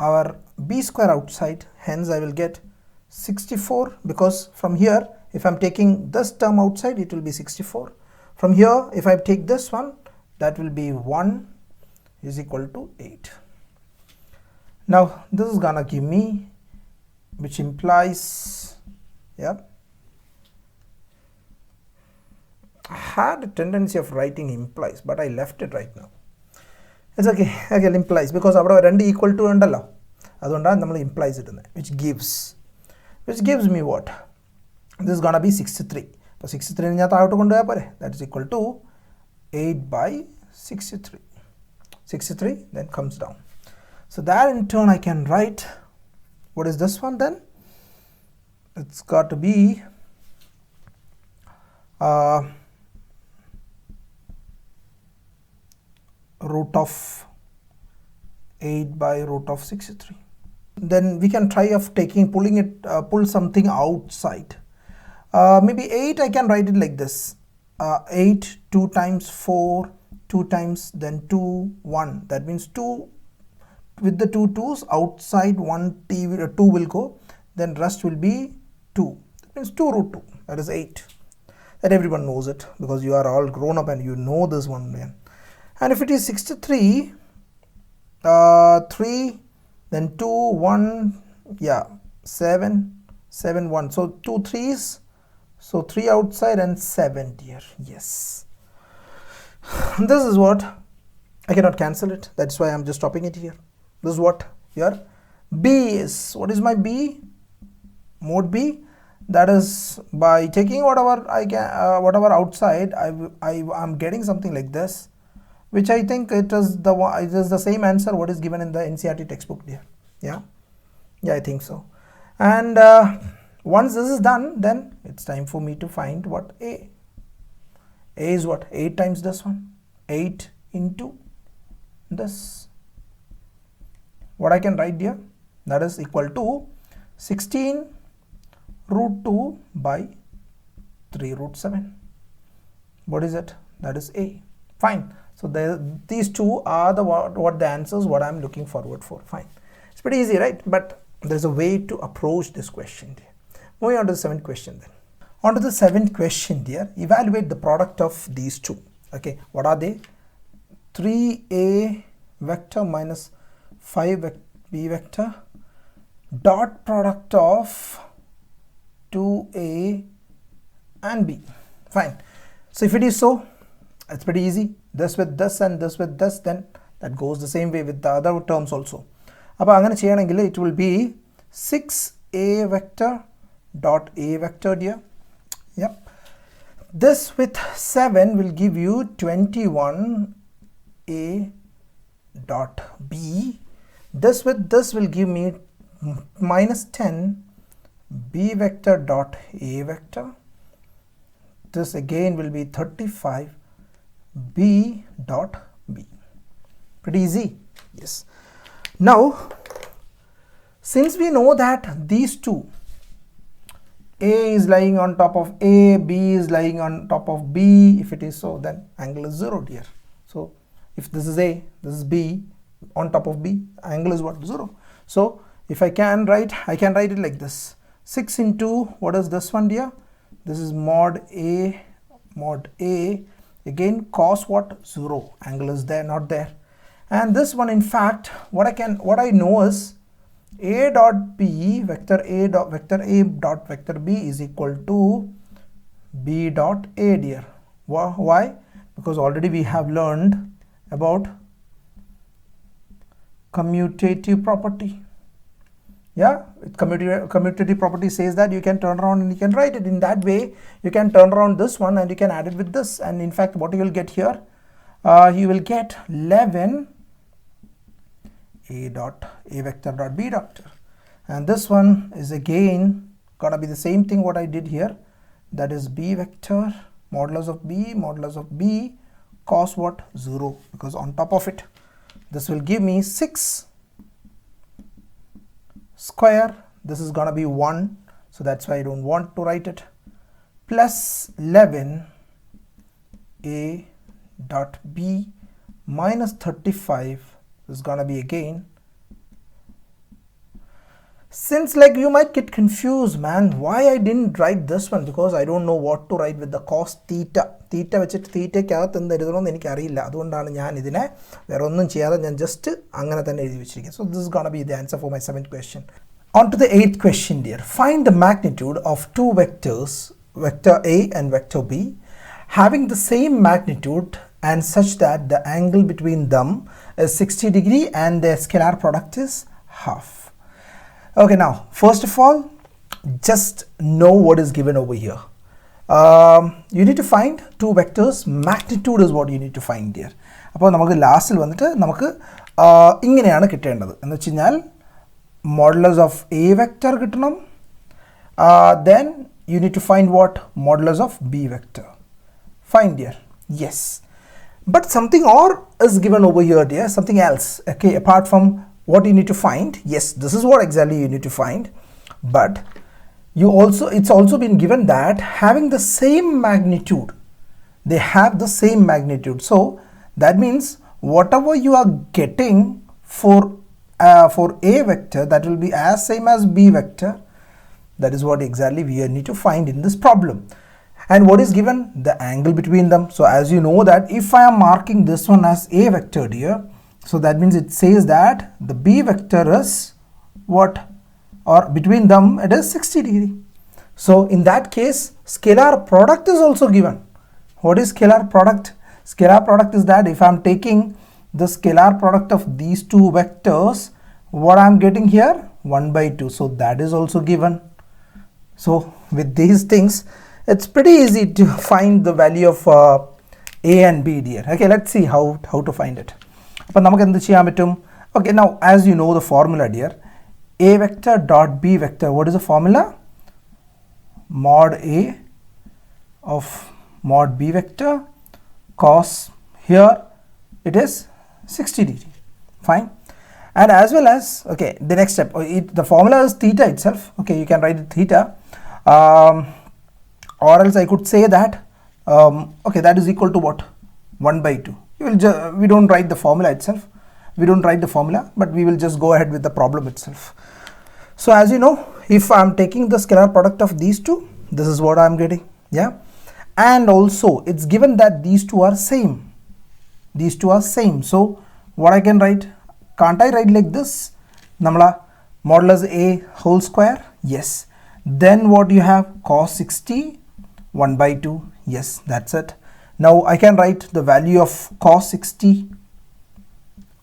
our b square outside, hence I will get 64, because from here if I'm taking this term outside it will be 64. From here if I take this one, that will be 1 is equal to 8. Now this is gonna give me, which implies, yeah, I had a tendency of writing implies, but I left it right now. It's okay, again implies, because avada rendu equal to undallo, adondana nammal implies it, which gives me what? This is gonna be 63. So 63 that is equal to 8 by 63. 63 then comes down. So that in turn I can write, what is this one then? It's got to be root of 8 by root of 63. Then we can try of pull something outside. Maybe 8 I can write it like this. 8, 2 times 4, 2 times then 2, 1. That means 2 with the 2 2's outside 2 will go. Then rest will be 2. That means 2 root 2. That is 8. That everyone knows it because you are all grown up and you know this one. And if it is 63, 3, then 2, 1, yeah, 7, 7, 1. So 2 3's. So 3 outside and 7 here. Yes. This is what I cannot cancel it. That's why I'm just stopping it here. This is what here B is. What is my B? Mode B. That is by taking whatever I can, whatever outside. I'm getting something like this, which I think it is the same answer what is given in the NCERT textbook there. Yeah, I think so. And once this is done, then it's time for me to find what A. A is what? 8 times this one. 8 into this. What I can write here? That is equal to 16 root 2 by 3 root 7. What is it? That is A. Fine. So these two are the answers what I'm looking forward for. Fine. It's pretty easy, right? But there's a way to approach this question there. Moving on to the 7th question then. On to the 7th question there. Evaluate the product of these two. Okay. What are they? 3A vector minus 5B vector dot product of 2A and B. Fine. So if it is so, it's pretty easy. This with this and this with this, then that goes the same way with the other terms also. It will be 6A vector dot A vector here. Yep. This with 7 will give you 21A dot B. This with this will give me minus 10 B vector dot A vector. This again will be 35 B dot B. Pretty easy. Yes. Now, since we know that these two, A is lying on top of A, B is lying on top of B, if it is so, then angle is 0 here. So if this is A, this is B on top of B, angle is what? 0. So if I can write it like this. 6 into, what is this one here? This is mod A, again cos what? 0. Angle is there, not there. And this one, in fact, what I know is A dot B, vector A dot vector B is equal to B dot A dear. Why? Because already we have learned about commutative property. Yeah, commutative property says that you can turn around and you can write it in that way. You can turn around this one and you can add it with this, and in fact what you will get here, you will get 11 A vector dot B vector, and this one is again gonna be the same thing what I did here, that is B vector modulus of B cos what? 0, because on top of it this will give me 6 square. This is gonna be 1, so that's why I don't want to write it, plus 11 A dot B minus 35 is gonna be again, since like you might get confused, man, why I didn't write this one, because I don't know what to write with the cos theta വെച്ചിട്ട് തീറ്റയ്ക്കകത്ത് എന്തായിരുന്നോന്ന് എനിക്കറിയില്ല, അതുകൊണ്ടാണ് ഞാൻ ഇതിനെ വേറെ ഒന്നും ചെയ്യാതെ ഞാൻ just അങ്ങനെ തന്നെ എഴുതി വെച്ചിരിക്കുന്നത്. So this is gonna be the answer for my 7th question. On to the 8th question dear. Find the magnitude of two vectors, vector A and vector B, having the same magnitude and such that the angle between them is 60 degree and their scalar product is half. Okay, now first of all, just know what is given over here. You need to find two vectors. Magnitude is what you need to find here. അപ്പോൾ നമുക്ക് ലാസ്റ്റിൽ വന്നിട്ട് നമുക്ക് ഇങ്ങനെയാണ് കിട്ടേണ്ടത് എന്ന് വെച്ച് കഴിഞ്ഞാൽ modulus of A vector കിട്ടണം, then you need to find what? Modulus of B vector. Find here. Yes, but something or is given over here, dear, something else, okay, apart from what you need to find. Yes, this is what exactly you need to find, but it's also been given that having the same magnitude, they have the same magnitude. So that means whatever you are getting for A vector, that will be as same as B vector. That is what exactly we need to find in this problem. And what is given? The angle between them. So as you know that if I am marking this one as A vector here, so that means it says that the B vector is what? Or between them it is 60 degree. So in that case, scalar product is also given. What is scalar product? Scalar product is that if I am taking the scalar product of these two vectors, what I am getting here? 1 by 2. So that is also given. So with these things, it's pretty easy to find the value of A and B, dear. Okay, let's see how to find it. Okay, now as you know the formula, dear, A vector dot B vector, what is the formula? Mod A of mod B vector cos, here it is 60 degree. Fine. And as well as, okay, the next step, the formula is theta itself. Okay, you can write it theta, or else I could say that okay, that is equal to what? 1 by 2. We don't write the formula itself, but we will just go ahead with the problem itself. So as you know, if I am taking the scalar product of these two, this is what I am getting. Yeah, and also it's given that these two are same. So what I can write? Can't I write like this? Namala modulus A whole square. Yes. Then what you have? Cos 60 1 by 2. Yes, that's it. Now I can write the value of cos 60.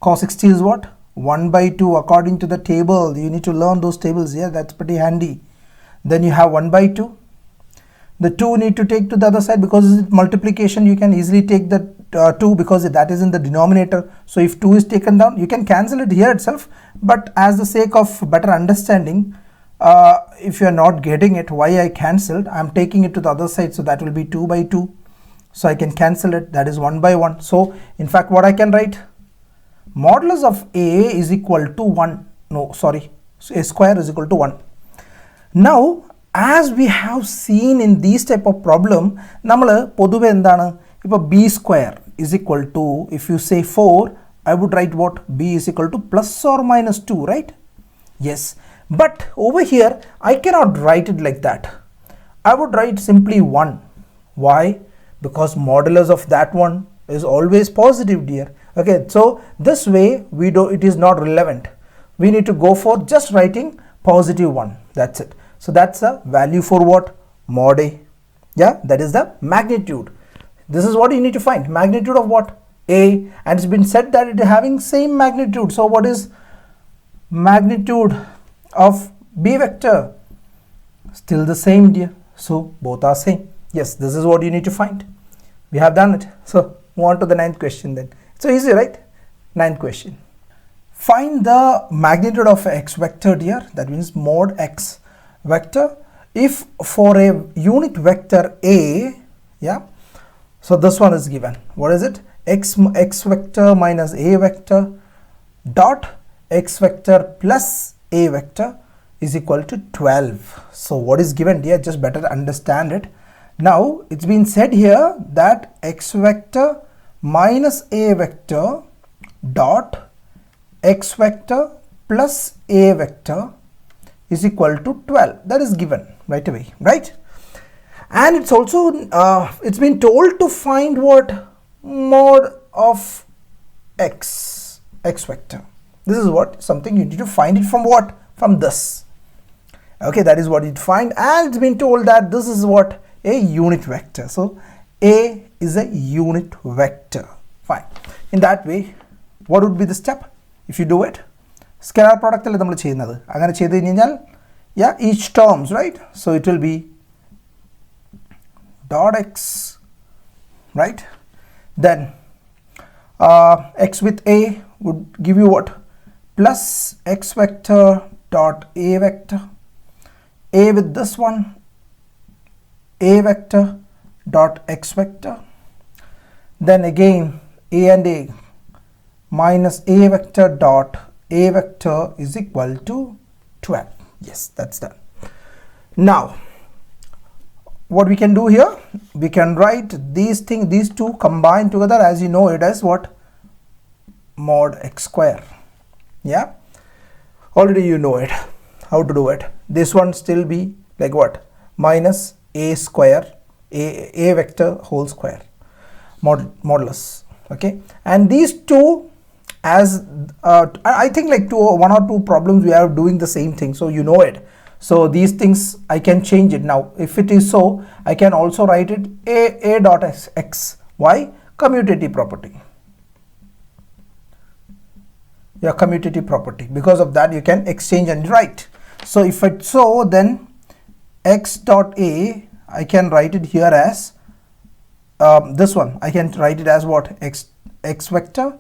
Cos 60 is what? 1 by 2 according to the table. You need to learn those tables. Yeah, that's pretty handy. Then you have 1 by 2. The 2 need to take to the other side because it's multiplication. You can easily take the 2 because that is in the denominator. So if 2 is taken down, you can cancel it here itself. But as the sake of better understanding, if you are not getting it why I cancelled, I am taking it to the other side. So that will be 2 by 2. So I can cancel it. That is 1 by 1. So in fact what I can write? Modulus of A is equal to 1. No, sorry. So A square is equal to 1. Now as we have seen in these type of problem, nammal poduve endana ipo B square is equal to, if you say 4, I would write what? B is equal to plus or minus 2, right? Yes, but over here I cannot write it like that. I would write simply 1. Why? Because modulus of that one is always positive, dear. Okay, so this way it is not relevant. We need to go for just writing positive 1. That's it. So that's a value for what? Mod A. Yeah, that is the magnitude. This is what you need to find. Magnitude of what? A. And it's been said that it is having same magnitude. So what is magnitude of B vector? Still the same, dear. So both are same. Yes, this is what you need to find. We have done it. So move on to the 9th question then. So easy, right? 9th question. Find the magnitude of x vector, dear. That means mod x vector if for a unit vector A. Yeah, so this one is given. What is it? X vector minus A vector dot x vector plus A vector is equal to 12. So what is given here? Just better understand it. Now it's been said here that x vector minus A vector dot x vector plus A vector is equal to 12. That is given right away, right? And it's also it's been told to find what? Mod of x vector. This is what something you need to find it from what? From this. Okay, that is what you find, and it's been told that this is what? A unit vector. So A is a unit vector. Fine. In that way, what would be the step if you do it? Scalar product alle nammal cheyyunnathu agane cheyidu kanyal, yeah, each terms, right? So it will be dot x, right? Then x with a would give you what? Plus x vector dot a vector. A with this one, a vector dot x vector. Then again a and a minus a vector dot a vector is equal to 12. Yes, that's done. Now what we can do here, we can write these two combined together, as you know it as what? Mod x square. Yeah, already you know it, how to do it. This one still be like what? Minus a square, a vector whole square, modulus. Okay, and these two, as I think like one or two problems we are doing the same thing, so you know it. So these things I can change it now. If it is so, I can also write it a dot x. Why? Commutative property. Yeah, commutative property. Because of that you can exchange and write. So if it's so, then x dot a, I can write it here as this one. I can write it as what? X vector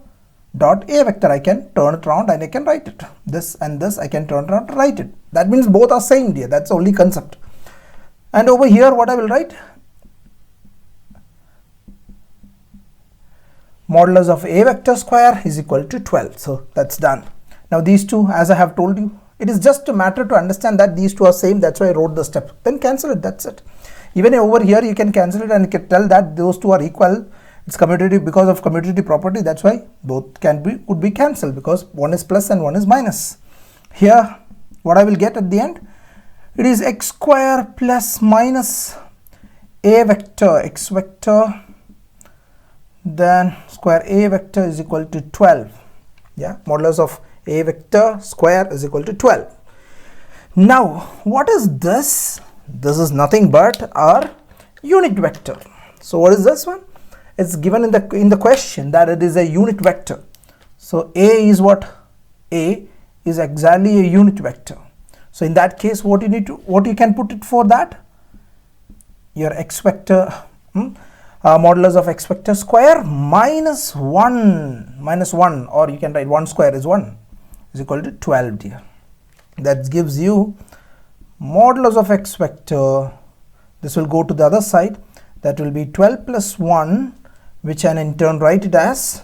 dot a vector. I can turn it around and I can write it. This and this I can turn around and write it. That means both are same here. That's the only concept. And over here what I will write? Modulus of a vector square is equal to 12. So that's done. Now these two, as I have told you, it is just a matter to understand that these two are same. That's why I wrote the step. Then cancel it. That's it. Even over here you can cancel it and you can tell that those two are equal. It's commutative because of commutative property. That's why both could be cancelled, because one is plus and one is minus. Here what I will get at the end? It is x square plus minus a vector x vector, then square a vector is equal to 12. Yeah, modulus of a vector square is equal to 12. Now what is this? This is nothing but our unit vector. So what is this one? It's given in the question that it is a unit vector. So a is what? A is exactly a unit vector. So in that case, what you can put it for that? Your x vector, modulus of x vector square minus 1, or you can write 1 square is 1, is equal to 12 here. That gives you modulus of x vector. This will go to the other side. That will be 12 plus 1, which I in turn write it as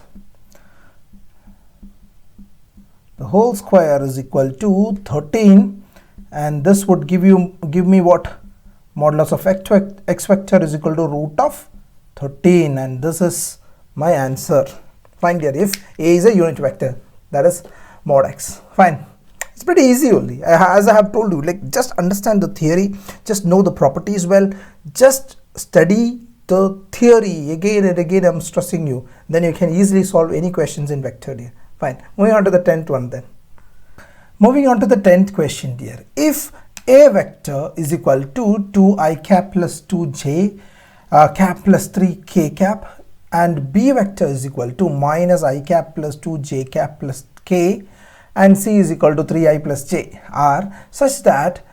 the whole square is equal to 13, and this would give me what? Modulus of x vector is equal to root of 13, and this is my answer. Fine dear, if a is a unit vector, that is mod x. Fine, it's pretty easy only. As I have told you, like, just understand the theory, just know the properties well, just study the theory again and again. I'm stressing you, then you can easily solve any questions in vector dear. Fine, moving on to the 10th one then. Moving on to the 10th question dear. If a vector is equal to 2i cap plus 2j cap plus 3k cap, and b vector is equal to minus i cap plus 2j cap plus k, and c is equal to 3i plus j, are such that,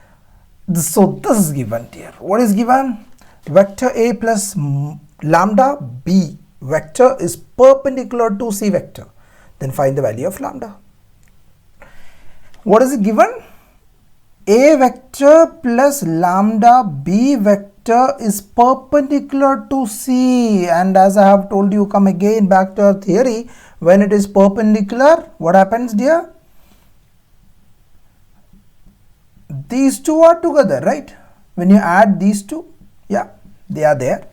so this is given here. What is given? Vector a plus lambda b vector is perpendicular to c vector. Then find the value of lambda. What is it given? A vector plus lambda b vector is perpendicular to c, and as I have told you, come again back to our theory, when it is perpendicular, what happens dear? These two are together, right? When you add these two, yeah, they are there.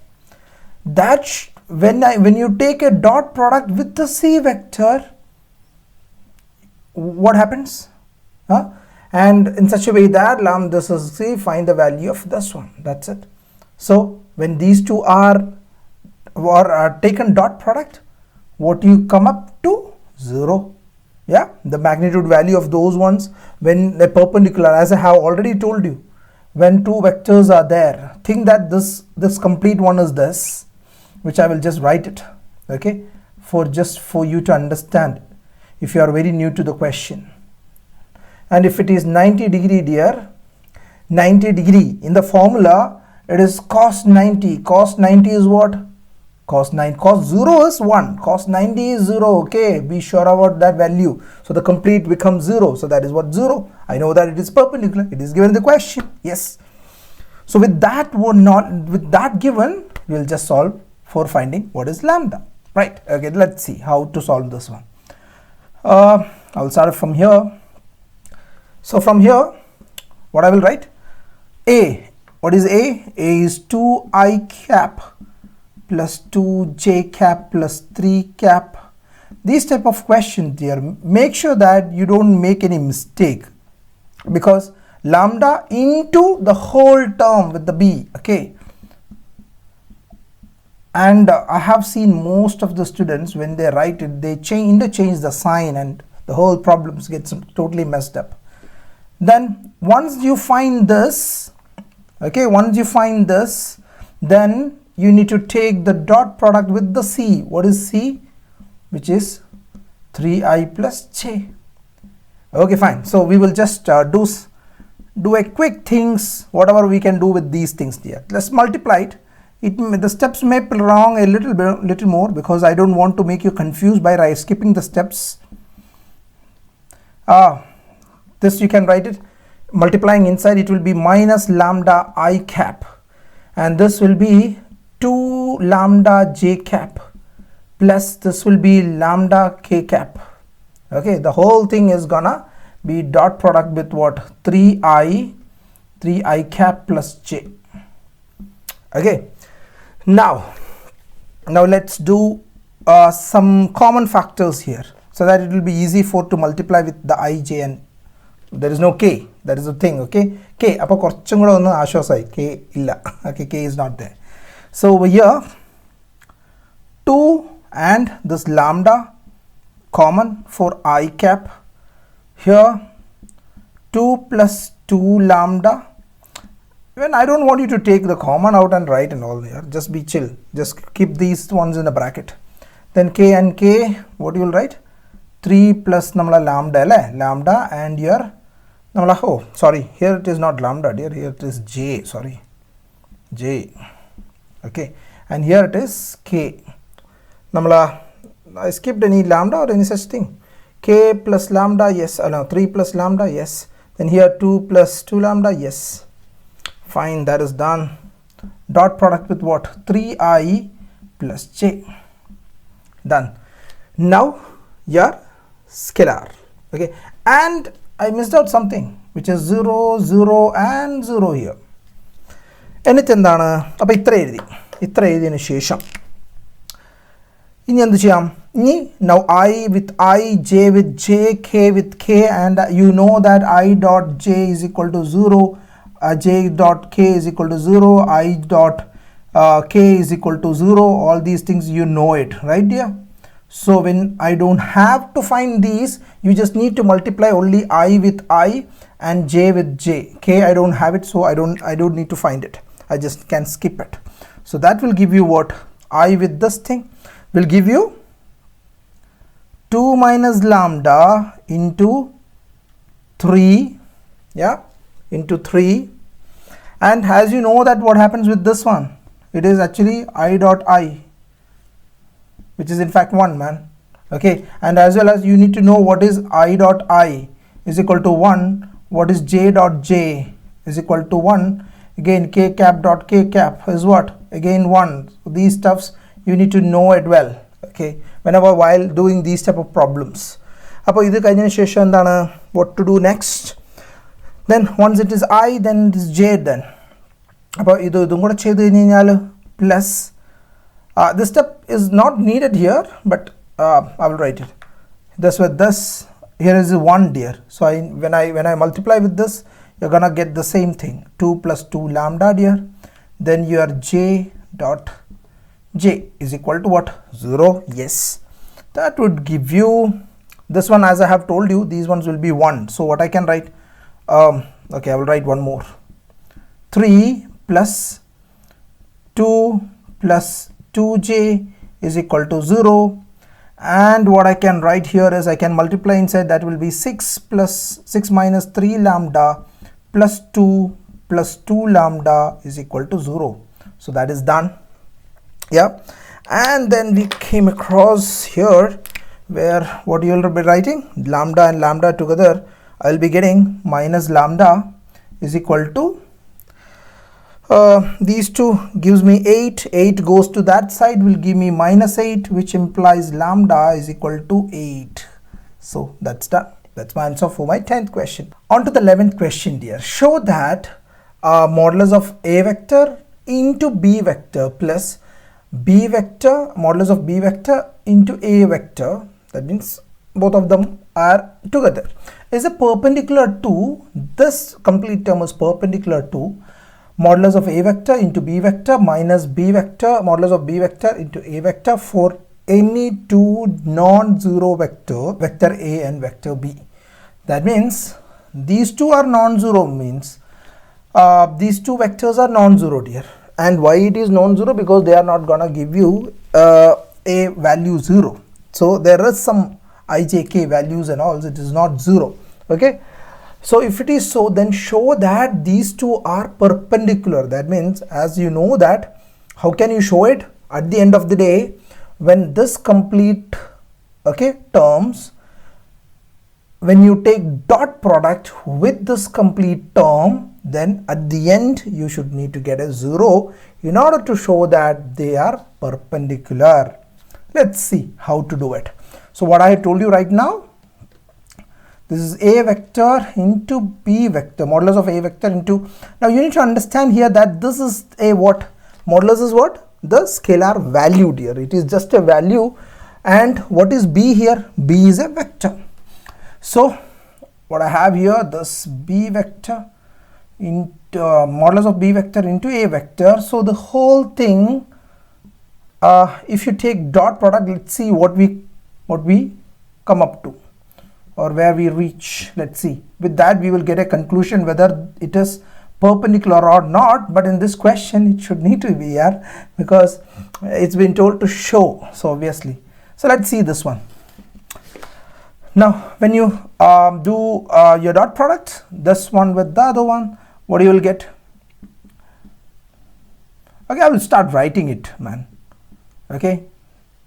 That when you take a dot product with the c vector, what happens? And in such a way that this is c, find the value of this one. That's it. So when these two are taken dot product, what you come up to? 0. Yeah, the magnitude value of those ones when they're perpendicular, as I have already told you, when two vectors are there, think that this complete one is this, which I will just write it, okay, for you to understand if you are very new to the question. And if it is 90 degree dear, 90 degree in the formula, it is cos 90. Cos 90 is what? Cos 0 is 1, cos 90 is 0. Okay, be sure about that value. So the complete becomes 0. So that is what 0. I know that it is perpendicular. It is given in the question. Yes. So with that given, we will just solve for finding what is lambda. Right. Okay, let's see how to solve this one. I'll start from here. So from here, what I will write? A. What is A? A is 2i cap plus 2j cap plus 3 cap. These type of questions here, make sure that you don't make any mistake, because lambda into the whole term with the b. Okay, and I have seen most of the students, when they write it, they interchange the sign and the whole problems gets totally messed up. Then once you find this, okay, then you need to take the dot product with the c. What is c? Which is 3i plus j. Okay, fine. So we will just do a quick things, whatever we can do with these things here. Let's multiply it. The steps may be wrong a little more, because I don't want to make you confused by skipping the steps. This you can write it, multiplying inside it will be minus lambda I cap, and this will be 2 lambda j cap plus this will be lambda k cap. Okay, the whole thing is gonna be dot product with what? 3i cap plus j. Okay, now let's do some common factors here, so that it will be easy to multiply with the I, j, and there is no k. That is the thing. Okay, k appo korchum kuda onnu ashwasai, k illa. Okay, k is not there. So over here 2 and this lambda common for I cap. Here 2 plus 2 lambda. Even I don't want you to take the common out and write and all here. Just be chill. Just keep these ones in a bracket. Then k and k, what you will write? 3 plus lambda and here oh sorry, here it is not lambda dear, here it is j, sorry, j. Okay, and here it is k. I skipped any lambda or any such thing. K plus lambda, yes. No, 3 plus lambda, yes. Then here 2 plus 2 lambda, yes. Fine, that is done. Dot product with what? 3i plus j. Done. Now your scalar. Okay, and I missed out something, which is 0, 0 and 0 here. Anything dana? Itra edhiyinu shesham. Now I with I, j with j, k with k, and you know that I dot j is equal to 0, j dot k is equal to 0, I dot k is equal to 0. All these things you know it, right dear? So when I don't have to find these, you just need to multiply only I with I and j with j. K I don't have it, so I don't need to find it. I just can skip it. So that will give you what? I with this thing will give you 2 minus lambda into 3, yeah, into 3. And as you know that what happens with this one, it is actually I dot I, which is in fact 1, man. Okay, and as well as you need to know what is I dot I is equal to 1, what is j dot j is equal to 1, again k cap dot k cap is what? Again 1. So these stuffs you need to know it well. Okay, whenever while doing these type of problems. What to do next? Then once it is I, then it is j. Then plus this step is not needed here, but I will write it this with this. Here is 1 dear. So when I multiply with this, you're gonna get the same thing, 2 plus 2 lambda dear. Then your j dot j is equal to what? 0. Yes, that would give you this one. As I have told you, these ones will be 1. So what I can write, okay, I will write one more. 3 plus 2 plus 2j is equal to 0. And what I can write here is I can multiply inside, that will be 6 plus 6 minus 3 lambda plus 2 plus 2 lambda is equal to 0. So that is done. Yeah, And then we came across here where what you will be writing, lambda and lambda together, I will be getting minus lambda is equal to these two gives me 8. 8 goes to that side will give me minus 8, which implies lambda is equal to 8. So that's done. That's my answer for my 10th question. On to the 11th question, dear. Show that modulus of a vector into b vector plus b vector modulus of b vector into a vector, that means both of them are together, is a perpendicular to, this complete term is perpendicular to modulus of a vector into b vector minus b vector modulus of b vector into a vector for any two non-zero vector a and vector b. That means these two are non-zero, means these two vectors are non-zero, dear. And why it is non-zero? Because they are not gonna give you a value 0. So there is some ijk values and all, it is not 0. Okay, so if it is so, then show that these two are perpendicular. That means, as you know that, how can you show it? At the end of the day, when this complete terms, when you take dot product with this complete term, then at the end you should need to get a 0 in order to show that they are perpendicular. Let's see how to do it. So what I told you right now, this is a vector into b vector, modulus of a vector into, now you need to understand here that this is a what? Modulus is what? The scalar value, dear. It is just a value. And what is b here? B is a vector. So what I have here, this b vector into modulus of b vector into a vector. So the whole thing, if you take dot product, let's see what we come up to, or where we reach. Let's see. With that we will get a conclusion whether it is perpendicular or not. But in this question it should need to be here because it's been told to show. So obviously, so let's see this one. Now when you do your dot product, this one with the other one, what you will get? Okay, I will start writing it, man. Okay,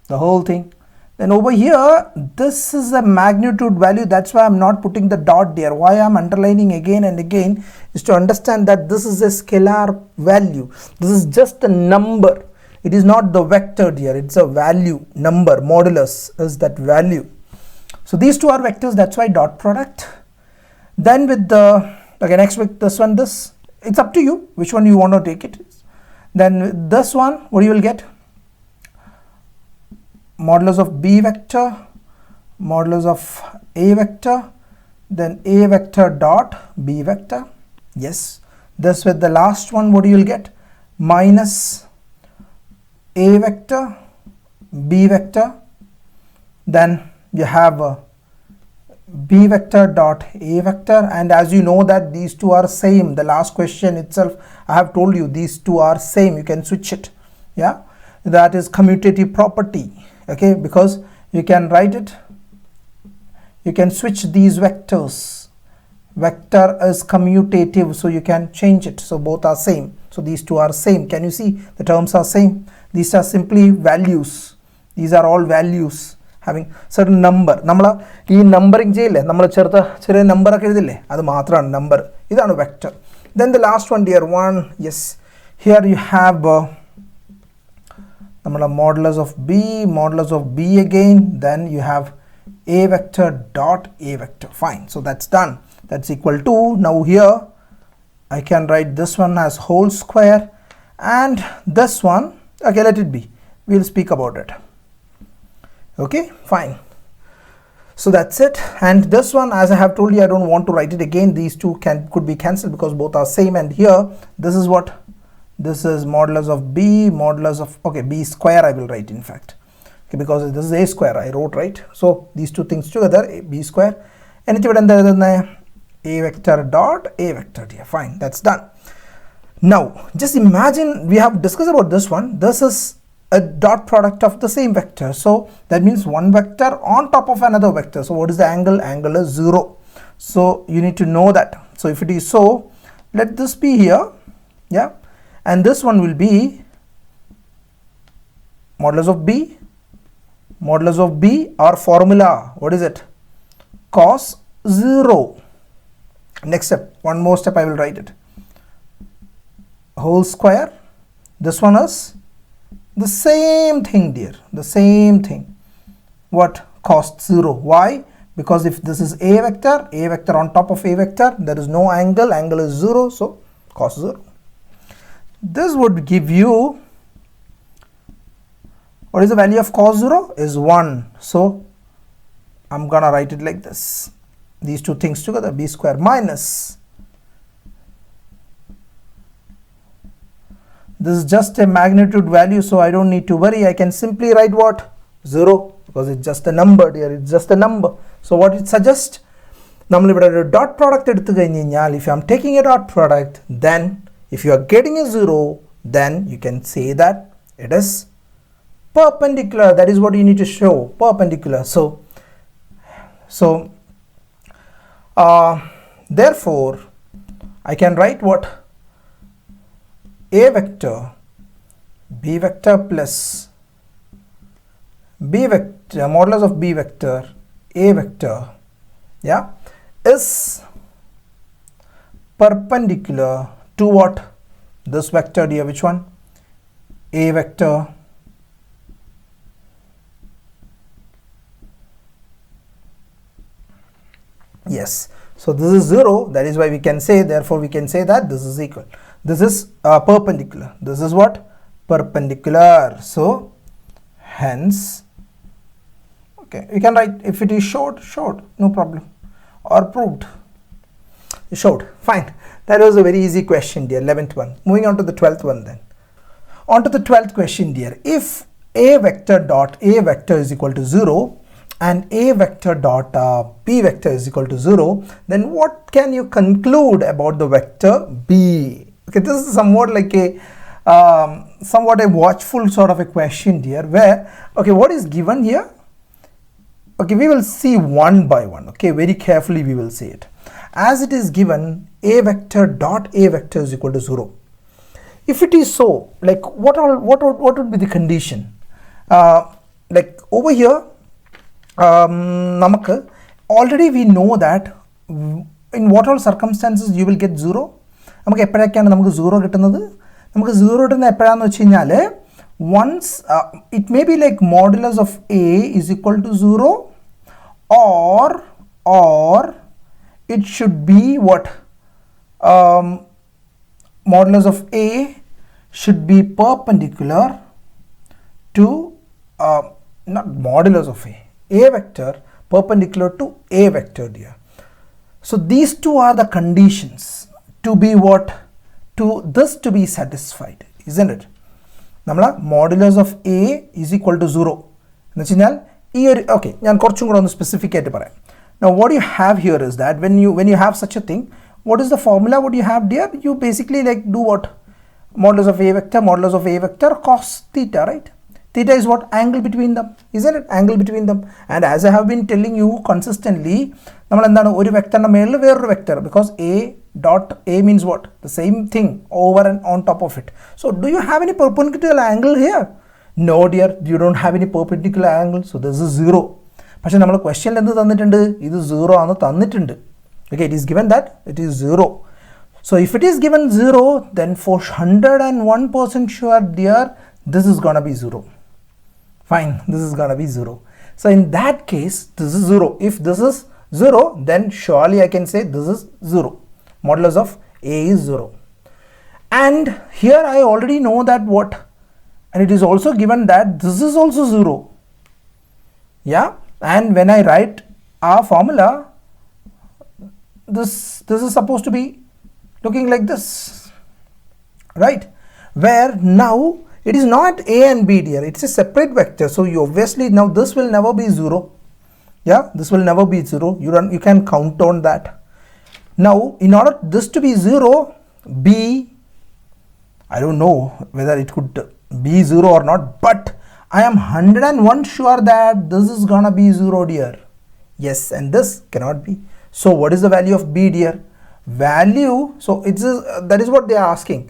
the whole thing. Then over here, this is a magnitude value. That's why I'm not putting the dot there. Why I'm underlining again and again is to understand that this is a scalar value. This is just a number. It is not the vector here. It's a value, number, modulus is that value. So these two are vectors. That's why dot product. Then with the, okay, next with this one, this, it's up to you which one you want to take it. Then with this one, what you will get? Modulus of b vector, modulus of a vector, then a vector dot b vector. Yes, this with the last one, what you will get? Minus a vector, b vector, then you have b vector dot a vector. And as you know that these two are same, the last question itself I have told you these two are same, you can switch it. Yeah, that is commutative property. Okay, because you can write it, you can switch these vectors. Vector is commutative, so you can change it. So both are same. So these two are same. Can you see the terms are same? These are simply values. These are all values having certain number. Namala ee numbering cheyille, nammal chertha cheriya number okke ezhudille, adu maatrana number. Idanu vector. Then the last one, dear one, yes, here you have modulus of b again, then you have a vector dot a vector. Fine, so that's done. That's equal to, now here I can write this one as whole square and this one, okay, let it be, we'll speak about it. Okay, fine. So that's it. And this one, as I have told you, I don't want to write it again. These two could be cancelled because both are same. And here this is what, this is modulus of b, modulus of, okay, b square I will write in fact, okay, because this is a square I wrote, right? So these two things together, b square, anything other than a vector dot a vector here. Fine, that's done. Now just imagine we have discussed about this one. This is a dot product of the same vector, so that means one vector on top of another vector. So what is the angle? Angle is 0. So you need to know that. So if it is so, let this be here, yeah, and this one will be modulus of B, modulus of B, our formula, what is it? Cos 0. Next step, one more step I will write it. Whole square. This one is the same thing, dear, the same thing. What? Cos 0. Why? Because if this is a vector on top of a vector, there is no angle, angle is 0, so cos 0. This would give you, what is the value of cos 0? Is 1. So I'm gonna write it like this. These two things together, b square minus, this is just a magnitude value, so I don't need to worry. I can simply write what? 0, because it's just a number here, it's just a number. So what it suggests, dot product, if I'm taking a dot product, then if you are getting a 0, then you can say that it is perpendicular. That is what you need to show, perpendicular. Therefore I can write what? A vector, b vector plus b vector, modulus of b vector, a vector, yeah, is perpendicular to what? This vector here, which one? A vector yes. So this is 0, that is why we can say, therefore we can say that this is equal. This is perpendicular. This is what? Perpendicular. So hence, okay, we can write, if it is short, no problem, or proved, showed, fine. That was a very easy question, dear, 11th one. Moving on to the 12th one then. On to the 12th question, dear. If a vector dot a vector is equal to 0 and a vector dot b vector is equal to 0, then what can you conclude about the vector b? Okay, this is somewhat like a somewhat a watchful sort of a question here, where, okay, what is given here? Okay, we will see one by one. Okay, very carefully we will see it. As it is given, a vector dot a vector is equal to 0. If it is so, like what would be the condition? Like over here, already we know that in what all circumstances you will get 0. നമുക്ക് എപ്പോഴൊക്കെയാണ് നമുക്ക് 0 കിട്ടുന്നത്? നമുക്ക് 0 കിട്ടുന്ന എപ്പോഴാന്ന് വെച്ച് കഴിഞ്ഞാൽ once it may be like modulus of a is equal to 0, or it should be what? Modulus of a should be perpendicular to not modulus of a vector perpendicular to a vector, dear. So these two are the conditions to be what? To this to be satisfied, isn't it? Namala modulus of a is equal to 0. Okay, specific. Now what you have here is that when you have such a thing, what is the formula? What you have, dear? You basically like do what? Modulus of a vector cos theta, right? Theta is what? Angle between them, isn't it? Angle between them. And as I have been telling you consistently, vector, because a dot a means what? The same thing over and on top of it. So do you have any perpendicular angle here? No, dear, you don't have any perpendicular angle, so this is 0. But the question is 0. Okay, it is given that it is 0. So if it is given 0, then for 101% sure, dear, this is gonna be 0. Fine, this is gonna be 0. So in that case, this is 0. If this is 0, then surely I can say this is 0. Modulus of a is 0. And here I already know that what? And it is also given that this is also 0. Yeah, and when I write our formula, this is supposed to be looking like this, right? Where now it is not a and b, dear, it's a separate vector, so you obviously now this will never be 0. Yeah, this will never be 0. You can count on that. Now in order this to be 0, b, I don't know whether it could be 0 or not, but I am 101 sure that this is gonna be 0, dear. Yes, and this cannot be. So what is the value of b, dear? Value, so it's that is what they are asking.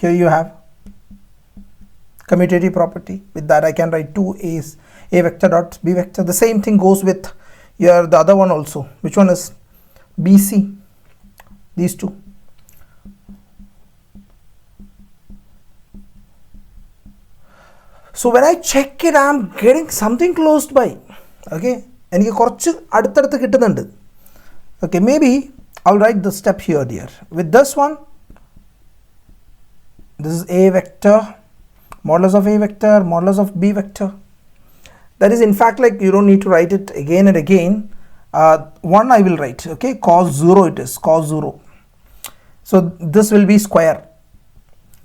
here you have commutative property. With that I can write 2 a vector dot b vector. The same thing goes with your the other one also. Which one is BC? These two. So when I check it, I am getting something close by. Okay, okay, maybe I'll write the step here, dear. With this one, this is a vector, modulus of a vector, modulus of b vector. That is in fact like you don't need to write it again and again. One I will write, okay, cos 0 it is, cos 0. So this will be square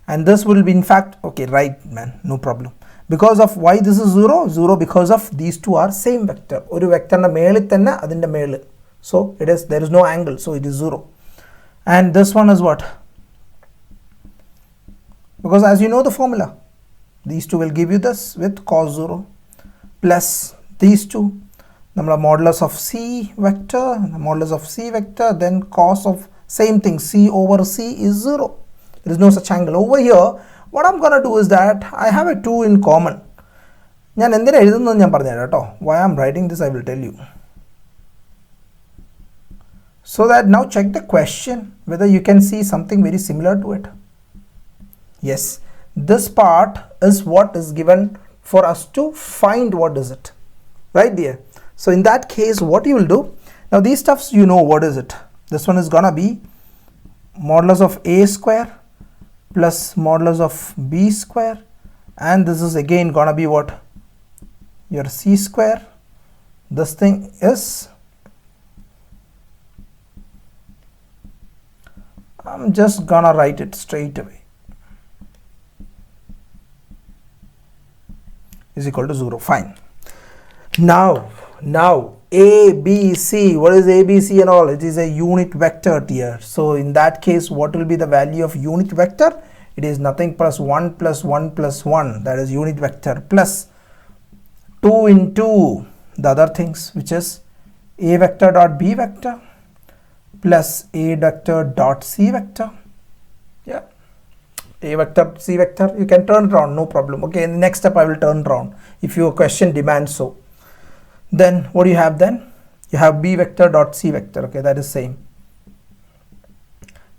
and this will be in fact, okay, right man, no problem. Because of why this is 0? 0 because of these two are same vector. Oru vector na mele thanna adinte mele. So it is, there is no angle, so it is 0. And this one is what? Because as you know the formula, these two will give you this with cos 0 plus these two, namla modulus of c vector, modulus of c vector, then cos of same thing, c over c is 0. There is no such angle. Over here, what I'm gonna do is that I have a 2 in common. Why I'm writing this I will tell you. So that now check the question whether you can see something very similar to it. Yes, this part is what is given for us to find what is it, right dear? So in that case what you will do, now these stuffs you know what is it. This one is gonna be modulus of a square plus modulus of b square, and this is again gonna be what? Your c square. This thing is, I'm just gonna write it straight away, is equal to 0. Fine. Now a b c, what is a b c and all? It is a unit vector here. So in that case what will be the value of unit vector? It is nothing plus 1 plus 1 plus 1, that is unit vector, plus 2 into the other things, which is a vector dot b vector plus a vector dot c vector. Yeah, a vector c vector, you can turn it around, no problem. Okay, in the next step I will turn it around if your question demands so. Then what do you have then? You have b vector dot c vector. Okay, that is same,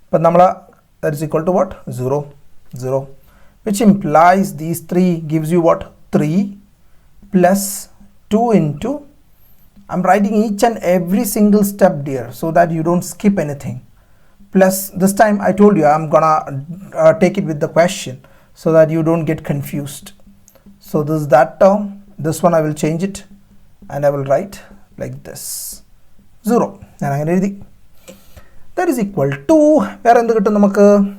but namala that is equal to what? 0 0, which implies these 3 gives you what? 3 plus 2 into, I'm writing each and every single step dear so that you don't skip anything, plus this time I told you I'm gonna take it with the question so that you don't get confused. So this is that term, this one I will change it and I will write like this, 0, and that is equal to, where endu kittum namakku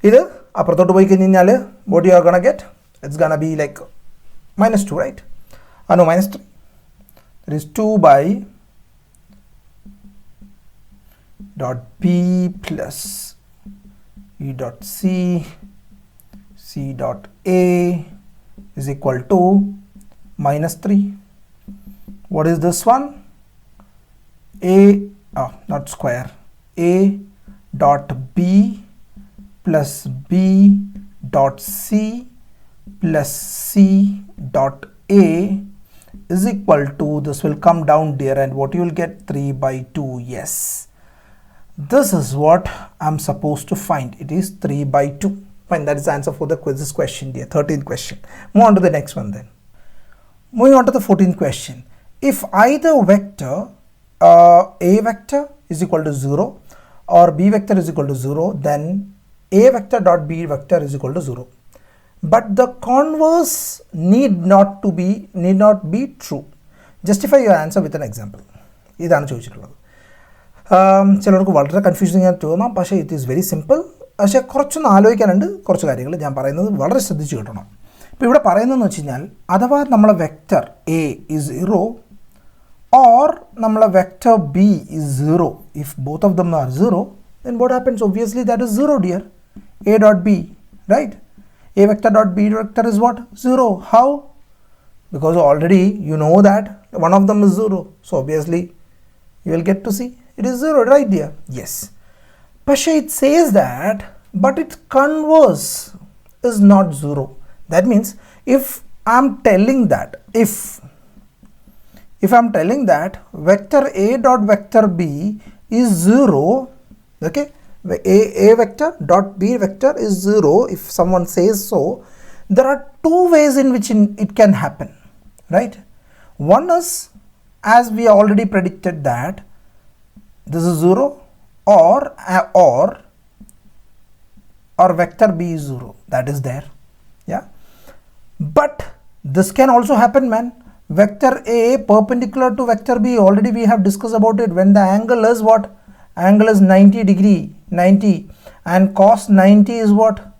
idu appurathotu poi kinjal what you are gonna get? It's gonna be like minus 2, right? No, minus 3. That is 2 by dot b plus e dot c, c dot a is equal to minus 3. What is this one? A, not square, a dot b plus b dot c plus c dot a is equal to, this will come down there and what you will get? 3 by 2. Yes, this is what I'm supposed to find. It is 3 by 2. Fine, that is the answer for the quizzes question there, 13th question. Move on to the next one then. Moving on to the 14th question. If either vector a vector is equal to 0 or b vector is equal to 0, then a vector dot b vector is equal to 0. But the converse need not be true. Justify your answer with an example. ഇതാണ് ചോദിച്ചിട്ടുള്ളത്. ചിലർക്ക് വളരെ confusing ആയിട്ട് തോന്നാം, പക്ഷേ it is very simple. പക്ഷേ കുറച്ചൊന്ന് ആലോചിക്കാനുണ്ട്, കുറച്ച് കാര്യങ്ങൾ ഞാൻ പറയുന്നത് വളരെ ശ്രദ്ധിച്ച് കേട്ടണം. ഇപ്പോൾ ഇവിടെ പറയുന്നതെന്ന് വെച്ച് കഴിഞ്ഞാൽ, അഥവാ നമ്മളെ vector A is 0 or namala vector b is 0, if both of them are 0, then what happens? Obviously that is 0 dear, a dot b, right? A vector dot b vector is what? 0. How? Because already you know that one of them is 0, so obviously you will get to see it is 0, right dear? Yes. Pasha, it says that but its converse is not 0. That means if I'm telling that, if I'm telling that vector A dot vector B is 0, okay, A vector dot B vector is 0, if someone says so, there are two ways in which it can happen, right? One is, as we already predicted, that this is 0, or vector B is 0, that is there, yeah. But this can also happen, man. Vector A perpendicular to vector B, already we have discussed about it, when the angle is what? Angle is 90, and cos 90 is what?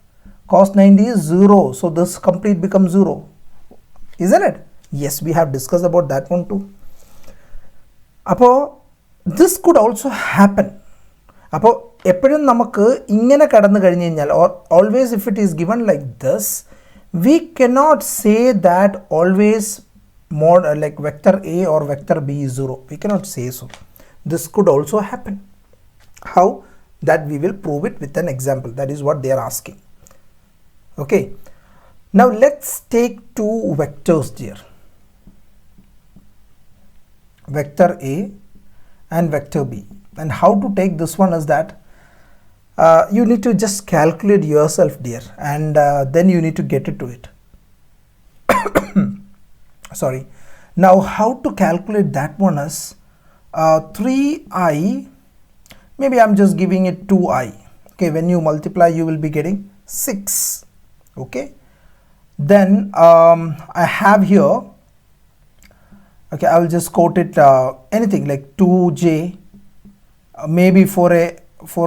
Cos 90 is 0, so this complete becomes 0, isn't it? Yes, we have discussed about that one too. Appo this could also happen. Appo eppozhum namakku ingane kadannu kazhinjal, or always if it is given like this, we cannot say that always like vector A or vector B is 0. We cannot say so. This could also happen. How? That we will prove it with an example. That is what they are asking. Okay. Now let's take two vectors here. Vector A and vector B. And how to take this one is that you need to just calculate yourself, dear, and then you need to get it to it. Sorry. Now how to calculate that one is 3i, maybe I'm just giving it 2i. Okay, when you multiply you will be getting 6. Okay, then I have here, okay, I will just quote it anything like 2j, maybe for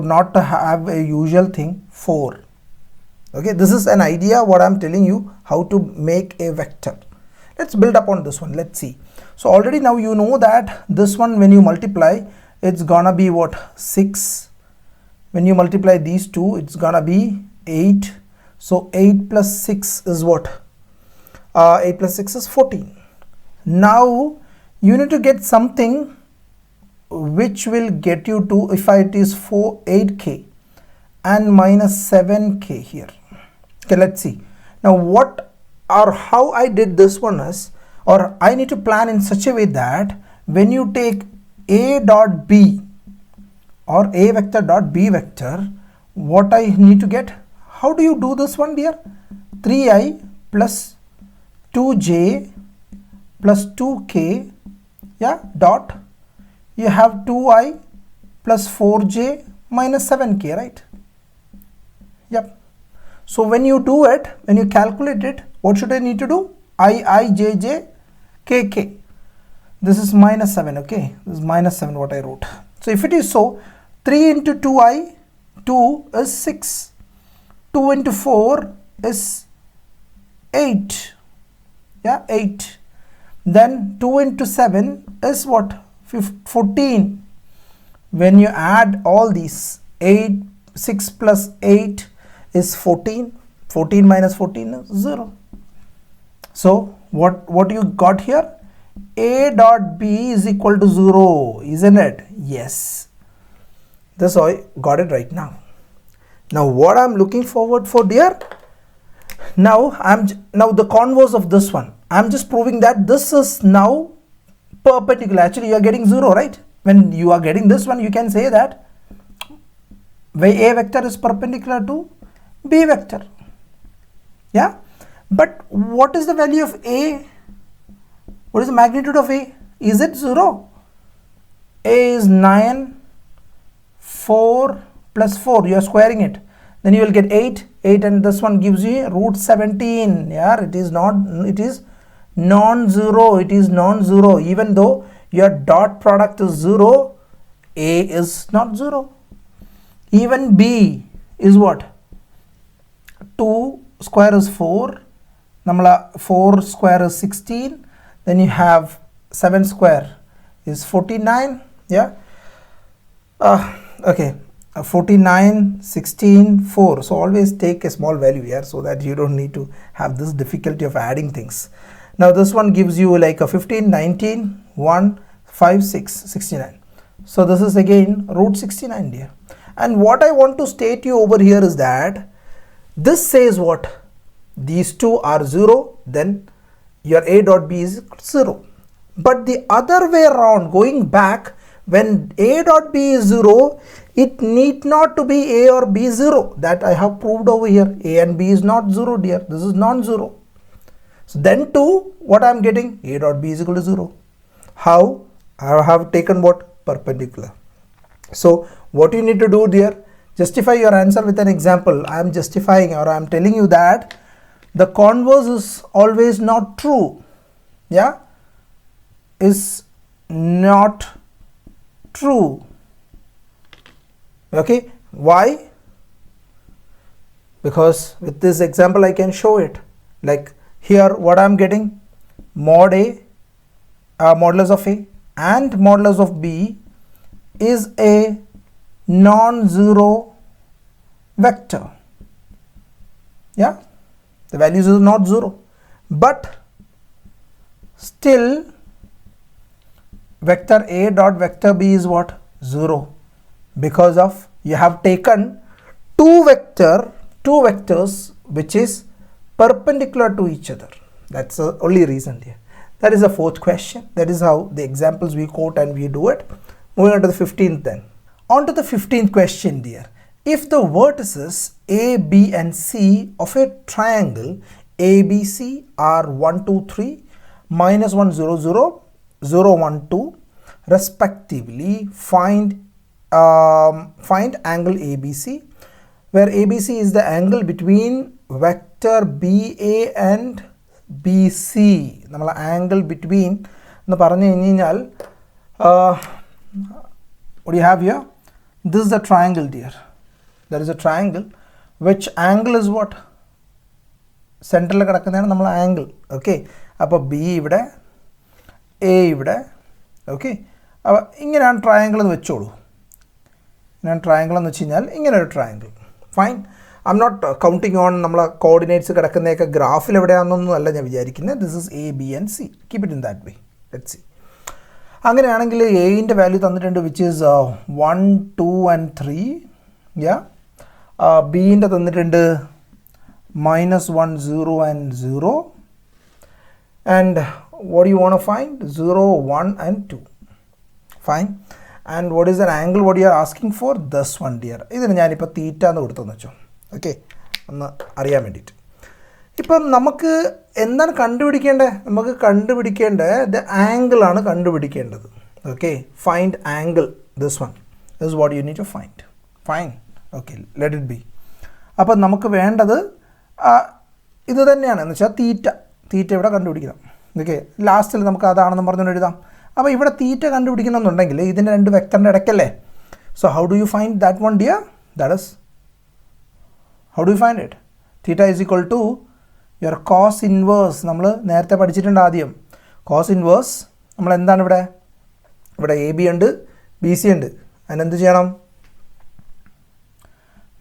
not to have a usual thing, 4. Okay, this is an idea what I'm telling you, how to make a vector. Let's build upon this one. Let's see. So already now you know that this one, when you multiply, it's gonna be what? 6. When you multiply these two, it's gonna be 8. So 8 plus 6 is what? 8 plus 6 is 14. Now you need to get something which will get you to, if it is 8k and minus 7k here. Okay, let's see. Now what or how I did this one is, or I need to plan in such a way that when you take A dot B or A vector dot B vector, what I need to get? How do you do this one, dear? 3i plus 2j plus 2k, yeah, dot, you have 2i plus 4j minus 7k, right? Yep. So when you do it, when you calculate it, what should I need to do? I, j, j, k, k. This is minus 7, okay? This is minus 7 what I wrote. So if it is so, 3 into 2i, 2 is 6. 2 into 4 is 8. Yeah, 8. Then 2 into 7 is what? 14. When you add all these, 8, 6 plus 8 is 14. 14 minus 14 is 0. So what you got here? A dot B is equal to 0, isn't it? Yes. This I got it right now. Now what I'm looking forward for, dear? Now the converse of this one. I'm just proving that this is now perpendicular. Actually you are getting 0, right? When you are getting this one, you can say that A vector is perpendicular to B vector. Yeah, but what is the value of A? What is the magnitude of A? Is it 0? A is 9, 4 plus 4, you are squaring it, then you will get 8, and this one gives you root 17. Yeah, it is non-zero, it is non-zero. Even though your dot product is 0, A is not 0. Even B is what? 2 square is 4, 4 square is 16, then you have 7 square is 49. Yeah, okay, 49, 16, 4. So always take a small value here so that you don't need to have this difficulty of adding things. Now this one gives you like a 15, 19, 1, 5, 6, 69. So this is again root 69, dear. And what I want to state you over here is that this says what? These two are 0, then your A dot B is 0. But the other way around, going back, when A dot B is 0, it need not to be A or B 0. That I have proved over here. A and B is not 0, dear. This is non-zero. So then too, what I am getting? A dot B is equal to 0. How? I have taken what? Perpendicular. So what you need to do, dear? Justify your answer with an example. I am justifying, or I am telling you that the converse is always not true. Yeah? Is not true. Okay? Why? Because with this example I can show it. Like here, what I am getting? Mod A, modulus of A and modulus of B is a non-zero vector. Yeah, the values is not 0, but still vector A dot vector B is what? 0, because of you have taken two vectors which is perpendicular to each other. That's the only reason here. That is the fourth question. That is how the examples we quote and we do it. Moving on to the 15th then. On to the 15th question, dear. If the vertices A, B and C of a triangle ABC are 1, 2, 3, minus 1, 0, 0, 0, 1, 2 respectively, find angle ABC, where ABC is the angle between vector BA and BC. നമ്മൾ angle between എന്ന് പറഞ്ഞു കഴിഞ്ഞാൽ what do you have here? This is the triangle, dear. There is a triangle. Which angle is what? Central കിടക്കുന്നതാണ് നമ്മൾ angle. Okay. അപ്പോൾ B ഇവിടെ, A ഇവിടെ. Okay. അപ്പോൾ ഇങ്ങനെയാണ് ട്രയാങ്കിൾ എന്ന് വെച്ചോളൂ. ഇങ്ങനെയാണ് ട്രയാങ്കിൾ എന്ന് വെച്ച് കഴിഞ്ഞാൽ ഇങ്ങനെ ഒരു triangle. Fine. I'm not counting on നമ്മളെ കോർഡിനേറ്റ്സ് കിടക്കുന്നതൊക്കെ ഗ്രാഫിൽ എവിടെയാണെന്നൊന്നും അല്ല ഞാൻ വിചാരിക്കുന്നത്. This is A, B and C. Keep it in that way. Let's see. അങ്ങനെയാണെങ്കിൽ എയിൻ്റെ വാല്യൂ തന്നിട്ടുണ്ട് വിച്ച് ഈസ് 1, 2 and 3. യാ. ബീൻ്റെ തന്നിട്ടുണ്ട് -1, 0 and 0. And what do you want to find? 0, 1 and 2. Fine. And what is the angle what you are asking for? This one, dear. ഇതിന് ഞാനിപ്പോൾ തീറ്റ എന്ന് കൊടുത്തെന്ന് വെച്ചോ. ഓക്കെ, ഒന്ന് അറിയാൻ വേണ്ടിയിട്ട്. ഇപ്പം നമുക്ക് എന്താണ് കണ്ടുപിടിക്കേണ്ടത്? നമുക്ക് കണ്ടുപിടിക്കേണ്ടത് ആംഗിൾ ആണ് കണ്ടുപിടിക്കേണ്ടത്. Okay, find angle. This one this what you need to find. Fine. Okay, let it be. അപ്പം നമുക്ക് വേണ്ടത് ഇത് തന്നെയാണ്, എന്ന് വെച്ചാൽ തീറ്റ ഇവിടെ കണ്ടുപിടിക്കണം. ഓക്കെ, ലാസ്റ്റിൽ നമുക്ക് അതാണെന്ന് പറഞ്ഞുകൊണ്ട് എഴുതാം. അപ്പോൾ ഇവിടെ തീറ്റ കണ്ടുപിടിക്കണം എന്നുണ്ടെങ്കിൽ ഇതിൻ്റെ രണ്ട് വെക്ടറിൻ്റെ ഇടയ്ക്കല്ലേ. So how do you find that one, dear? That is how do you find it? Theta is equal to your cos inverse. നമ്മൾ നേരത്തെ പഠിച്ചിട്ടുണ്ട് ആദ്യം. കോസ് ഇൻവേഴ്സ് നമ്മൾ എന്താണ് ഇവിടെ എ ബി ഉണ്ട്, ബി സി ഉണ്ട്. അതിനെന്ത് ചെയ്യണം?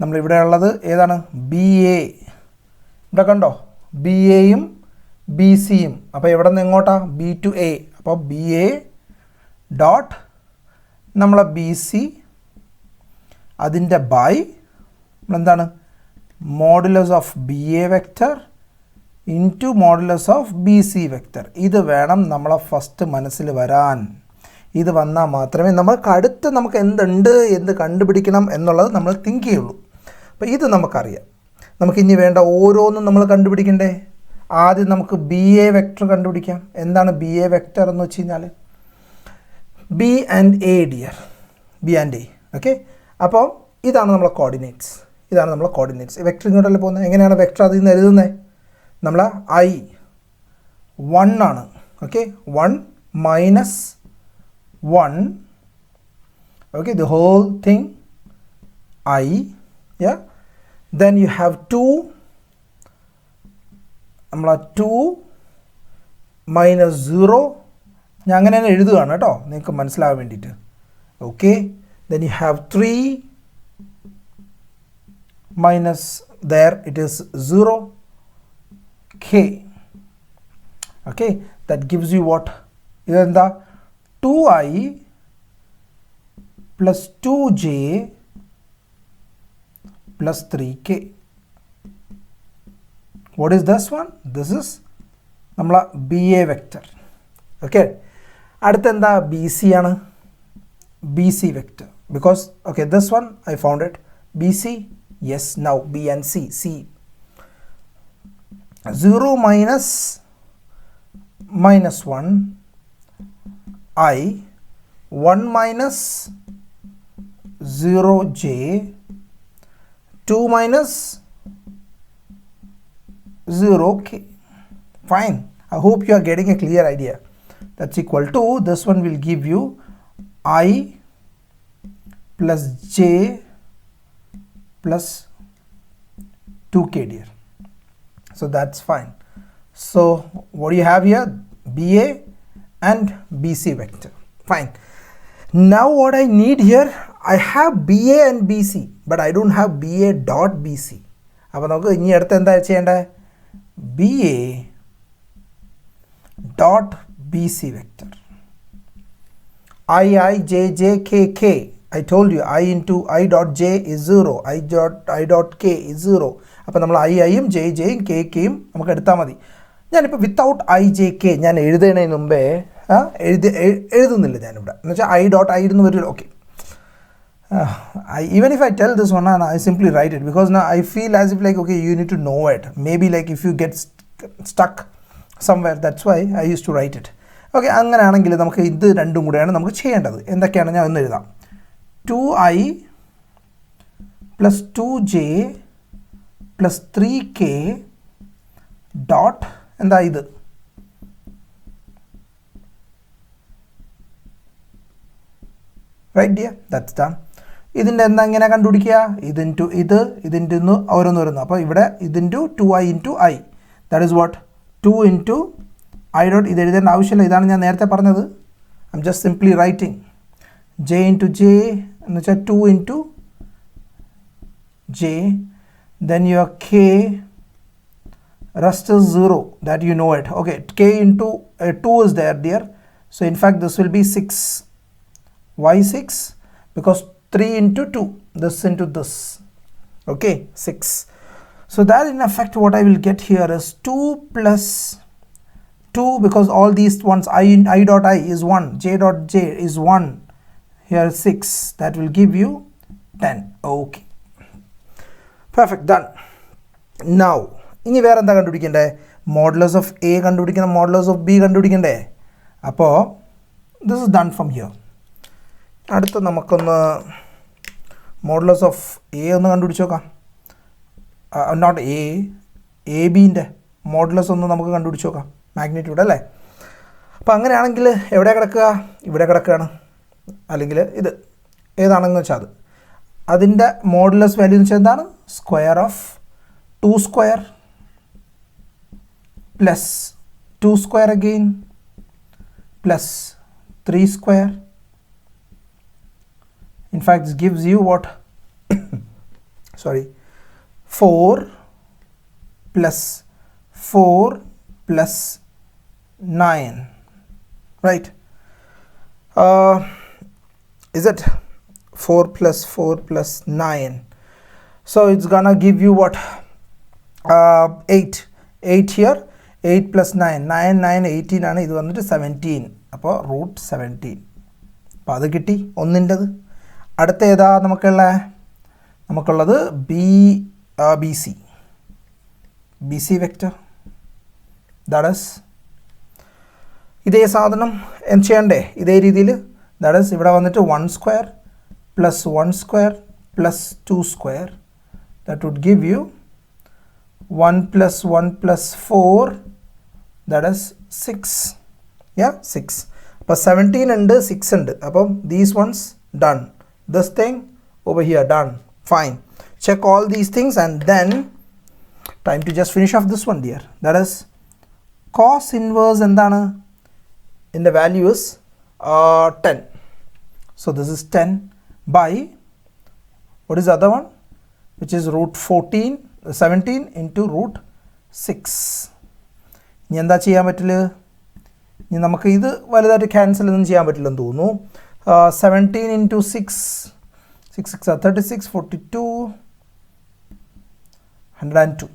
നമ്മളിവിടെ ഉള്ളത് ഏതാണ്? B A. ഇവിടെ കണ്ടോ, ബി എയും ബി സിയും. അപ്പോൾ എവിടെ നിന്ന് എങ്ങോട്ടാ? B to A. അപ്പോൾ ബി എ ഡോട്ട് നമ്മളെ ബി സി അതിൻ്റെ ബൈ നമ്മളെന്താണ്? Modulus of B A vector into modulus of B C vector. ഇത് വേണം നമ്മളെ ഫസ്റ്റ് മനസ്സിൽ വരാൻ. ഇത് വന്നാൽ മാത്രമേ അടുത്ത് നമുക്ക് എന്തുണ്ട്, എന്ത് കണ്ടുപിടിക്കണം എന്നുള്ളത് നമ്മൾ തിങ്ക് ചെയ്യുള്ളൂ. അപ്പോൾ ഇത് നമുക്കറിയാം. നമുക്കിനി വേണ്ട ഓരോന്നും നമ്മൾ കണ്ടുപിടിക്കണ്ടേ? ആദ്യം നമുക്ക് ബി എ വെക്റ്റർ കണ്ടുപിടിക്കാം. എന്താണ് ബി എ വെക്റ്റർ എന്ന് വെച്ച് കഴിഞ്ഞാൽ? B and A, dear. B and A. Okay, അപ്പോൾ ഇതാണ് നമ്മളെ കോർഡിനേറ്റ്സ്. ഇതാണ് നമ്മളെ കോർഡിനേറ്റ്സ്. വെക്റ്റർ ഇങ്ങോട്ടല്ലേ പോകുന്നത്. എങ്ങനെയാണ് വെക്റ്റർ അതിൽ നിന്ന് എഴുതുന്നത്? നമ്മൾ I 1 ആണ്. Okay, 1 minus 1. Okay, the whole thing I. Yeah, then you have 2. നമ്മൾ 2 minus 0. ഞാൻ അങ്ങനെ തന്നെ എഴുതുകയാണ് കേട്ടോ, നിങ്ങൾക്ക് മനസ്സിലാകാൻ വേണ്ടിയിട്ട്. Okay, then you have 3 minus there it is 0. K. Okay, that gives you what? ഇതെന്താ? 2i plus 2j plus 3k. What is this one? This is namla BA vector. Okay. Adutha endha BC aanu. BC vector. Because okay, this one I found it. BC, yes, now B and C. C 0 minus 1 I 1 minus 0 j 2 minus 0 k. Fine. I hope you are getting a clear idea. That's equal to, this one will give you I plus j plus 2k dear. So that's fine. So what do you have here? BA and BC vector. Fine. Now what I need here, I have BA and BC, but I don't have BA dot BC. അപ്പോൾ നമുക്ക് ഇനി അടുത്ത് എന്താ ചെയ്യേണ്ടത്? BA dot BC vector. I j j k k. I told you I into I dot j is 0. I dot k is 0. അപ്പോൾ നമ്മൾ I യും j യും k യും നമുക്ക് എടുത്താൽ മതി. ഞാനിപ്പോൾ വിത്തൗട്ട് I j k ഞാൻ എഴുതുന്നതിന് മുമ്പേ എഴുതുന്നില്ല ഞാനിവിടെ എന്ന് വെച്ചാൽ I dot I എന്ന് വരില്ല. Okay, even if I tell this one, I simply write it because now I feel as if like okay, you need to know it. Maybe like if you get stuck somewhere, that's why I used to write it. Okay, അങ്ങനെയാണെങ്കിൽ നമുക്ക് ഇത് രണ്ടും കൂടെയാണ് നമുക്ക് ചെയ്യേണ്ടത്. എന്തൊക്കെയാണ് ഞാൻ ഒന്ന് എഴുതാം. 2i plus 2j plus 3k dot എന്താ ഇത്? Right dear, that's done. ഇതിൻ്റെ എന്താ എങ്ങനെ കണ്ടുപിടിക്കുക? ഇത് ഇൻറ്റു ഇതിൻ്റെ ഓരോന്ന് വരുന്നു. അപ്പോൾ ഇവിടെ ഇത് into 2i into I. That is what 2 into I dot. ഇത് എഴുതേണ്ട ആവശ്യമില്ല, ഇതാണ് ഞാൻ നേരത്തെ പറഞ്ഞത്. I am just simply writing j into j എന്ന് വെച്ചാൽ 2 into j. Then your k rest is 0, that you know it. Okay, k into 2 is there dear. So in fact this will be 6. Why 6? Because 3 into 2, this into this. Okay, 6. So that in effect what I will get here is 2 plus 2, because all these ones I dot I is 1, j dot j is 1, here 6, that will give you 10. Okay, perfect, done. Now ഇനി വേറെ എന്താ കണ്ടുപിടിക്കണ്ടേ? Modulus of A കണ്ടുപിടിക്കണം, modulus of B കണ്ടുപിടിക്കണ്ടേ? അപ്പോൾ this is done from here. അടുത്ത നമുക്കൊന്ന് modulus of A ഒന്ന് കണ്ടുപിടിച്ച് നോക്കാം. നോട്ട് എ ബീൻ്റെ മോഡുലസ് ഒന്ന് നമുക്ക് കണ്ടുപിടിച്ച് നോക്കാം, മാഗ്നിറ്റ്യൂഡ് അല്ലേ. അപ്പോൾ അങ്ങനെയാണെങ്കിൽ എവിടെ കിടക്കുക? ഇവിടെ കിടക്കുകയാണ്. അല്ലെങ്കിൽ ഇത് ഏതാണെന്ന് വെച്ചാൽ അതിൻ്റെ മോഡുലസ് വാല്യൂ എന്ന് വെച്ചാൽ എന്താണ്? Square of 2 square plus 2 square again plus 3 square. In fact this gives you what? Sorry, 4 plus 4 plus 9, right? Is it 4 plus 4 plus 9? So it's gonna give you what? 8 here, 8 plus 9, 18 ആണ്. ഇത് വന്നിട്ട് 17, അപ്പോൾ root 17. അപ്പോൾ അത് കിട്ടി ഒന്നിൻ്റെത്. അടുത്ത ഏതാ നമുക്കുള്ളത്? B C vector. That is ഇതേ സാധനം ചെയ്യണ്ടേ ഇതേ രീതിയിൽ. ദാറ്റ് ഈസ് ഇവിടെ വന്നിട്ട് 1 square plus 1 square plus 2 square. That would give you 1 plus 1 plus 4, that is 6. Yeah, 6. But 17 and 6 and above these ones done. This thing over here done. Fine. Check all these things and then time to just finish off this one dear. That is cos inverse endana in the value is 10. So this is 10 by what is the other one, which is root 17 into root 6. ഇനി എന്താ ചെയ്യാൻ പറ്റില്ല? ഇനി നമുക്ക് ഇത് വലുതായിട്ട് cancel ഒന്നും ചെയ്യാൻ പറ്റില്ലെന്ന് തോന്നുന്നു. 17 into 6, 6 6 are 36, 42 102.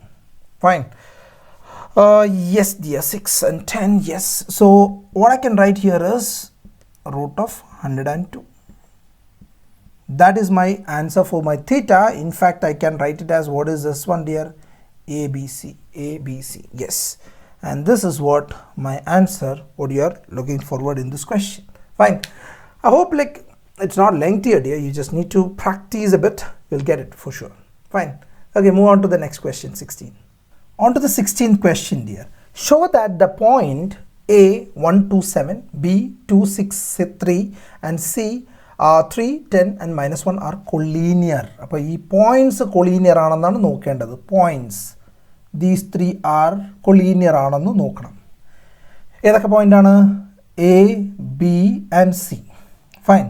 Fine. Yes dear, 6 and 10, yes. So what I can write here is root of 102. That is my answer for my theta. In fact, I can write it as, what is this one dear? ABC, ABC, yes. And this is what my answer, what you are looking forward in this question. Fine. I hope like it's not lengthy dear, you just need to practice a bit, you'll get it for sure. Fine. Okay, move on to the next question, 16. On to the 16th question dear. Show that the point A 1, 2, 7, B 2, 6, 3 and C 3, 10 and -1 are collinear. അപ്പോൾ ഈ points collinear ആണെന്നാണ് നോക്കേണ്ടത്. Points these 3 are collinear ആണെന്ന് നോക്കണം. ഏതൊക്കെ point ആണ്? A, B and C. Fine.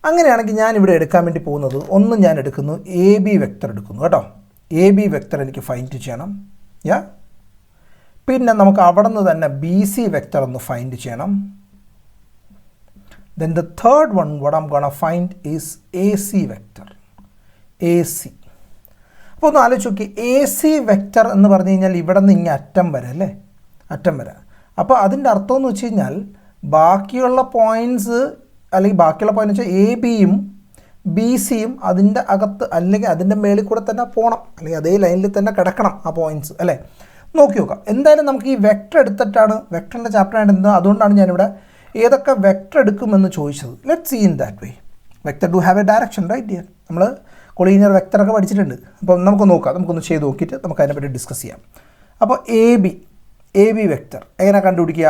അങ്ങനെയാണെങ്കിൽ ഞാൻ ഇവിടെ എടുക്കാൻ വേണ്ടി പോകുന്നത്, ഒന്ന് ഞാൻ എടുക്കുന്നു AB വെക്റ്റർ എടുക്കുന്നു കേട്ടോ. AB വെക്റ്റർ എനിക്ക് ഫൈൻഡ് ചെയ്യണം. യാ. പിന്നെ നമുക്ക് അവിടെ നിന്ന് തന്നെ BC വെക്റ്റർ ഒന്ന് ഫൈൻഡ് ചെയ്യണം. Then the third one, what I'm gonna find is AC vector. AC. അപ്പോൾ ഒന്ന് ആലോചിച്ച് നോക്കി, AC വെക്റ്റർ എന്ന് പറഞ്ഞു കഴിഞ്ഞാൽ ഇവിടെ നിന്ന് ഇങ്ങനെ അറ്റം വരെ അല്ലേ, അറ്റം വരെ. അപ്പോൾ അതിൻ്റെ അർത്ഥം എന്ന് വെച്ച് കഴിഞ്ഞാൽ ബാക്കിയുള്ള പോയിൻറ്റ്സ് അല്ലെങ്കിൽ ബാക്കിയുള്ള പോയിന്റ് വെച്ചാൽ എ ബിയും ബി സിയും അതിൻ്റെ അകത്ത് അല്ലെങ്കിൽ അതിൻ്റെ മേളിൽ കൂടെ തന്നെ പോകണം, അല്ലെങ്കിൽ അതേ ലൈനിൽ തന്നെ കിടക്കണം ആ പോയിൻറ്റ്സ് അല്ലേ. നോക്കി നോക്കാം. എന്തായാലും നമുക്ക് ഈ വെക്റ്റർ എടുത്തിട്ടാണ്, വെക്റ്ററിൻ്റെ ചാപ്റ്റർ ആയിട്ട് എന്താ, അതുകൊണ്ടാണ് ഞാനിവിടെ ഏതൊക്കെ വെക്റ്റർ എടുക്കുമെന്ന് ചോദിച്ചത്. Let see in that way. Vector do have a direction right dear. നമ്മൾ കൊളീനിയർ വെക്റ്ററൊക്കെ പഠിച്ചിട്ടുണ്ട്. അപ്പോൾ നമുക്ക് നോക്കാം, നമുക്കൊന്ന് ചെയ്ത് നോക്കിയിട്ട് നമുക്ക് അതിനെപ്പറ്റി ഡിസ്കസ് ചെയ്യാം. അപ്പോൾ എ ബി വെക്റ്റർ എങ്ങനെ കണ്ടുപിടിക്കുക?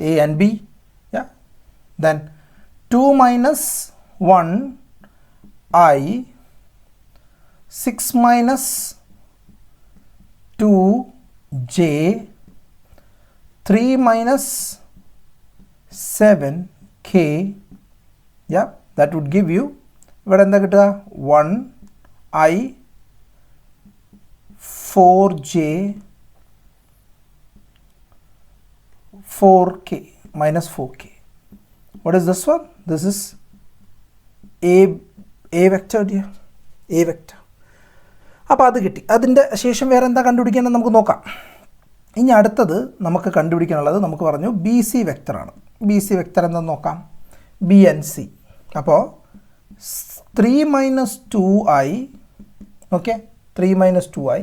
A and B. Then 2 minus 1 I 6 minus 2 J 3 minus 7 K. Yeah, that would give you, ഇവിടെ എന്താ കിട്ടുക? 1 I 4 J 4K minus 4K. What is this one? This is A vector dear. A vector. അപ്പോൾ അത് കിട്ടി. അതിൻ്റെ ശേഷം വേറെ എന്താ കണ്ടുപിടിക്കാനെന്ന് നമുക്ക് നോക്കാം. ഇനി അടുത്തത് നമുക്ക് കണ്ടുപിടിക്കാനുള്ളത്, നമുക്ക് പറഞ്ഞു ബി സി വെക്റ്ററാണ്. ബി സി വെക്റ്റർ എന്താണെന്ന് നോക്കാം. B and C. അപ്പോൾ 3 minus 2I, okay, 3 minus 2I,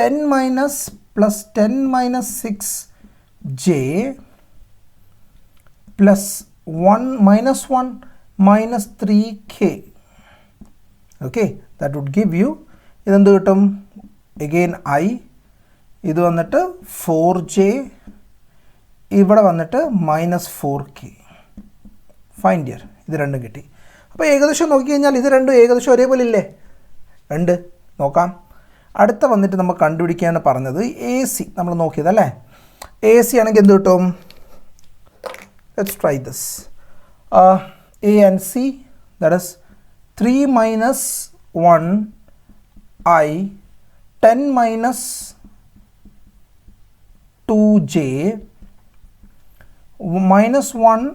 10 minus plus 10 minus 6J plus 1 minus 1 minus 3K. Okay, that would give you, ഇതെന്ത് കിട്ടും? again I, ഇത് വന്നിട്ട് 4J, ഇവിടെ വന്നിട്ട് minus 4K. Fine dear. ഇത് രണ്ടും കിട്ടി. അപ്പോൾ ഏകദേശം നോക്കി കഴിഞ്ഞാൽ ഇത് രണ്ടും ഏകദേശം ഒരേപോലെ ഇല്ലേ? രണ്ട് നോക്കാം. അടുത്ത വന്നിട്ട് നമ്മൾ കണ്ടുപിടിക്കാന്ന് പറഞ്ഞത് എ സി നമ്മൾ നോക്കിയതല്ലേ. എ സി ആണെങ്കിൽ എന്ത് കിട്ടും? Let's try this. A and C, that is 3 minus 1 I 10 minus 2J minus 1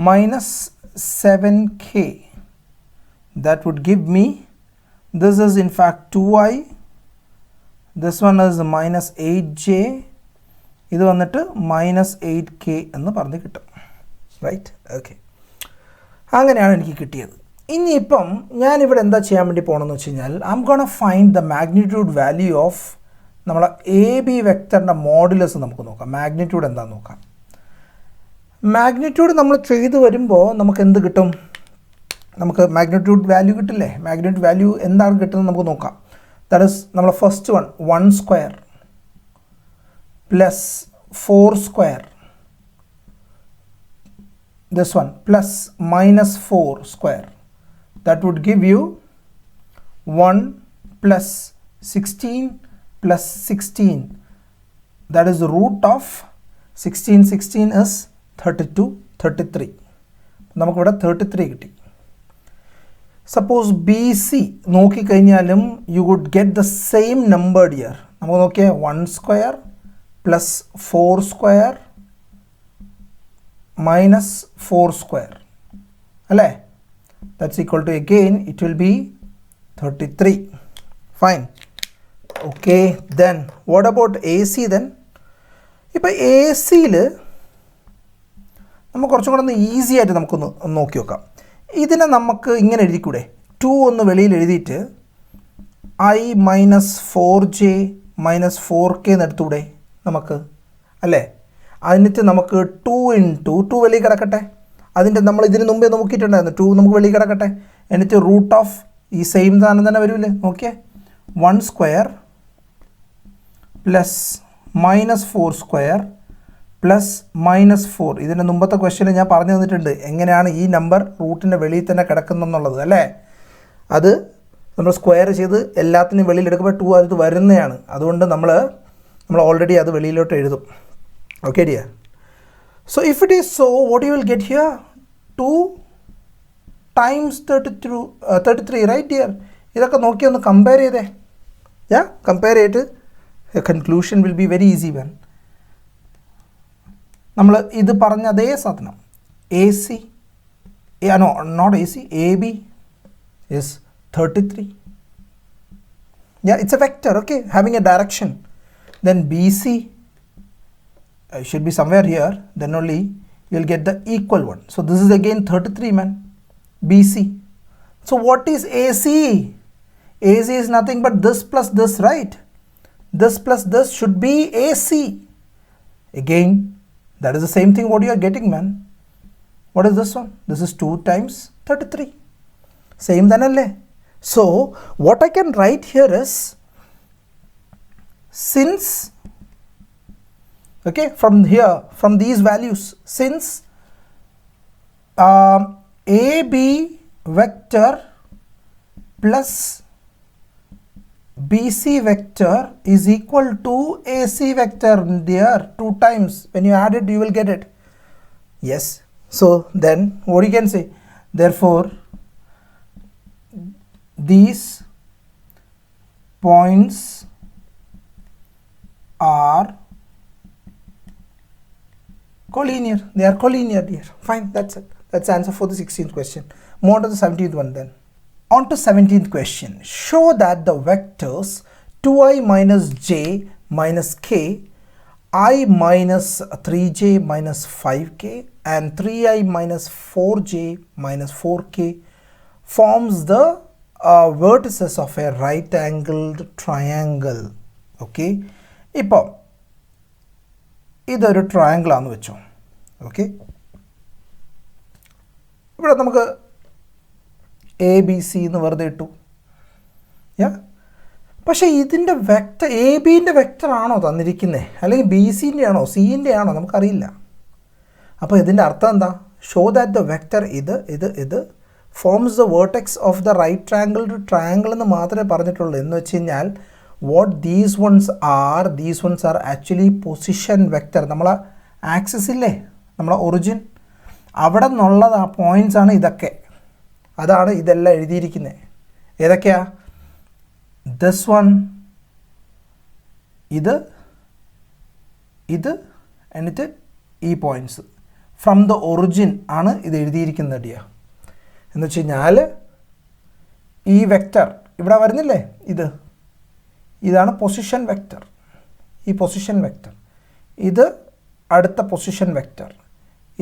minus 7K. That would give me, this is in fact 2I, this one is minus 8J, ഇത് വന്നിട്ട് minus 8K എന്ന് പറഞ്ഞ് കിട്ടും. Right, okay. അങ്ങനെയാണ് എനിക്ക് കിട്ടിയത്. ഇനിയിപ്പം ഞാനിവിടെ എന്താ ചെയ്യാൻ വേണ്ടി പോകണമെന്ന് വെച്ച് കഴിഞ്ഞാൽ, I M gonna find the magnitude value of നമ്മളെ എ ബി വെക്റ്ററിൻ്റെ മോഡുലസ് നമുക്ക് നോക്കാം. മാഗ്നിറ്റ്യൂഡ് എന്താണെന്ന് നോക്കാം. മാഗ്നിറ്റ്യൂഡ് നമ്മൾ ചെയ്ത് വരുമ്പോൾ നമുക്ക് എന്ത് കിട്ടും? നമുക്ക് മാഗ്നിറ്റ്യൂഡ് വാല്യൂ കിട്ടില്ലേ? മാഗ്നിറ്റ്യൂഡ് വാല്യൂ എന്താണ് കിട്ടുന്നത് നമുക്ക് നോക്കാം. ദാറ്റ് ഇസ് നമ്മൾ first one 1 square plus 4 square, this one plus minus 4 square, that would give you 1 plus 16 plus 16, that is the root of 16 is 32, 33. നമുക്കിവിടെ 33 കിട്ടി. സപ്പോസ് ബി സി നോക്കിക്കഴിഞ്ഞാലും you would get the same number dear. നമുക്ക് നോക്കിയാൽ 1 square plus 4 square minus 4 square അല്ലേ? That's equal to, again it will be 33. Fine. Okay, then what about AC then? ഇപ്പോൾ A സിയിൽ നമുക്ക് കുറച്ചും കൂടെ ഒന്ന് ഈസി ആയിട്ട് നമുക്കൊന്ന് നോക്കി നോക്കാം. ഇതിനെ നമുക്ക് ഇങ്ങനെ എഴുതിക്കൂടെ, 2 ഒന്ന് വെളിയിൽ എഴുതിയിട്ട് I minus 4j minus 4k എന്ന് എടുത്തൂടെ നമുക്ക്, അല്ലേ? എന്നിട്ട് നമുക്ക് 2 ഇൻറ്റു 2 വെളിയിൽ കിടക്കട്ടെ, അതിൻ്റെ നമ്മൾ ഇതിന് മുമ്പേ നോക്കിയിട്ടുണ്ടായിരുന്നു, 2 നമുക്ക് വെളിയിൽ കിടക്കട്ടെ, എന്നിട്ട് റൂട്ട് ഓഫ് ഈ സെയിം സാധനം തന്നെ വരില്ലേ, നോക്കിയേ, 1 square plus minus 4 square plus minus 4. ഇതിൻ്റെ മുമ്പത്തെ ക്വസ്റ്റ്യനിൽ ഞാൻ പറഞ്ഞു തന്നിട്ടുണ്ട് എങ്ങനെയാണ് ഈ നമ്പർ റൂട്ടിൻ്റെ വെളിയിൽ തന്നെ കിടക്കുന്നെന്നുള്ളത്, അല്ലേ? അത് നമ്മൾ സ്ക്വയർ ചെയ്ത് എല്ലാത്തിനും വെളിയിലെടുക്കുമ്പോൾ 2 അത് വരുന്നതാണ്. അതുകൊണ്ട് നമ്മൾ ഓൾറെഡി അത് വെളിയിലോട്ട് എഴുതും. Okay dear. So if it is so, what you will get here? 2 times 33, right dear? ഇതൊക്കെ നോക്കി ഒന്ന് കമ്പയർ ചെയ്തേ. കമ്പയർ ചെയ്തിട്ട് conclusion will be very easy one. നമ്മൾ ഇത് പറഞ്ഞ അതേ സാധനം A C, no not A C, A B is 33. Yeah, it's a vector, okay, having a direction. Then BC should be somewhere here, then only you will get the equal one. So this is again 33, man, BC. So what is AC? AC is nothing but this plus this, right? This plus this should be AC. Again, that is the same thing what you are getting, man. What is this one? This is 2 times 33. Same than alle. So what I can write here is, since, okay, from here, from these values, since AB vector plus BC vector is equal to AC vector, dear, 2 times. When you add it, you will get it. Yes. So then what you can say? Therefore, these points are collinear. They are collinear, dear. Fine, that's it. That's the answer for the 16th question. More to the 17th one then. On to 17th question. Show that the vectors 2i minus j minus k, I minus 3j minus 5k, and 3i minus 4j minus 4k forms the vertices of a right angled triangle. Okay, ഇപ്പോൾ ഇതൊരു triangle ആണെന്ന് വെച്ചോ. Okay, ഇവിടെ നമുക്ക് A B C എന്ന് വെറുതെ ഇട്ടു. പക്ഷേ ഇതിൻ്റെ വെക്റ്റർ എ ബിൻ്റെ വെക്റ്റർ ആണോ തന്നിരിക്കുന്നത്, അല്ലെങ്കിൽ ബി സിൻ്റെ ആണോ സിൻ്റെ ആണോ നമുക്കറിയില്ല. അപ്പോൾ ഇതിൻ്റെ അർത്ഥം എന്താ? ഷോ ദാറ്റ് ദ വെക്റ്റർ ഇത് forms the vertex of the right triangle എന്ന് മാത്രമേ പറഞ്ഞിട്ടുള്ളൂ. എന്ന് വെച്ച് കഴിഞ്ഞാൽ what these ones are actually position vector. നമ്മളെ ആക്സിസ് ഇല്ലേ, നമ്മളെ ഒറിജിൻ, അവിടെ നിന്നുള്ളത് ആ പോയിൻറ്റ്സ് ആണ് ഇതൊക്കെ. അതാണ് ഇതെല്ലാം എഴുതിയിരിക്കുന്നത്. ഏതൊക്കെയാ? this one, ഇത് എന്നിട്ട് ഈ പോയിൻറ്റ്സ് ഫ്രം ദ ഒറിജിൻ ആണ് ഇത് എഴുതിയിരിക്കുന്നത് ഡിയ. എന്ന് വെച്ച് കഴിഞ്ഞാൽ ഈ വെക്റ്റർ ഇവിടെ വരുന്നില്ലേ, ഇതാണ് പൊസിഷൻ വെക്റ്റർ. ഈ പൊസിഷൻ വെക്റ്റർ, ഇത് അടുത്ത പൊസിഷൻ വെക്റ്റർ,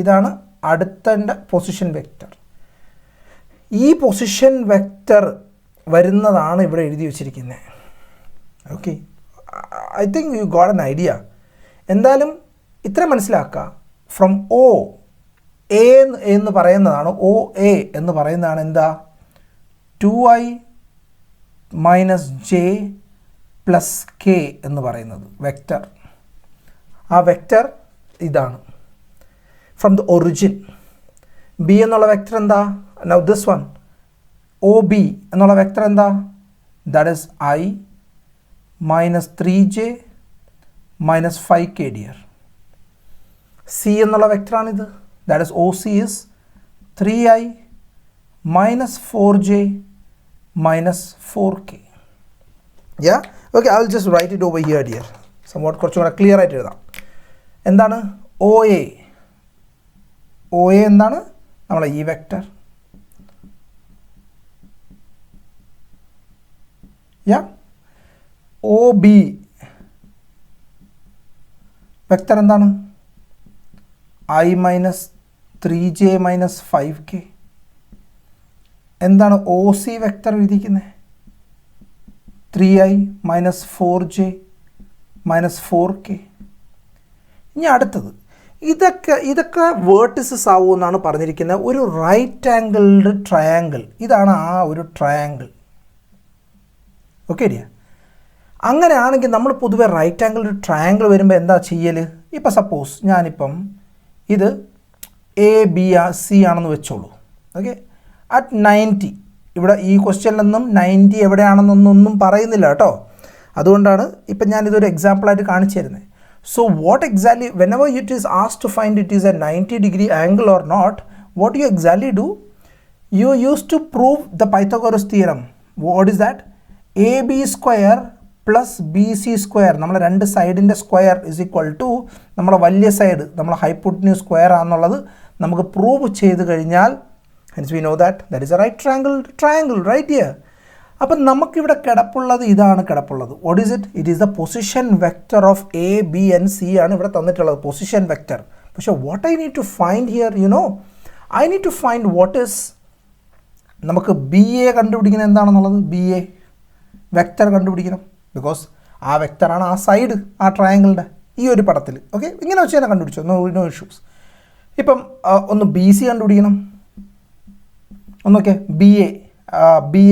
ഇതാണ് അടുത്തൻ്റെ പൊസിഷൻ വെക്റ്റർ. ഈ പൊസിഷൻ വെക്റ്റർ വരുന്നതാണ് ഇവിടെ എഴുതി വച്ചിരിക്കുന്നത്. Okay, I think you got an idea. എന്തായാലും ഇത്ര മനസ്സിലാക്കുക. ഫ്രം ഒ എ എന്ന് പറയുന്നതാണ്, ഒ എ എന്ന് പറയുന്നതാണ് എന്താ? 2i minus J plus K എന്ന് പറയുന്നത് വെക്റ്റർ. ആ വെക്റ്റർ ഇതാണ് ഫ്രം ദ ഒറിജിൻ. ബി എന്നുള്ള വെക്റ്റർ എന്താ? Now this one O B എന്നുള്ള വെക്റ്റർ എന്താ? That is i minus 3j minus 5k dear. C എന്നുള്ള വെക്റ്ററാണിത്. That is O C is 3i minus 4j minus 4k. Ya okay, I will just write it over here dear. Somewhat കുറച്ചും കൂടെ clear ആയിട്ട് എഴുതാം. എന്താണ് O A? O A എന്താണ്? നമ്മളെ ഈ വെക്റ്റർ. യാ OB വെക്റ്റർ എന്താണ്? I minus 3j minus 5k. എന്താണ് OC വെക്റ്റർ എഴുതിയിരിക്കുന്നത്? 3i minus 4j minus 4k. ഇനി അടുത്തത് ഇതൊക്കെ വേർട്ടിസസ് ആവുമെന്നാണ് പറഞ്ഞിരിക്കുന്നത്. ഒരു റൈറ്റ് ആംഗിൾഡ് ട്രയാങ്കിൾ, ഇതാണ് ആ ഒരു ട്രയാങ്കിൾ. ഓക്കെ ഡിയ, അങ്ങനെയാണെങ്കിൽ നമ്മൾ പൊതുവെ റൈറ്റ് ആംഗിൾഡ് ട്രയാങ്കിൾ വരുമ്പോൾ എന്താ ചെയ്യൽ? ഇപ്പം സപ്പോസ് ഞാനിപ്പം ഇത് ABC ആണെന്ന് വെച്ചോളൂ. ഓക്കെ, അറ്റ് 90, ഇവിടെ ഈ ക്വസ്റ്റ്യനിലൊന്നും 90 എവിടെയാണെന്നൊന്നും പറയുന്നില്ല കേട്ടോ. അതുകൊണ്ടാണ് ഇപ്പം ഞാനിതൊരു എക്സാമ്പിളായിട്ട് കാണിച്ചു തരുന്നത്. So what exactly, whenever it is asked to find it is a 90-degree angle or not, what you exactly do? You used to prove the Pythagoras theorem. What is that? AB square plus BC square. നമ്മൾ രണ്ട് സൈഡിൻ്റെ square is equal to നമ്മളെ വലിയ side, നമ്മളെ hypotenuse square ആണെന്നുള്ളത് നമുക്ക് prove ചെയ്ത് കഴിഞ്ഞാൽ, hence we know that that is a right triangle right here. അപ്പം നമുക്കിവിടെ കിടപ്പുള്ളത് ഇതാണ് കിടപ്പുള്ളത്. What is it? It is the position vector of A, B and C ആണ് ഇവിടെ തന്നിട്ടുള്ളത്, പൊസിഷൻ വെക്റ്റർ. പക്ഷേ what I need to find here, you know, I need to find what is, നമുക്ക് BA കണ്ടുപിടിക്കണം എന്താണെന്നുള്ളത്, BA വെക്റ്റർ കണ്ടുപിടിക്കണം. Because ആ വെക്റ്ററാണ് ആ സൈഡ്, ആ ട്രയാങ്കിളിൻ്റെ ഈ ഒരു പടത്തിൽ. ഓക്കെ, ഇങ്ങനെ വെച്ച് തന്നെ കണ്ടുപിടിച്ചോ, നോ ഇഷ്യൂസ്. ഇപ്പം ഒന്ന് BC കണ്ടുപിടിക്കണം. ഒന്നൊക്കെ BA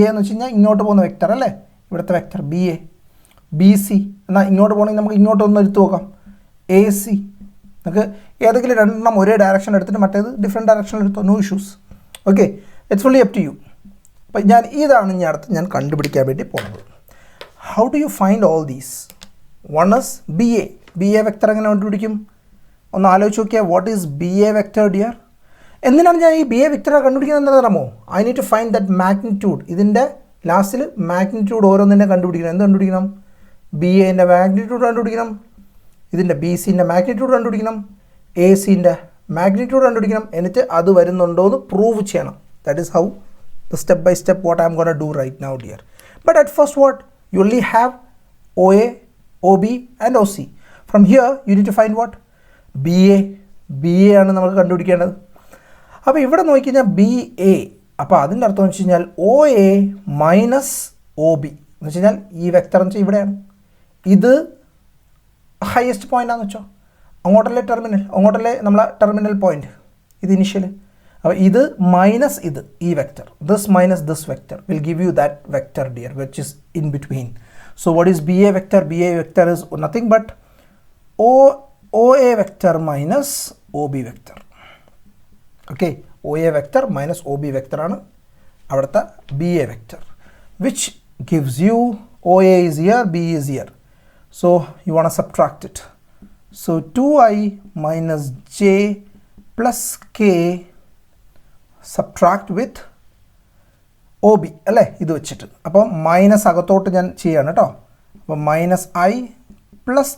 എന്ന് വെച്ച് കഴിഞ്ഞാൽ ഇങ്ങോട്ട് പോകുന്ന വെക്റ്റർ അല്ലേ, ഇവിടുത്തെ വെക്റ്റർ BA. BC എന്നാൽ ഇങ്ങോട്ട് പോകണമെങ്കിൽ നമുക്ക് ഇങ്ങോട്ടൊന്ന് എടുത്ത് നോക്കാം, AC. നമുക്ക് ഏതെങ്കിലും രണ്ടെണ്ണം ഒരേ ഡയറക്ഷൻ എടുത്തിട്ട് മറ്റേത് ഡിഫറെൻറ്റ് ഡയറക്ഷനിൽ എടുത്തോ, no issues. Okay, it's fully up to you. അപ്പം ഇതാണ് ഇനി അടുത്ത് ഞാൻ കണ്ടുപിടിക്കാൻ വേണ്ടി പോകുന്നത്. How do you find all these? One is BA vector എങ്ങനെ കണ്ടുപിടിക്കും? ഒന്ന് ആലോചിച്ച് നോക്കിയാൽ, what is BA vector dear? എന്തിനാണ് ഞാൻ ഈ BA വെക്റ്റർ കണ്ടുപിടിക്കുന്നത് എന്താ അറിയാമോ? I need to find that magnitude. ഇതിൻ്റെ ലാസ്റ്റിൽ മാഗ്നിറ്റ്യൂഡ് ഓരോന്നിനെ കണ്ടുപിടിക്കണം. എന്ത് കണ്ടുപിടിക്കണം? BAൻ്റെ മാഗ്നിറ്റ്യൂഡ് കണ്ടുപിടിക്കണം, ഇതിൻ്റെ BCൻ്റെ മാഗ്നിറ്റ്യൂഡ് കണ്ടുപിടിക്കണം, ACൻ്റെ മാഗ്നിറ്റ്യൂഡ് കണ്ടുപിടിക്കണം, എന്നിട്ട് അത് വരുന്നുണ്ടോ എന്ന് പ്രൂവ് ചെയ്യണം. That is how the step by step what I am going to do right now dear. But at first what? You only have OA, OB and OC. From here you need to find what? BA ആണ് നമുക്ക് കണ്ടുപിടിക്കേണ്ടത്. അപ്പോൾ ഇവിടെ നോക്കിക്കഴിഞ്ഞാൽ BA, അപ്പോൾ അതിൻ്റെ അർത്ഥം വെച്ച് കഴിഞ്ഞാൽ OA മൈനസ് OB എന്ന് വെച്ച് കഴിഞ്ഞാൽ ഈ വെക്റ്റർ എന്ന് വെച്ചാൽ ഇവിടെയാണ്, ഇത് ഹയസ്റ്റ് പോയിൻ്റ് ആണെന്ന് വെച്ചോ, അങ്ങോട്ടല്ലേ ടെർമിനൽ, അങ്ങോട്ടല്ലേ നമ്മളെ ടെർമിനൽ പോയിൻ്റ്, ഇത് ഇനിഷ്യൽ. അപ്പോൾ ഇത് മൈനസ് ഇത്, ഈ vector, this minus this vector will give you that vector dear which is in between. So what is BA vector? BA vector is nothing but OA vector minus OB vector. Okay, OA vector minus OB വെക്റ്ററാണ് അവിടുത്തെ BA vector, which gives you OA is here, B is here. So you want to subtract it. So 2i minus j plus k subtract with OB അല്ലേ, ഇത് വെച്ചിട്ട്. അപ്പം minus അകത്തോട്ട് ഞാൻ ചെയ്യാണ് കേട്ടോ. അപ്പം minus I plus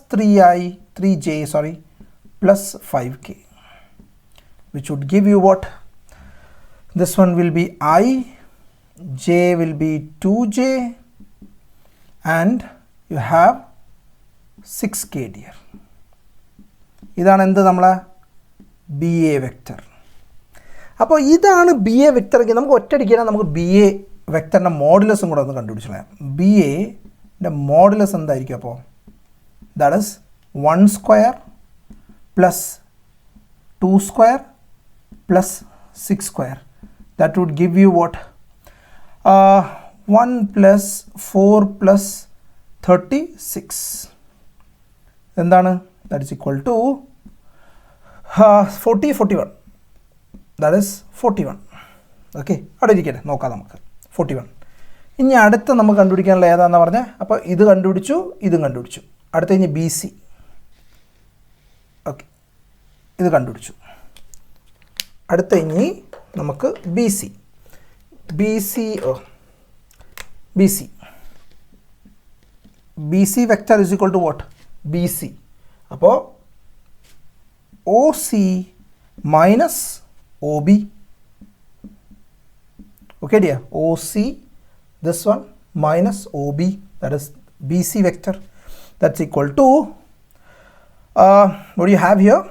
3j plus 5k, which would give you what? This one will be I, j will be 2j and you have 6k dear. ഇതാണ് എന്ത് നമ്മളെ BA വെക്റ്റർ. അപ്പോൾ ഇതാണ് BA വെക്റ്റർ. നമുക്ക് ഒറ്റയടിക്കാണ് നമുക്ക് BA വെക്റ്ററിൻ്റെ മോഡുലസും കൂടെ ഒന്ന് കണ്ടുപിടിച്ച് കളയാം. BAൻ്റെ മോഡുലസ് എന്തായിരിക്കും? അപ്പോൾ that is 1 square plus 2 square plus 6 square. That would give you what? 1 plus 4 plus 36 എന്താണ്? That is equal to 41. That is 41. Okay, അവിടെ ഇരിക്കട്ടെ, നോക്കാം നമുക്ക്. 41. ഇനി അടുത്ത നമുക്ക് കണ്ടുപിടിക്കാനുള്ള ഏതാണെന്ന് പറഞ്ഞാൽ, അപ്പോൾ ഇത് കണ്ടുപിടിച്ചു, ഇതും കണ്ടുപിടിച്ചു. അടുത്ത ഇനി BC. ഓക്കെ, ഇത് കണ്ടുപിടിച്ചു. അടുത്ത ഇനി നമുക്ക് BC vector is equal to what? BC. അപ്പോൾ OC minus OB. Okay dear, OC, this one minus OB, that is BC vector. That's equal to, what do you have here?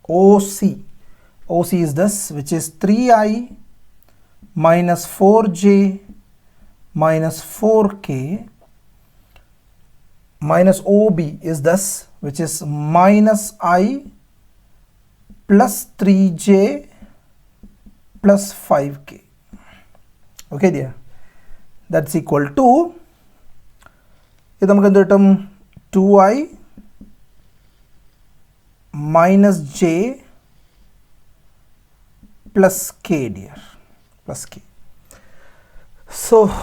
OC. OC is this, which is 3i minus 4j minus 4k, minus OB is this, which is minus I plus 3j plus 5k. Okay dear, that's equal to 2i minus j plus k dear, plus k. So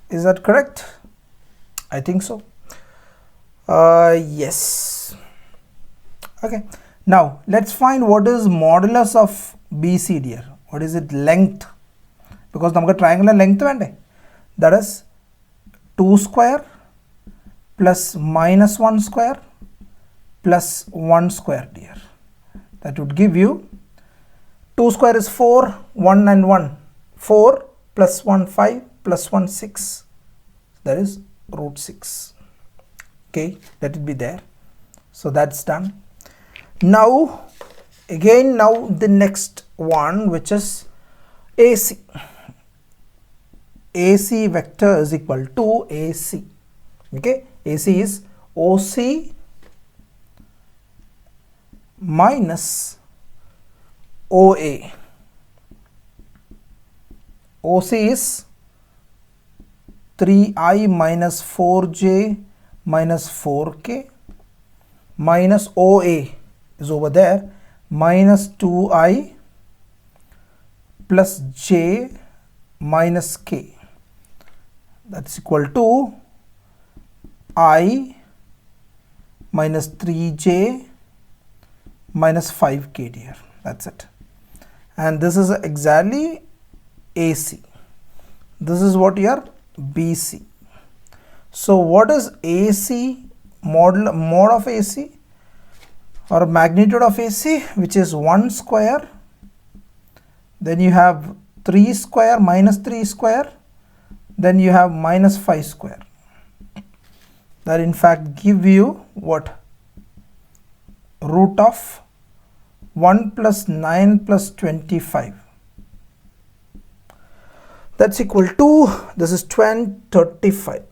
is that correct? I think so. Yes. Okay, now let's find what is modulus of BC dear. What is it? Length, because namukku triangular length vende. That is 2 square plus minus 1 square plus 1 square dear. That would give you 2 square is 4, 1 and 1, 4 plus 1 5 plus 1 6, that is root 6. Okay, let it be there. So that's done. Now again, now the next one, which is AC. AC vector is equal to AC. Okay, AC is OC minus OA. OC is 3i minus 4j minus 4k, minus OA is over there, minus 2i plus j minus k. That's equal to I minus 3j minus 5k dear. That's it. And this is exactly AC. This is what your BC. So what is AC, mod of AC or magnitude of AC, which is 1 square, then you have 3 square minus 3 square, then you have minus 5 square. That in fact give you what? Root of 1 plus 9 plus 25. That's equal to, this is 35.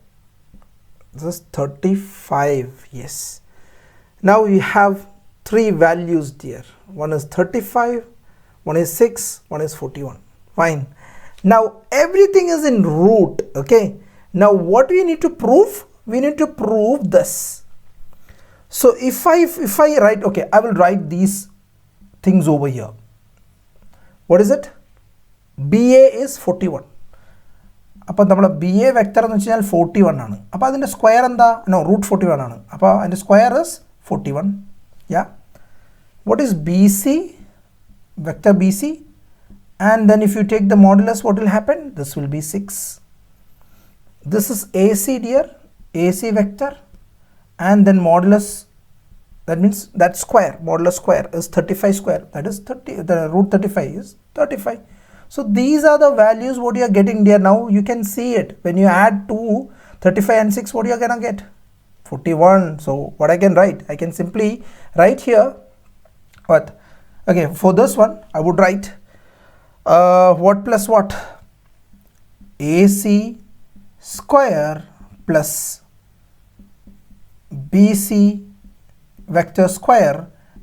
This is 35, yes. Now we have three values there. One is 35, one is 6, one is 41. Fine. Now everything is in root. Okay. Now what we need to prove? We need to prove this. So if I write, okay, I will write these things over here. What is it? BA is 41. അപ്പോൾ നമ്മൾ BA vector എന്ന് വെച്ചാൽ 41 ആണ്. അപ്പോൾ അതിന്റെ square എന്താ? No, root 41 ആണ്. അപ്പോൾ അതിന്റെ square is 41. Yeah. What is BC? Vector BC. And then if you take the modulus, what will happen? This will be 6. This is AC dear, AC vector, and then modulus, that means that square, modulus square is 35 square, that is 30, the root 35 is 35. So these are the values what you are getting there. Now you can see it when you add 2, 35 and 6, what you are gonna get? 41. So what I can write? I can simply write here what? Okay, for this one I would write what plus what? AC square plus BC vector square,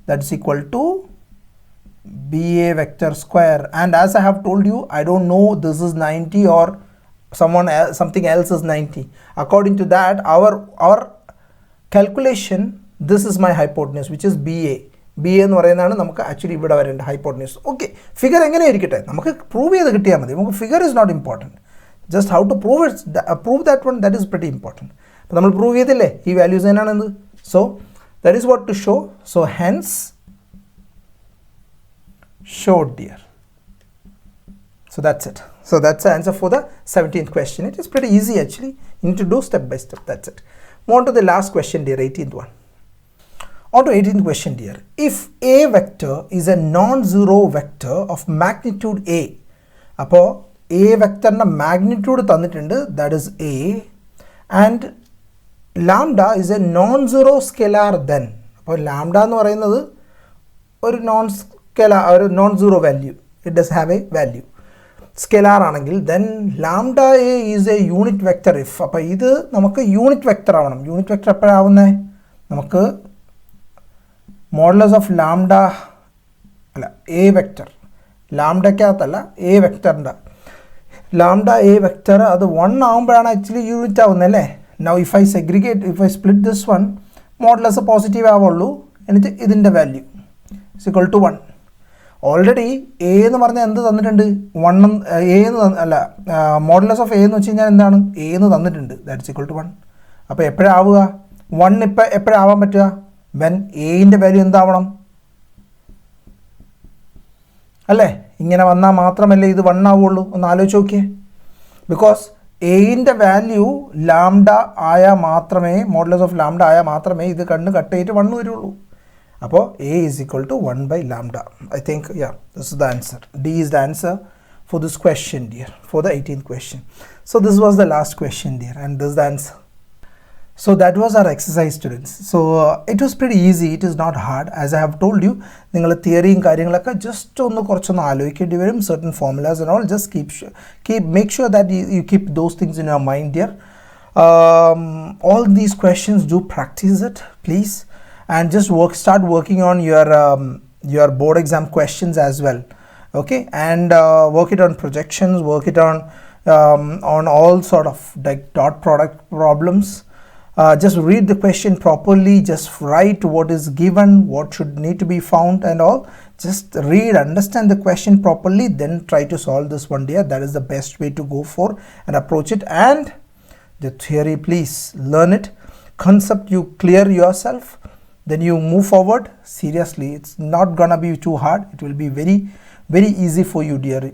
that's equal to BA vector square. And as I have told you, I don't know this is 90 or something else is 90. According to that, our calculation, this is my hypotenuse, which is BA. BA എന്ന് പറയുന്നതാണ് നമുക്ക് actually ഇവിടെ വരേണ്ട hypotenuse. Okay, figure എങ്ങനെ ഇരിക്കട്ടെ, നമുക്ക് prove ചെയ്ത് കിട്ടിയാൽ മതി. നമുക്ക് figure is not important, just how to prove it, prove that one, that is very important. അപ്പോൾ നമ്മൾ പ്രൂവ് ചെയ്തില്ലേ ഈ വാല്യൂസ് തന്നെയാണെന്ന്. So that is what to show. So hence showed dear. So that's it. So that's the answer for the 17th question. It is pretty easy actually. You need to do step by step. That's it. Move on to the last question dear, 18th one. On to 18th question dear. If A vector is a non-zero vector of magnitude A, appo A vector na magnitude thannittund, that is A, and lambda is a non-zero scalar then. അപ്പോൾ lambda എന്ന് പറയുന്നത് ഒരു non-zero value. It does have a value. Scalar ആണെങ്കിൽ then lambda a is a unit vector if. അപ്പോൾ ഇത് നമുക്ക് unit vector ആവണം. Unit vector എപ്പോഴാവുന്നത്? നമുക്ക് മോഡുലസ് ഓഫ് ലാംഡ അല്ല എ വെക്റ്റർ, ലാംഡയ്ക്കകത്തല്ല എ വെക്റ്ററിൻ്റെ ലാംഡ എ വെക്റ്റർ അത് 1 ആകുമ്പോഴാണ് ആക്ച്വലി യൂണിറ്റ് ആവുന്നത് അല്ലേ. Now if I segregate, if I split this one, modulus positive ആവുള്ളൂ, എന്നിട്ട് ഇതിൻ്റെ value is equal to 1. Already A എന്ന് പറഞ്ഞാൽ എന്ത് തന്നിട്ടുണ്ട്? 1 എ എന്ന് അല്ല, മോഡുലസ് ഓഫ് എ എന്ന് വെച്ച് കഴിഞ്ഞാൽ എന്താണ്? എ എന്ന് തന്നിട്ടുണ്ട്, ദാറ്റ്സ് ഈക്വൽ ടു 1. അപ്പോൾ എപ്പോഴാവുക 1? ഇപ്പം എപ്പോഴാവാൻ പറ്റുക? വെൻ എയിൻ്റെ വാല്യൂ എന്താവണം അല്ലേ? ഇങ്ങനെ വന്നാൽ മാത്രമല്ലേ ഇത് 1 ആവുള്ളൂ. ഒന്ന് ആലോചിച്ച് നോക്കിയേ. ബിക്കോസ് എയിൻ്റെ വാല്യൂ ലാംഡ ആയാൽ മാത്രമേ, മോഡുലസ് ഓഫ് ലാംഡ ആയാൽ മാത്രമേ ഇത് കട്ട് ചെയ്തിട്ട് 1 വരുള്ളൂ. അപ്പോൾ a is equal to 1 by lambda. I think, yeah, this is the answer. D is the answer for this question, dear, for the 18th question. So this was the last question, dear, and this is the answer. So that was our exercise, students. So it was pretty easy. It is not hard. As I have told you, നിങ്ങൾ തിയറിയും കാര്യങ്ങളൊക്കെ just ഒന്ന് കുറച്ചൊന്ന് ആലോചിക്കേണ്ടി വരും. Certain formulas and all, just make sure that you keep those things in your mind, dear. All these questions, do practice it, please. And just start working on your board exam questions as well, okay? And work it on projections, work it on all sort of like dot product problems. Just read the question properly, just write what is given, what should need to be found and all. Just read, understand the question properly, then try to solve this one, dear. That is the best way to go for and approach it. And the theory, please learn it. Concept you clear yourself, then you move forward. Seriously, it's not gonna be too hard. It will be very, very easy for you, dear.